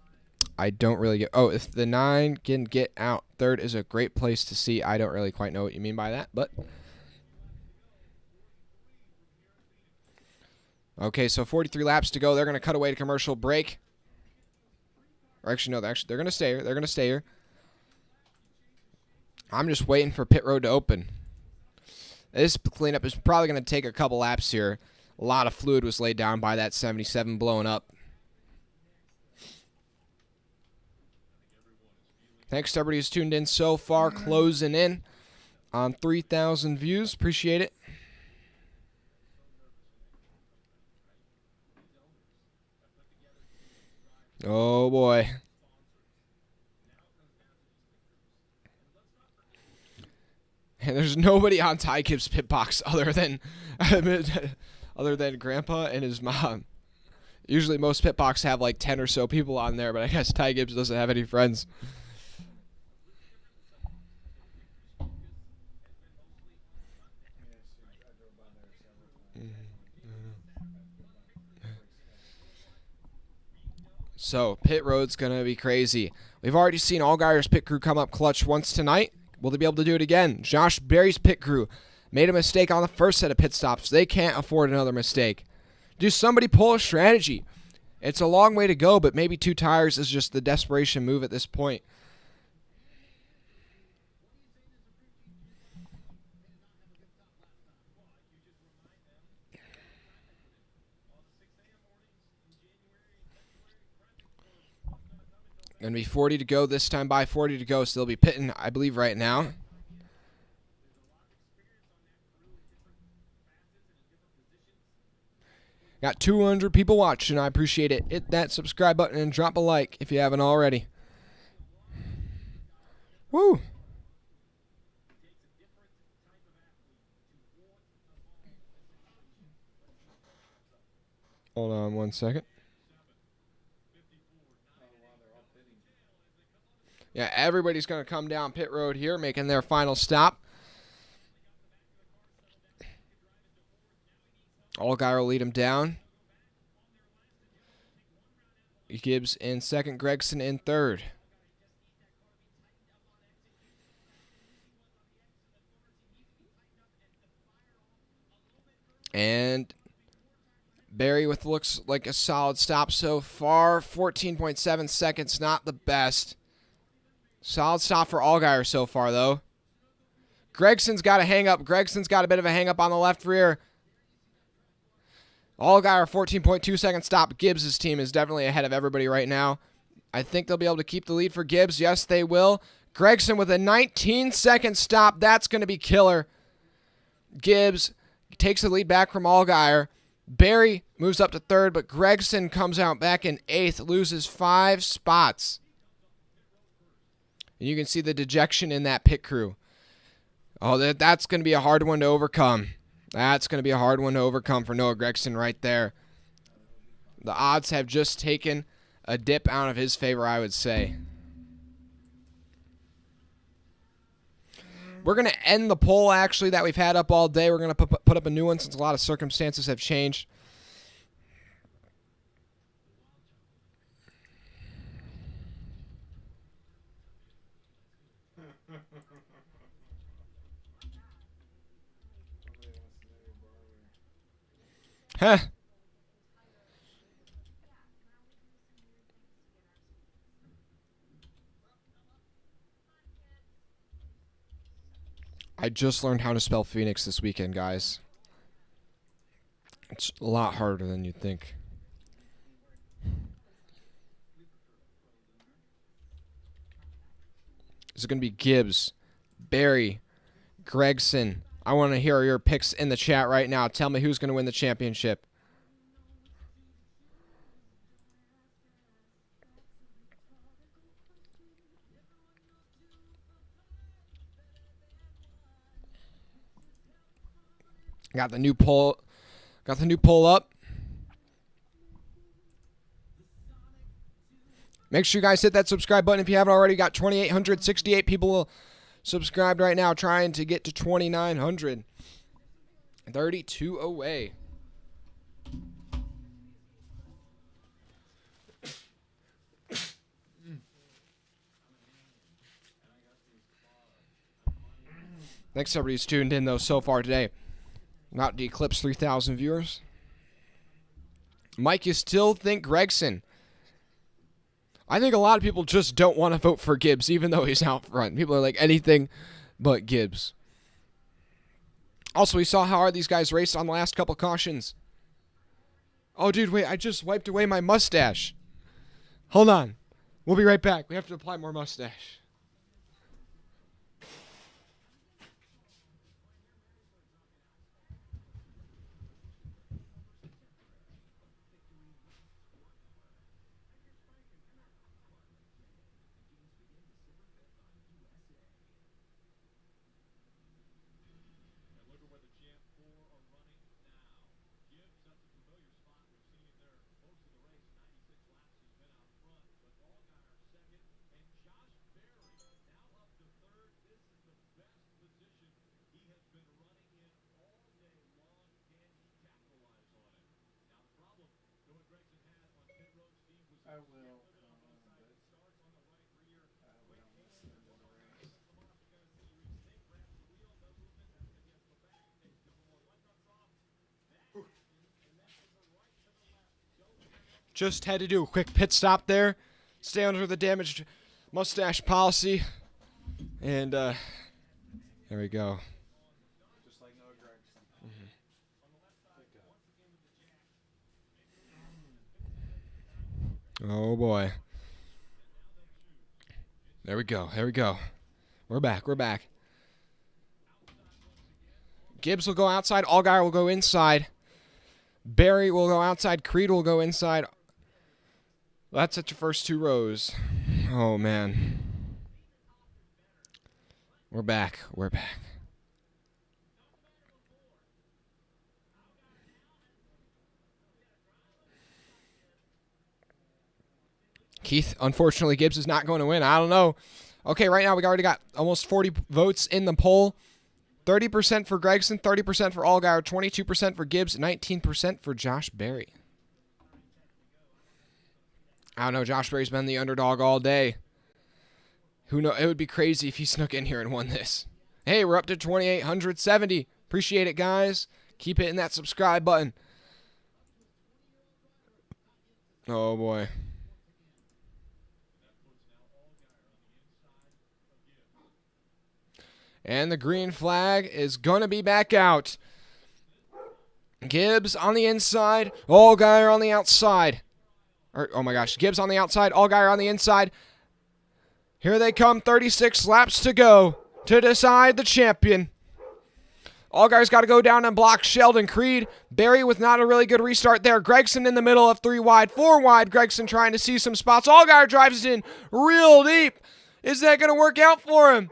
I don't really get... Oh, if the 9 can get out, 3rd is a great place to see. I don't really quite know what you mean by that, but... Okay, so 43 laps to go. They're going to cut away to commercial break. Or actually, no, they're going to stay here. They're going to stay here. I'm just waiting for pit road to open. This cleanup is probably going to take a couple laps here. A lot of fluid was laid down by that 77 blowing up. Thanks to everybody who's tuned in so far. Closing in on 3,000 views. Appreciate it. Oh, boy. And there's nobody on Ty Gibbs' pit box other than Grandpa and his mom. Usually most pit boxes have like 10 or so people on there, but I guess Ty Gibbs doesn't have any friends. So, pit road's going to be crazy. We've already seen Allgaier's pit crew come up clutch once tonight. Will they be able to do it again? Josh Berry's pit crew made a mistake on the first set of pit stops. They can't afford another mistake. Do somebody pull a strategy? It's a long way to go, but maybe 2 tires is just the desperation move at this point. Going to be 40 to go this time by 40 to go, so they'll be pitting, I believe, right now. Got 200 people watching. I appreciate it. Hit that subscribe button and drop a like if you haven't already. Woo! Hold on one second. Yeah, everybody's going to come down pit road here, making their final stop. Allgaier will lead him down. Gibbs in second, Gregson in third. And Berry with looks like a solid stop so far. 14.7 seconds, not the best. Solid stop for Allgaier so far, though. Gregson's got a hang-up. Gregson's got a bit of a hang-up on the left rear. Allgaier, 14.2-second stop. Gibbs' team is definitely ahead of everybody right now. I think they'll be able to keep the lead for Gibbs. Yes, they will. Gregson with a 19-second stop. That's going to be killer. Gibbs takes the lead back from Allgaier. Barry moves up to third, but Gregson comes out back in eighth, loses 5 spots. And you can see the dejection in that pit crew. Oh, that's going to be a hard one to overcome. That's going to be a hard one to overcome for Noah Gragson right there. The odds have just taken a dip out of his favor, I would say. We're going to end the poll, actually, that we've had up all day. We're going to put up a new one since a lot of circumstances have changed. Huh. I just learned how to spell Phoenix this weekend, guys. It's a lot harder than you'd think. Is it going to be Gibbs, Barry, Gregson? I want to hear your picks in the chat right now. Tell me who's going to win the championship. Got the new poll up. Make sure you guys hit that subscribe button if you haven't already. Got 2,868 people subscribed right now, trying to get to 2,900. 32 away. Thanks everybody who's tuned in though so far today. Not to eclipse 3,000 viewers. Mike, you still think Gregson? I think a lot of people just don't want to vote for Gibbs, even though he's out front. People are like anything but Gibbs. Also, we saw how hard these guys raced on the last couple cautions. Oh, dude, wait, I just wiped away my mustache. Hold on. We'll be right back. We have to apply more mustache. Just had to do a quick pit stop there. Stay under the damaged mustache policy. And, there we go. Just like Noah Gragson. Oh, boy. There we go. There we go. We're back. We're back. Gibbs will go outside. Allgaier will go inside. Barry will go outside. Creed will go inside. That's at your first 2 rows. Oh, man. We're back. We're back. Keith, unfortunately, Gibbs is not going to win. I don't know. Okay, right now we already got almost 40 votes in the poll. 30% for Gregson, 30% for Allgaier, 22% for Gibbs, 19% for Josh Berry. I don't know. Josh Berry's been the underdog all day. Who knows? It would be crazy if he snuck in here and won this. Hey, we're up to 2,870. Appreciate it, guys. Keep hitting that subscribe button. Oh, boy. And the green flag is going to be back out. Gibbs on the inside. Allgaier on the outside. Oh my gosh. Gibbs on the outside. Allgaier on the inside. Here they come. 36 laps to go to decide the champion. Allgaier's got to go down and block Sheldon Creed. Barry with not a really good restart there. Gregson in the middle of 3 wide, 4 wide. Gregson trying to see some spots. Allgaier drives it in real deep. Is that going to work out for him?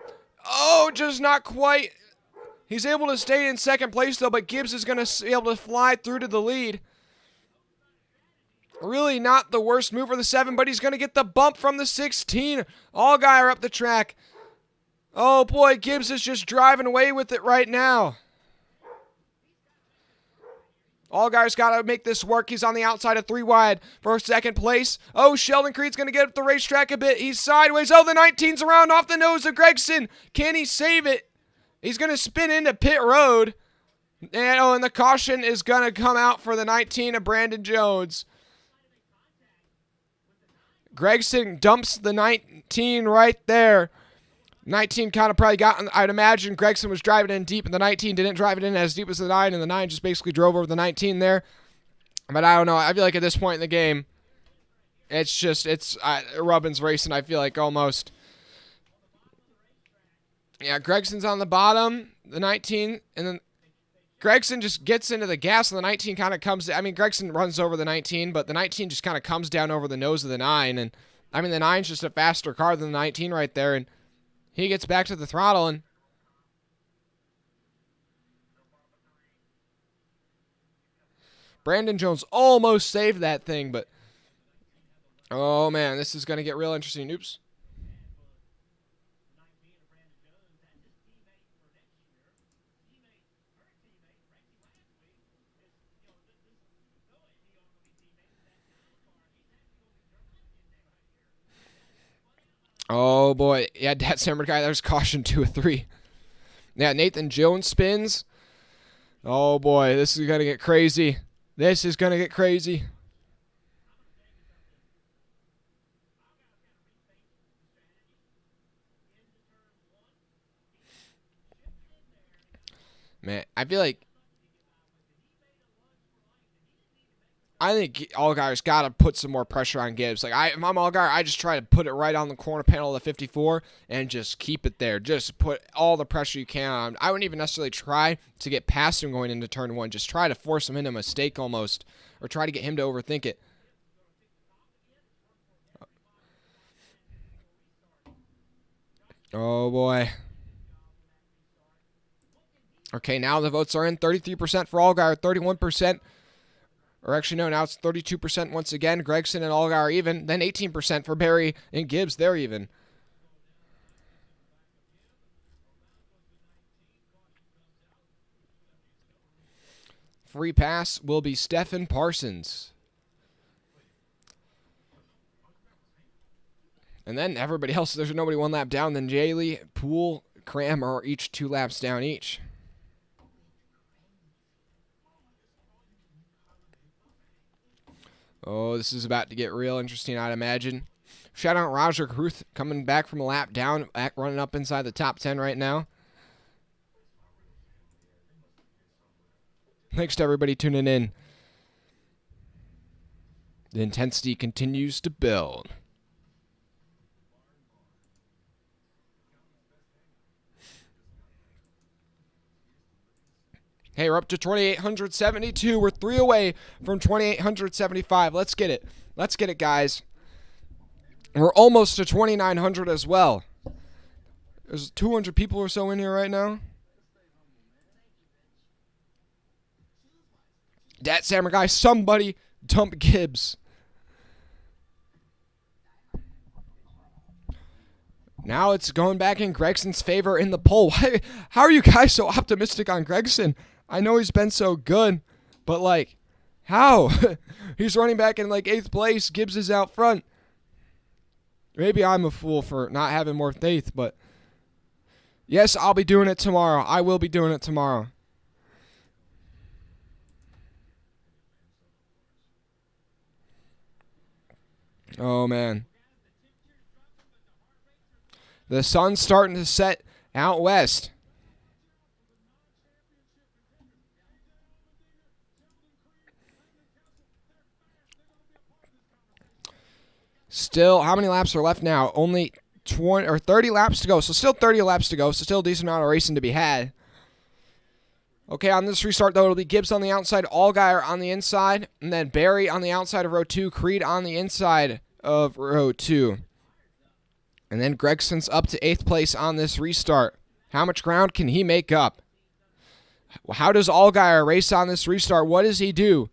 Oh, just not quite. He's able to stay in second place, though, but Gibbs is going to be able to fly through to the lead. Really not the worst move for the 7, but he's going to get the bump from the 16. Allgaier up the track. Oh, boy, Gibbs is just driving away with it right now. Allgaier's got to make this work. He's on the outside of 3 wide for second place. Oh, Sheldon Creed's going to get up the racetrack a bit. He's sideways. Oh, the 19's around off the nose of Gregson. Can he save it? He's going to spin into pit road. And the caution is going to come out for the 19 of Brandon Jones. Gregson dumps the 19 right there. 19 kind of probably got, I'd imagine Gregson was driving in deep, and the 19 didn't drive it in as deep as the 9, and the 9 just basically drove over the 19 there. But I don't know. I feel like at this point in the game, it's Rubbin's racing, I feel like, almost. Yeah, Gregson's on the bottom, the 19, and then Gregson just gets into the gas, and the 19 kind of comes. I mean, Gregson runs over the 19, but the 19 just kind of comes down over the nose of the 9, and I mean, the 9's just a faster car than the 19 right there, and he gets back to the throttle, and Brandon Jones almost saved that thing, but oh man, this is going to get real interesting. Oops. Oh boy, yeah, that Sammer guy, there's caution 2 of 3. Yeah, Nathan Jones spins. Oh boy, this is going to get crazy. This is going to get crazy. Man, I feel like Allgaier's got to put some more pressure on Gibbs. Like, if I'm Allgaier, I just try to put it right on the corner panel of the 54 and just keep it there. Just put all the pressure you can on him. I wouldn't even necessarily try to get past him going into turn 1. Just try to force him into a mistake almost, or try to get him to overthink it. Oh, boy. Okay, now the votes are in. 33% for Allgaier, 31%. Or actually, no, now it's 32% once again. Gregson and Allgaier even. Then 18% for Barry and Gibbs. They're even. Free pass will be Stephen Parsons. And then everybody else, there's nobody 1 lap down. Then Jaley, Poole, Cram are each 2 laps down each. Oh, this is about to get real interesting, I'd imagine. Shout out Roger Kruth coming back from a lap down, running up inside the top 10 right now. Thanks to everybody tuning in. The intensity continues to build. Hey, we're up to 2,872. We're 3 away from 2,875. Let's get it. Let's get it, guys. We're almost to 2,900 as well. There's 200 people or so in here right now. Dat Sammer guy, somebody dump Gibbs. Now it's going back in Gregson's favor in the poll. How are you guys so optimistic on Gregson? I know he's been so good, but like, how? He's running back in like 8th place. Gibbs is out front. Maybe I'm a fool for not having more faith, but yes, I'll be doing it tomorrow. I will be doing it tomorrow. Oh, man. The sun's starting to set out west. Still, how many laps are left now? Only 20 or 30 laps to go. So still 30 laps to go. So still a decent amount of racing to be had. Okay, on this restart, though, it'll be Gibbs on the outside, Allgaier on the inside, and then Barry on the outside of row 2, Creed on the inside of row 2. And then Gregson's up to 8th place on this restart. How much ground can he make up? How does Allgaier race on this restart? What does he do?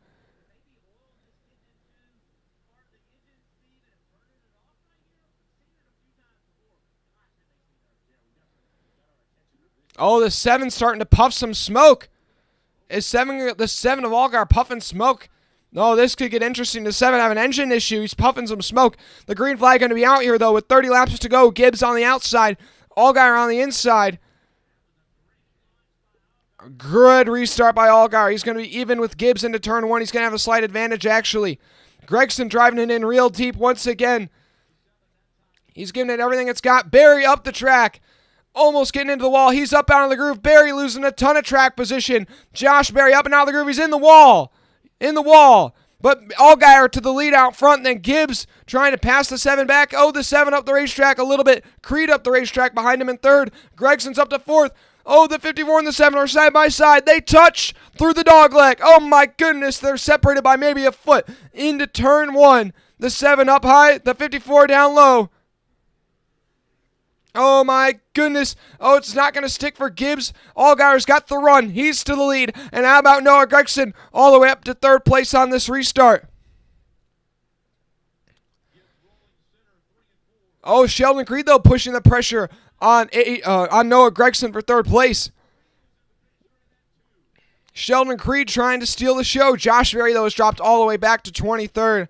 Oh, the 7's starting to puff some smoke. Is the 7 of Allgaier puffing smoke? No, this could get interesting. The 7 have an engine issue. He's puffing some smoke. The green flag going to be out here, though, with 30 laps to go. Gibbs on the outside. Allgaier on the inside. Good restart by Allgaier. He's going to be even with Gibbs into turn 1. He's going to have a slight advantage, actually. Gregson driving it in real deep once again. He's giving it everything it's got. Barry up the track. Almost getting into the wall. He's up out of the groove. Barry losing a ton of track position. Josh Barry up and out of the groove. He's in the wall. In the wall. But Allgaier to the lead out front. And then Gibbs trying to pass the 7 back. Oh, the 7 up the racetrack a little bit. Creed up the racetrack behind him in 3rd. Gregson's up to 4th. Oh, the 54 and the 7 are side by side. They touch through the dogleg. Oh, my goodness. They're separated by maybe a foot. Into turn 1. The 7 up high. The 54 down low. Oh, my goodness. Oh, it's not going to stick for Gibbs. Allgaier's got the run. He's to the lead. And how about Noah Gragson all the way up to 3rd place on this restart? Oh, Sheldon Creed, though, pushing the pressure on Noah Gragson for 3rd place. Sheldon Creed trying to steal the show. Josh Berry, though, has dropped all the way back to 23rd.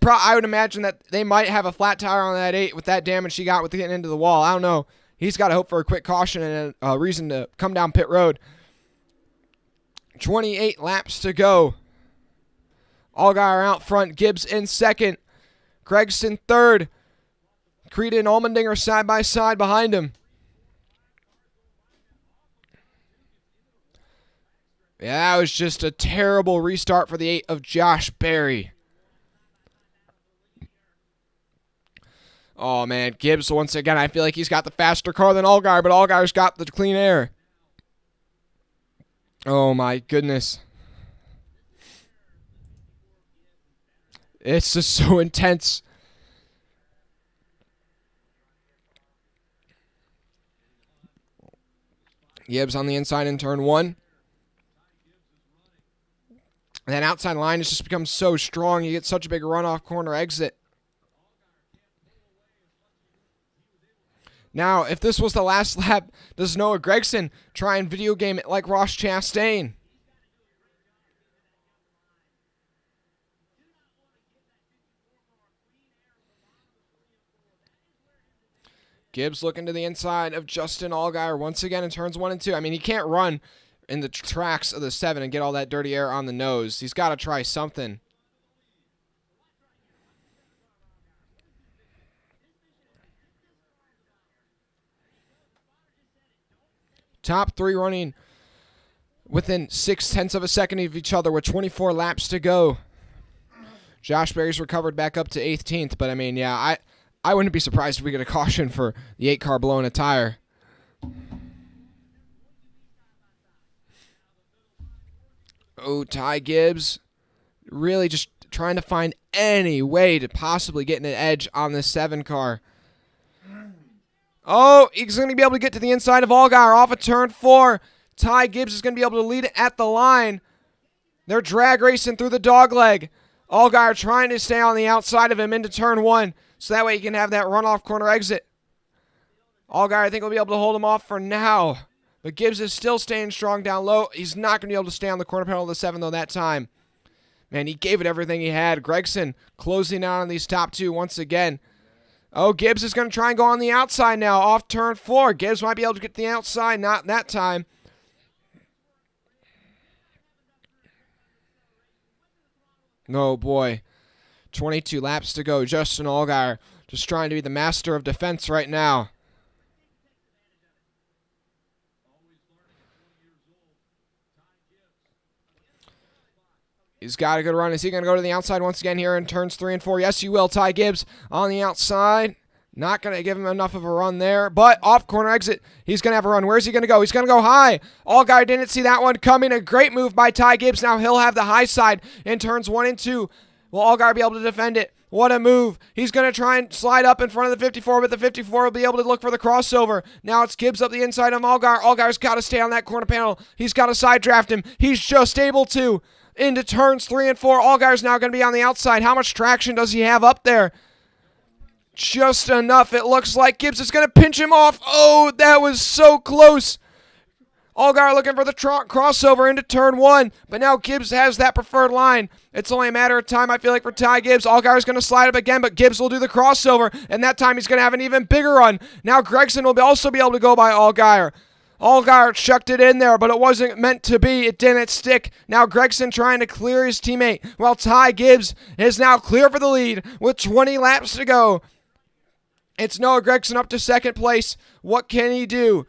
I would imagine that they might have a flat tire on that 8 with that damage he got with getting into the wall. I don't know. He's got to hope for a quick caution and a reason to come down pit road. 28 laps to go. Allgaier out front. Gibbs in 2nd. Gregson 3rd. Creed and Allmendinger side by side behind him. Yeah, that was just a terrible restart for the 8 of Josh Berry. Oh, man, Gibbs, once again, I feel like he's got the faster car than Allgaier, but Allgaier's got the clean air. Oh, my goodness. It's just so intense. Gibbs on the inside in turn 1. And that outside line has just become so strong. You get such a big runoff corner exit. Now, if this was the last lap, does Noah Gragson try and video game it like Ross Chastain? Gibbs looking to the inside of Justin Allgaier once again in turns 1 and 2. I mean, he can't run in the tracks of the 7 and get all that dirty air on the nose. He's got to try something. Top 3 running within 0.6 of a second of each other with 24 laps to go. Josh Berry's recovered back up to 18th, but I mean, yeah, I wouldn't be surprised if we get a caution for the 8 car blowing a tire. Oh, Ty Gibbs really just trying to find any way to possibly get an edge on this 7 car. Oh, he's going to be able to get to the inside of Allgaier off of turn 4. Ty Gibbs is going to be able to lead it at the line. They're drag racing through the dogleg. Allgaier trying to stay on the outside of him into turn 1, so that way he can have that runoff corner exit. Allgaier, I think, will be able to hold him off for now. But Gibbs is still staying strong down low. He's not going to be able to stay on the corner panel of the 7, though, that time. Man, he gave it everything he had. Gregson closing out on these top 2 once again. Oh, Gibbs is going to try and go on the outside now, off turn 4. Gibbs might be able to get to the outside, not that time. Oh, boy. 22 laps to go. Justin Allgaier just trying to be the master of defense right now. He's got a good run. Is he going to go to the outside once again here in turns 3 and 4? Yes, you will. Ty Gibbs on the outside. Not going to give him enough of a run there, but off corner exit, he's going to have a run. Where's he going to go? He's going to go high. Allgaier didn't see that one coming. A great move by Ty Gibbs. Now he'll have the high side in turns 1 and 2. Will Allgaier be able to defend it? What a move. He's going to try and slide up in front of the 54, but the 54 will be able to look for the crossover. Now it's Gibbs up the inside of Allgaier. Allgaier's got to stay on that corner panel. He's got to side draft him. He's just able to. Into turns 3 and 4. Allgaier's now going to be on the outside. How much traction does he have up there? Just enough. It looks like Gibbs is going to pinch him off. Oh, that was so close. Allgaier looking for the crossover into turn 1, but now Gibbs has that preferred line. It's only a matter of time, I feel like, for Ty Gibbs. Allgaier's going to slide up again, but Gibbs will do the crossover, and that time he's going to have an even bigger run. Now Gragson will also be able to go by Allgaier. Allgaier chucked it in there, but it wasn't meant to be. It didn't stick. Now Gragson trying to clear his teammate, while Ty Gibbs is now clear for the lead with 20 laps to go. It's Noah Gragson up to second place. What can he do?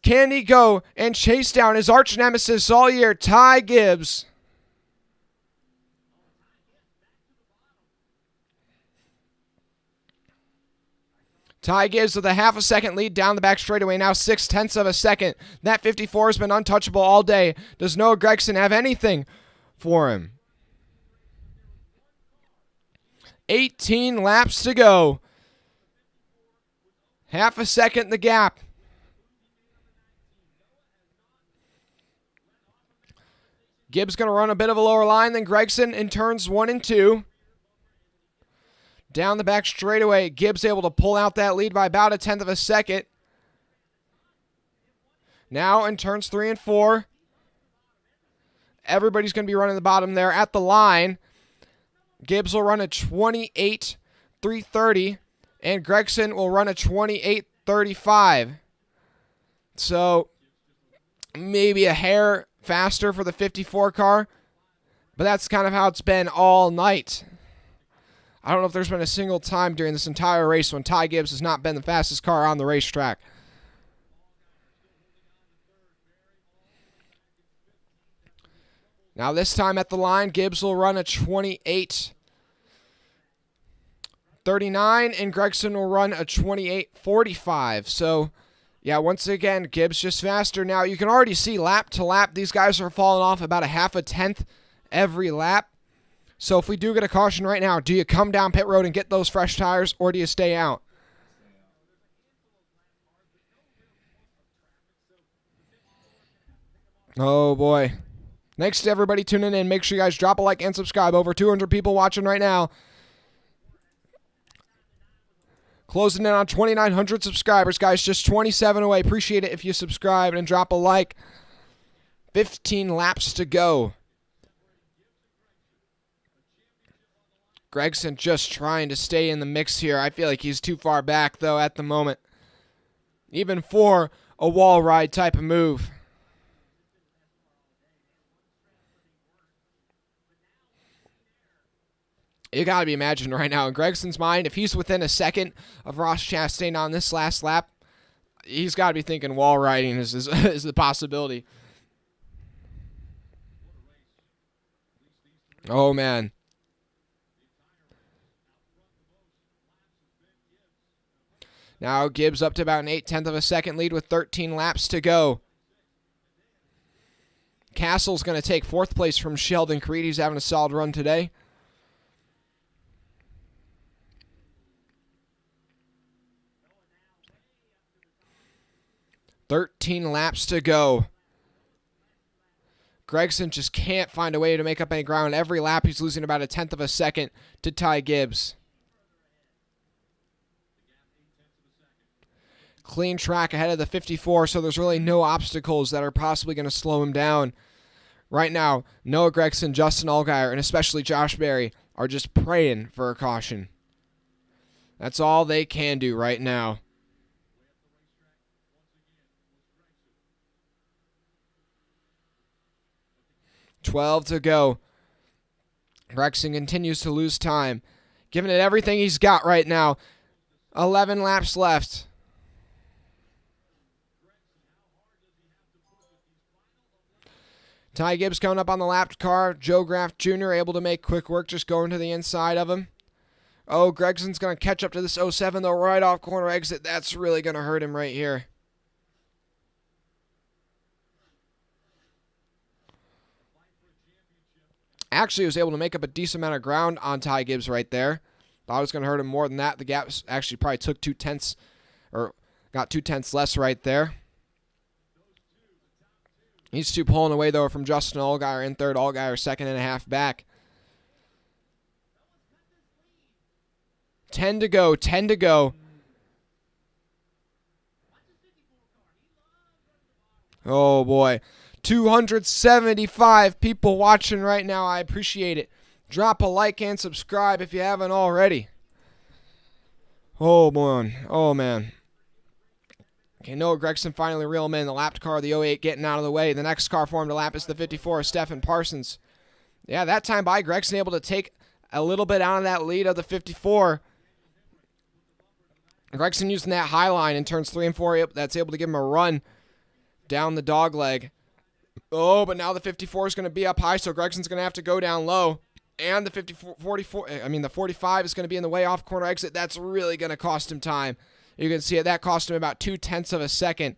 Can he go and chase down his arch nemesis all year, Ty Gibbs? Ty Gibbs with a half a second lead down the back straightaway, now 0.6 of a second. That 54 has been untouchable all day. Does Noah Gragson have anything for him? 18 laps to go. Half a second the gap. Gibbs going to run a bit of a lower line than Gragson in turns 1 and 2. Down the back straightaway, Gibbs able to pull out that lead by about 1/10 of a second. Now in turns 3 and 4, everybody's going to be running the bottom there at the line. Gibbs will run a 28.330, and Gragson will run a 28.35. So maybe a hair faster for the 54 car, but that's kind of how it's been all night. I don't know if there's been a single time during this entire race when Ty Gibbs has not been the fastest car on the racetrack. Now this time at the line, Gibbs will run a 28.39, and Gragson will run a 28.45. So, yeah, once again, Gibbs just faster. Now, you can already see lap to lap, these guys are falling off about a half a tenth every lap. So if we do get a caution right now, do you come down pit road and get those fresh tires, or do you stay out? Oh, boy. Thanks to everybody tuning in. Make sure you guys drop a like and subscribe. Over 200 people watching right now. Closing in on 2,900 subscribers, guys. Just 27 away. Appreciate it if you subscribe and drop a like. 15 laps to go. Gragson just trying to stay in the mix here. I feel like he's too far back, though, at the moment. Even for a wall ride type of move. You got to be imagining right now in Gregson's mind, if he's within a second of Ross Chastain on this last lap, he's got to be thinking wall riding is the possibility. Oh, man. Now Gibbs up to about an 0.8 of a second lead with 13 laps to go. Castle's going to take fourth place from Sheldon Creed. He's having a solid run today. "13 laps to go. Gragson just can't find a way to make up any ground. Every lap he's losing about 1/10 of a second to Ty Gibbs. Clean track ahead of the 54, so there's really no obstacles that are possibly going to slow him down. Right now, Noah Gragson, Justin Allgaier, and especially Josh Berry are just praying for a caution. That's all they can do right now. "12 to go. Gragson continues to lose time, giving it everything he's got right now. 11 laps left. Ty Gibbs coming up on the lapped car. Joe Graff Jr. able to make quick work, just going to the inside of him. Oh, Gregson's going to catch up to this 07, though, right off corner exit. That's really going to hurt him right here. Actually, he was able to make up a decent amount of ground on Ty Gibbs right there. Thought it was going to hurt him more than that. The gap actually probably took 2/10, or got 2/10 less right there. These two pulling away, though, from Justin Allgaier in third. Allgaier second and a half back. 10 to go, 10 to go. Oh, boy. 275 people watching right now. I appreciate it. Drop a like and subscribe if you haven't already. Oh, boy. Oh, man. Okay, Noah Gragson finally reeling him in. The lapped car, the 08, getting out of the way. The next car for him to lap is the 54, Stephen Parsons. Yeah, that time by, Gragson able to take a little bit out of that lead of the 54. Gragson using that high line in turns 3 and 4. That's able to give him a run down the dog leg. Oh, but now the 54 is going to be up high, so Gregson's going to have to go down low. And the the 45 is going to be in the way off corner exit. That's really going to cost him time. You can see it. That cost him about 0.2 of a second.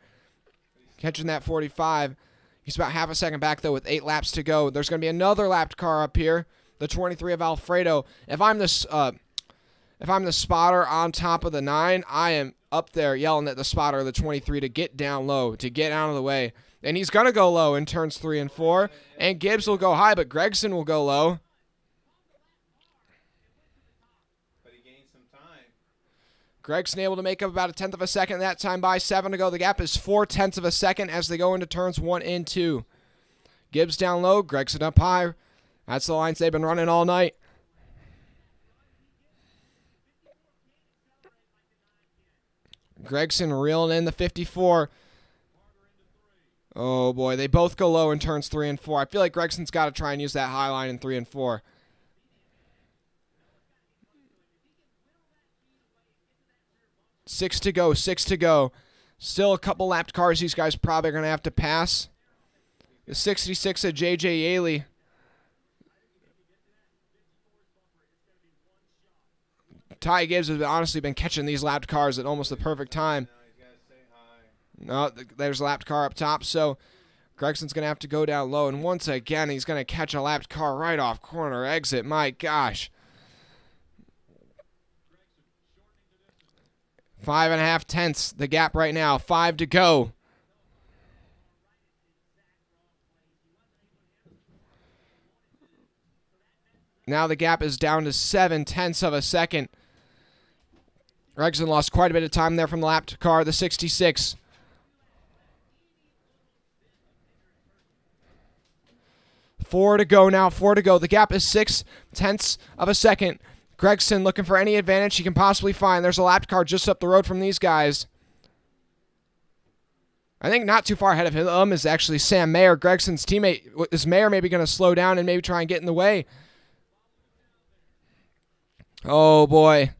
Catching that 45. He's about half a second back, though, with 8 laps to go. There's going to be another lapped car up here. The 23 of Alfredo. If I'm the spotter on top of the 9, I am up there yelling at the spotter of the 23 to get down low, to get out of the way. And he's going to go low in turns 3 and 4. And Gibbs will go high, but Gregson will go low. But he gained some time. Gregson able to make up about 1/10 of a second that time by. 7 to go. The gap is 0.4 of a second as they go into turns 1 and 2. Gibbs down low. Gregson up high. That's the lines they've been running all night. Gregson reeling in the 54. Oh, boy. They both go low in turns 3 and 4. I feel like Gregson's got to try and use that high line in 3 and 4. Six to go. Still a couple lapped cars these guys probably going to have to pass. The 66 of J.J. Yaley. Ty Gibbs has honestly been catching these lapped cars at almost the perfect time. No, there's a lapped car up top, so Gregson's going to have to go down low. And once again, he's going to catch a lapped car right off corner exit. My gosh. 5.5 the gap right now. 5 to go. Now the gap is down to 0.7 of a second. Gregson lost quite a bit of time there from the lapped car, the 66. 4 to go now, 4 to go. The gap is 0.6 of a second. Gregson looking for any advantage he can possibly find. There's a lapped car just up the road from these guys. I think not too far ahead of him is actually Sam Mayer, Gregson's teammate. Is Mayer maybe going to slow down and maybe try and get in the way? Oh, boy.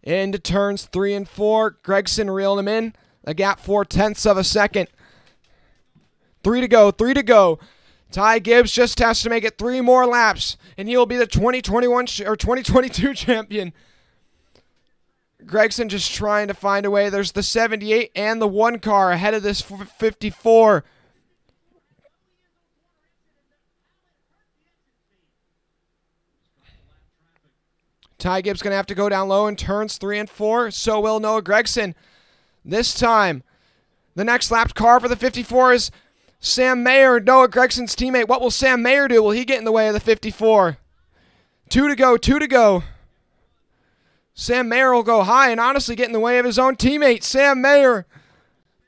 Into turns 3 and 4. Gregson reeling him in. The gap 0.4 of a second. 3 to go. Ty Gibbs just has to make it 3 more laps, and he'll be the 2021 or 2022 champion. Gregson just trying to find a way. There's the 78 and the 1 car ahead of this 54. Ty Gibbs going to have to go down low in turns 3 and 4. So will Noah Gragson. This time, the next lapped car for the 54 is Sam Mayer, Noah Gregson's teammate. What will Sam Mayer do? Will he get in the way of the 54? 2 to go. Sam Mayer will go high and honestly get in the way of his own teammate, Sam Mayer.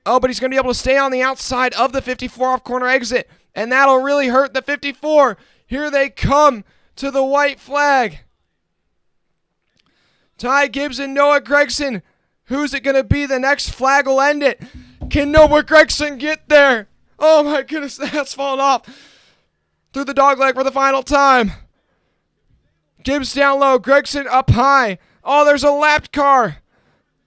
Oh, but he's going to be able to stay on the outside of the 54 off corner exit, and that'll really hurt the 54. Here they come to the white flag. Ty Gibbs and Noah Gragson. Who's it going to be? The next flag will end it. Can Noah Gragson get there? Oh my goodness, that's fallen off. Through the dogleg for the final time. Gibbs down low, Gragson up high. Oh, there's a lapped car.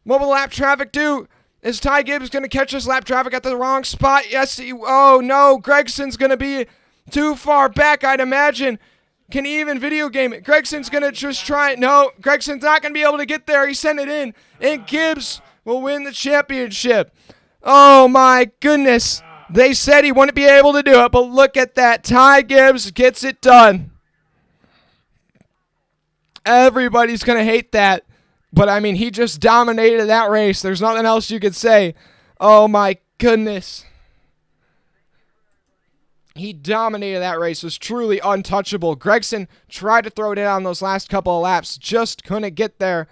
What will lap traffic do? Is Ty Gibbs going to catch this lap traffic at the wrong spot? Yes. Oh, no. Gregson's going to be too far back, I'd imagine. Can he even video game it? Gregson's going to just try it. No, Gregson's not going to be able to get there. He sent it in, and Gibbs will win the championship. Oh, my goodness. They said he wouldn't be able to do it, but look at that. Ty Gibbs gets it done. Everybody's going to hate that. But, I mean, he just dominated that race. There's nothing else you could say. Oh, my goodness. He dominated that race. It was truly untouchable. Gregson tried to throw it in on those last couple of laps. Just couldn't get there.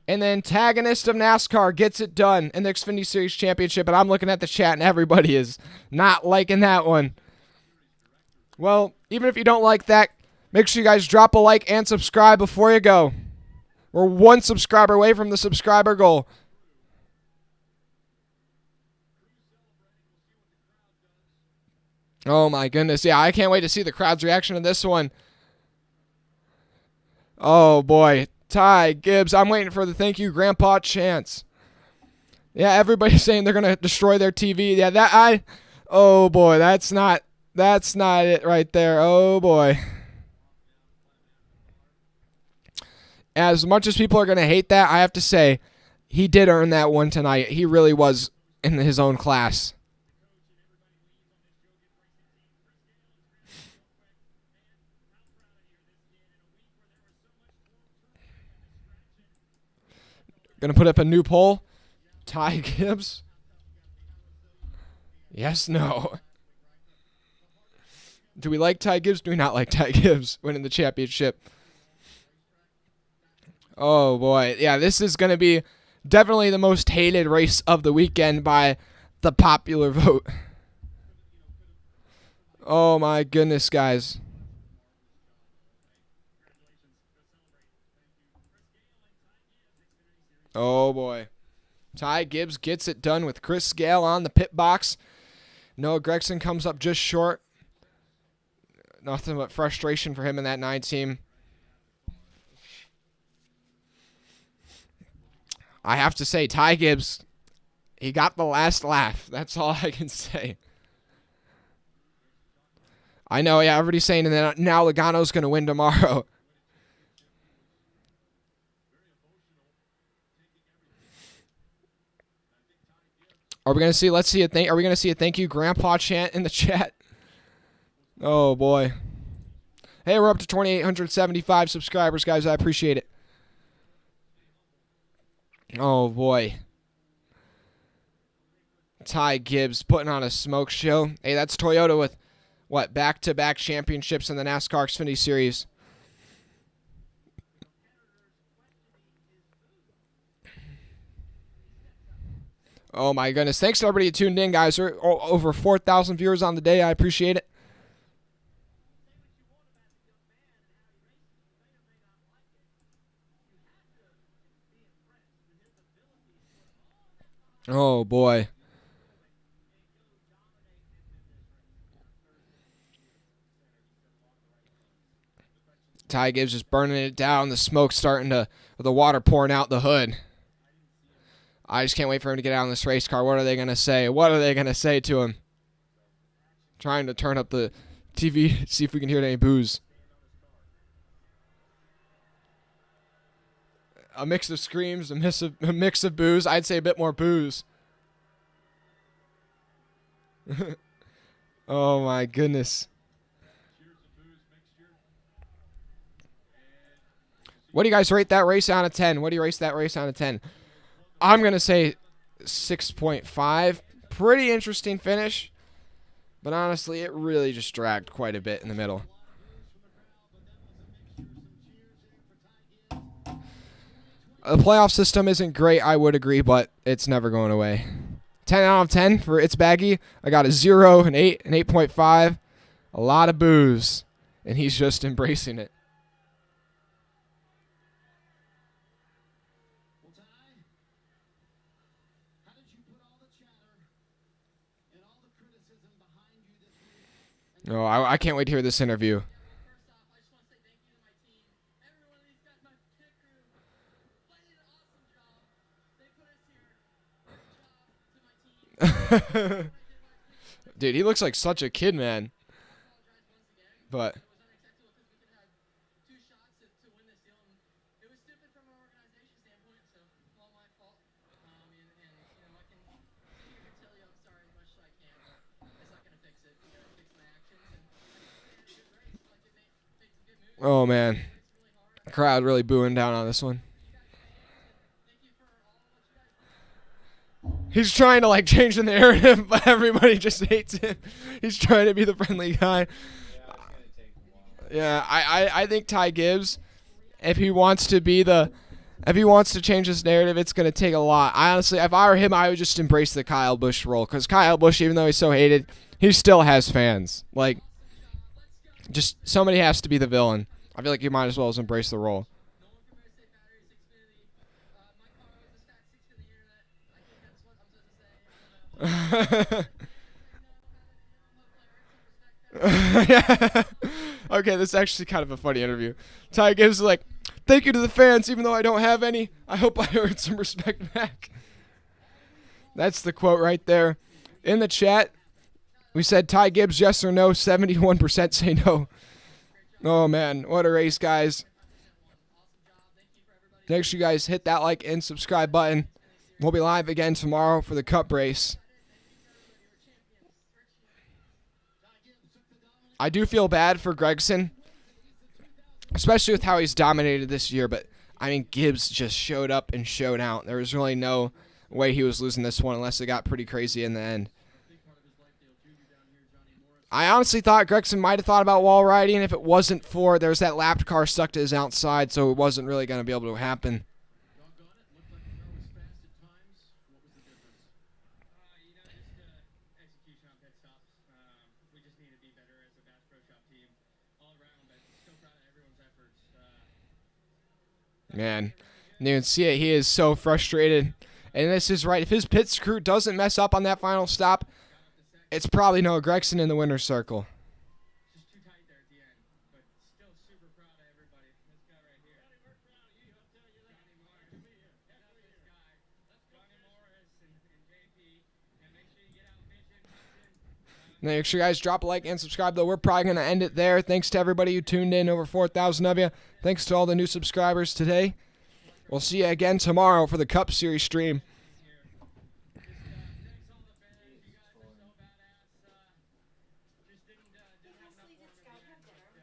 And the antagonist of NASCAR gets it done in the Xfinity Series Championship. And I'm looking at the chat, and everybody is not liking that one. Well, even if you don't like that, make sure you guys drop a like and subscribe before you go. We're one subscriber away from the subscriber goal. Oh, my goodness. Yeah, I can't wait to see the crowd's reaction to this one. Oh, boy. Ty Gibbs. I'm waiting for the thank you, Grandpa chants. Yeah, everybody's saying they're going to destroy their TV. Yeah, oh, boy. That's not it right there. Oh, boy. As much as people are going to hate that, I have to say, he did earn that one tonight. He really was in his own class. Going to put up a new poll. Ty Gibbs? Yes, no. Do we like Ty Gibbs? Do we not like Ty Gibbs winning the championship? Oh, boy. Yeah, this is going to be definitely the most hated race of the weekend by the popular vote. Oh, my goodness, guys. Oh, boy. Ty Gibbs gets it done with Chris Gale on the pit box. Noah Gragson comes up just short. Nothing but frustration for him in that 9 team. I have to say, Ty Gibbs, he got the last laugh. That's all I can say. I know, yeah, everybody's saying that now Logano's going to win tomorrow. Are we going to see, are we going to see a thank you Grandpa chant in the chat? Oh, boy. Hey, we're up to 2,875 subscribers, guys. I appreciate it. Oh, boy. Ty Gibbs putting on a smoke show. Hey, that's Toyota with, what, back-to-back championships in the NASCAR Xfinity Series. Oh, my goodness. Thanks to everybody who tuned in, guys. We're over 4,000 viewers on the day. I appreciate it. Oh, boy. Ty Gibbs just burning it down. The smoke starting to, the water pouring out the hood. I just can't wait for him to get out in this race car. What are they going to say? What are they going to say to him? Trying to turn up the TV, see if we can hear any boos. A mix of screams, a mix of boos. I'd say a bit more boos. Oh, my goodness. What do you guys rate that race out of 10? What do you rate that race out of 10? I'm going to say 6.5. Pretty interesting finish. But honestly, it really just dragged quite a bit in the middle. The playoff system isn't great, I would agree, but it's never going away. 10 out of 10 for It's Baggy. I got a 0, an 8, an 8.5. A lot of boos. And he's just embracing it. Oh, I can't wait to hear this interview. Dude, he looks like such a kid, man. But oh man, crowd really booing down on this one. He's trying to like change the narrative, but everybody just hates him. He's trying to be the friendly guy. Yeah, I think Ty Gibbs, if he wants to change this narrative, it's gonna take a lot. I honestly, if I were him, I would just embrace the Kyle Busch role, because Kyle Busch, even though he's so hated, he still has fans. Like, just somebody has to be the villain. I feel like you might as well embrace the role. Yeah. Okay, this is actually kind of a funny interview. Ty Gibbs is like, thank you to the fans, even though I don't have any. I hope I earned some respect back. That's the quote right there. In the chat, we said Ty Gibbs, yes or no. 71% say no. Oh, man. What a race, guys. Make sure you guys hit that like and subscribe button. We'll be live again tomorrow for the Cup race. I do feel bad for Gragson, especially with how he's dominated this year. But, I mean, Gibbs just showed up and showed out. There was really no way he was losing this one unless it got pretty crazy in the end. I honestly thought Gragson might have thought about wall riding if it wasn't for there's that lapped car stuck to his outside, so it wasn't really going to be able to happen. Man, you can see it. He is so frustrated. And this is right. If his pit crew doesn't mess up on that final stop, it's probably Noah Gragson in the winner's circle. Make sure you guys drop a like and subscribe, though. We're probably going to end it there. Thanks to everybody who tuned in, over 4,000 of you. Thanks to all the new subscribers today. We'll see you again tomorrow for the Cup Series stream.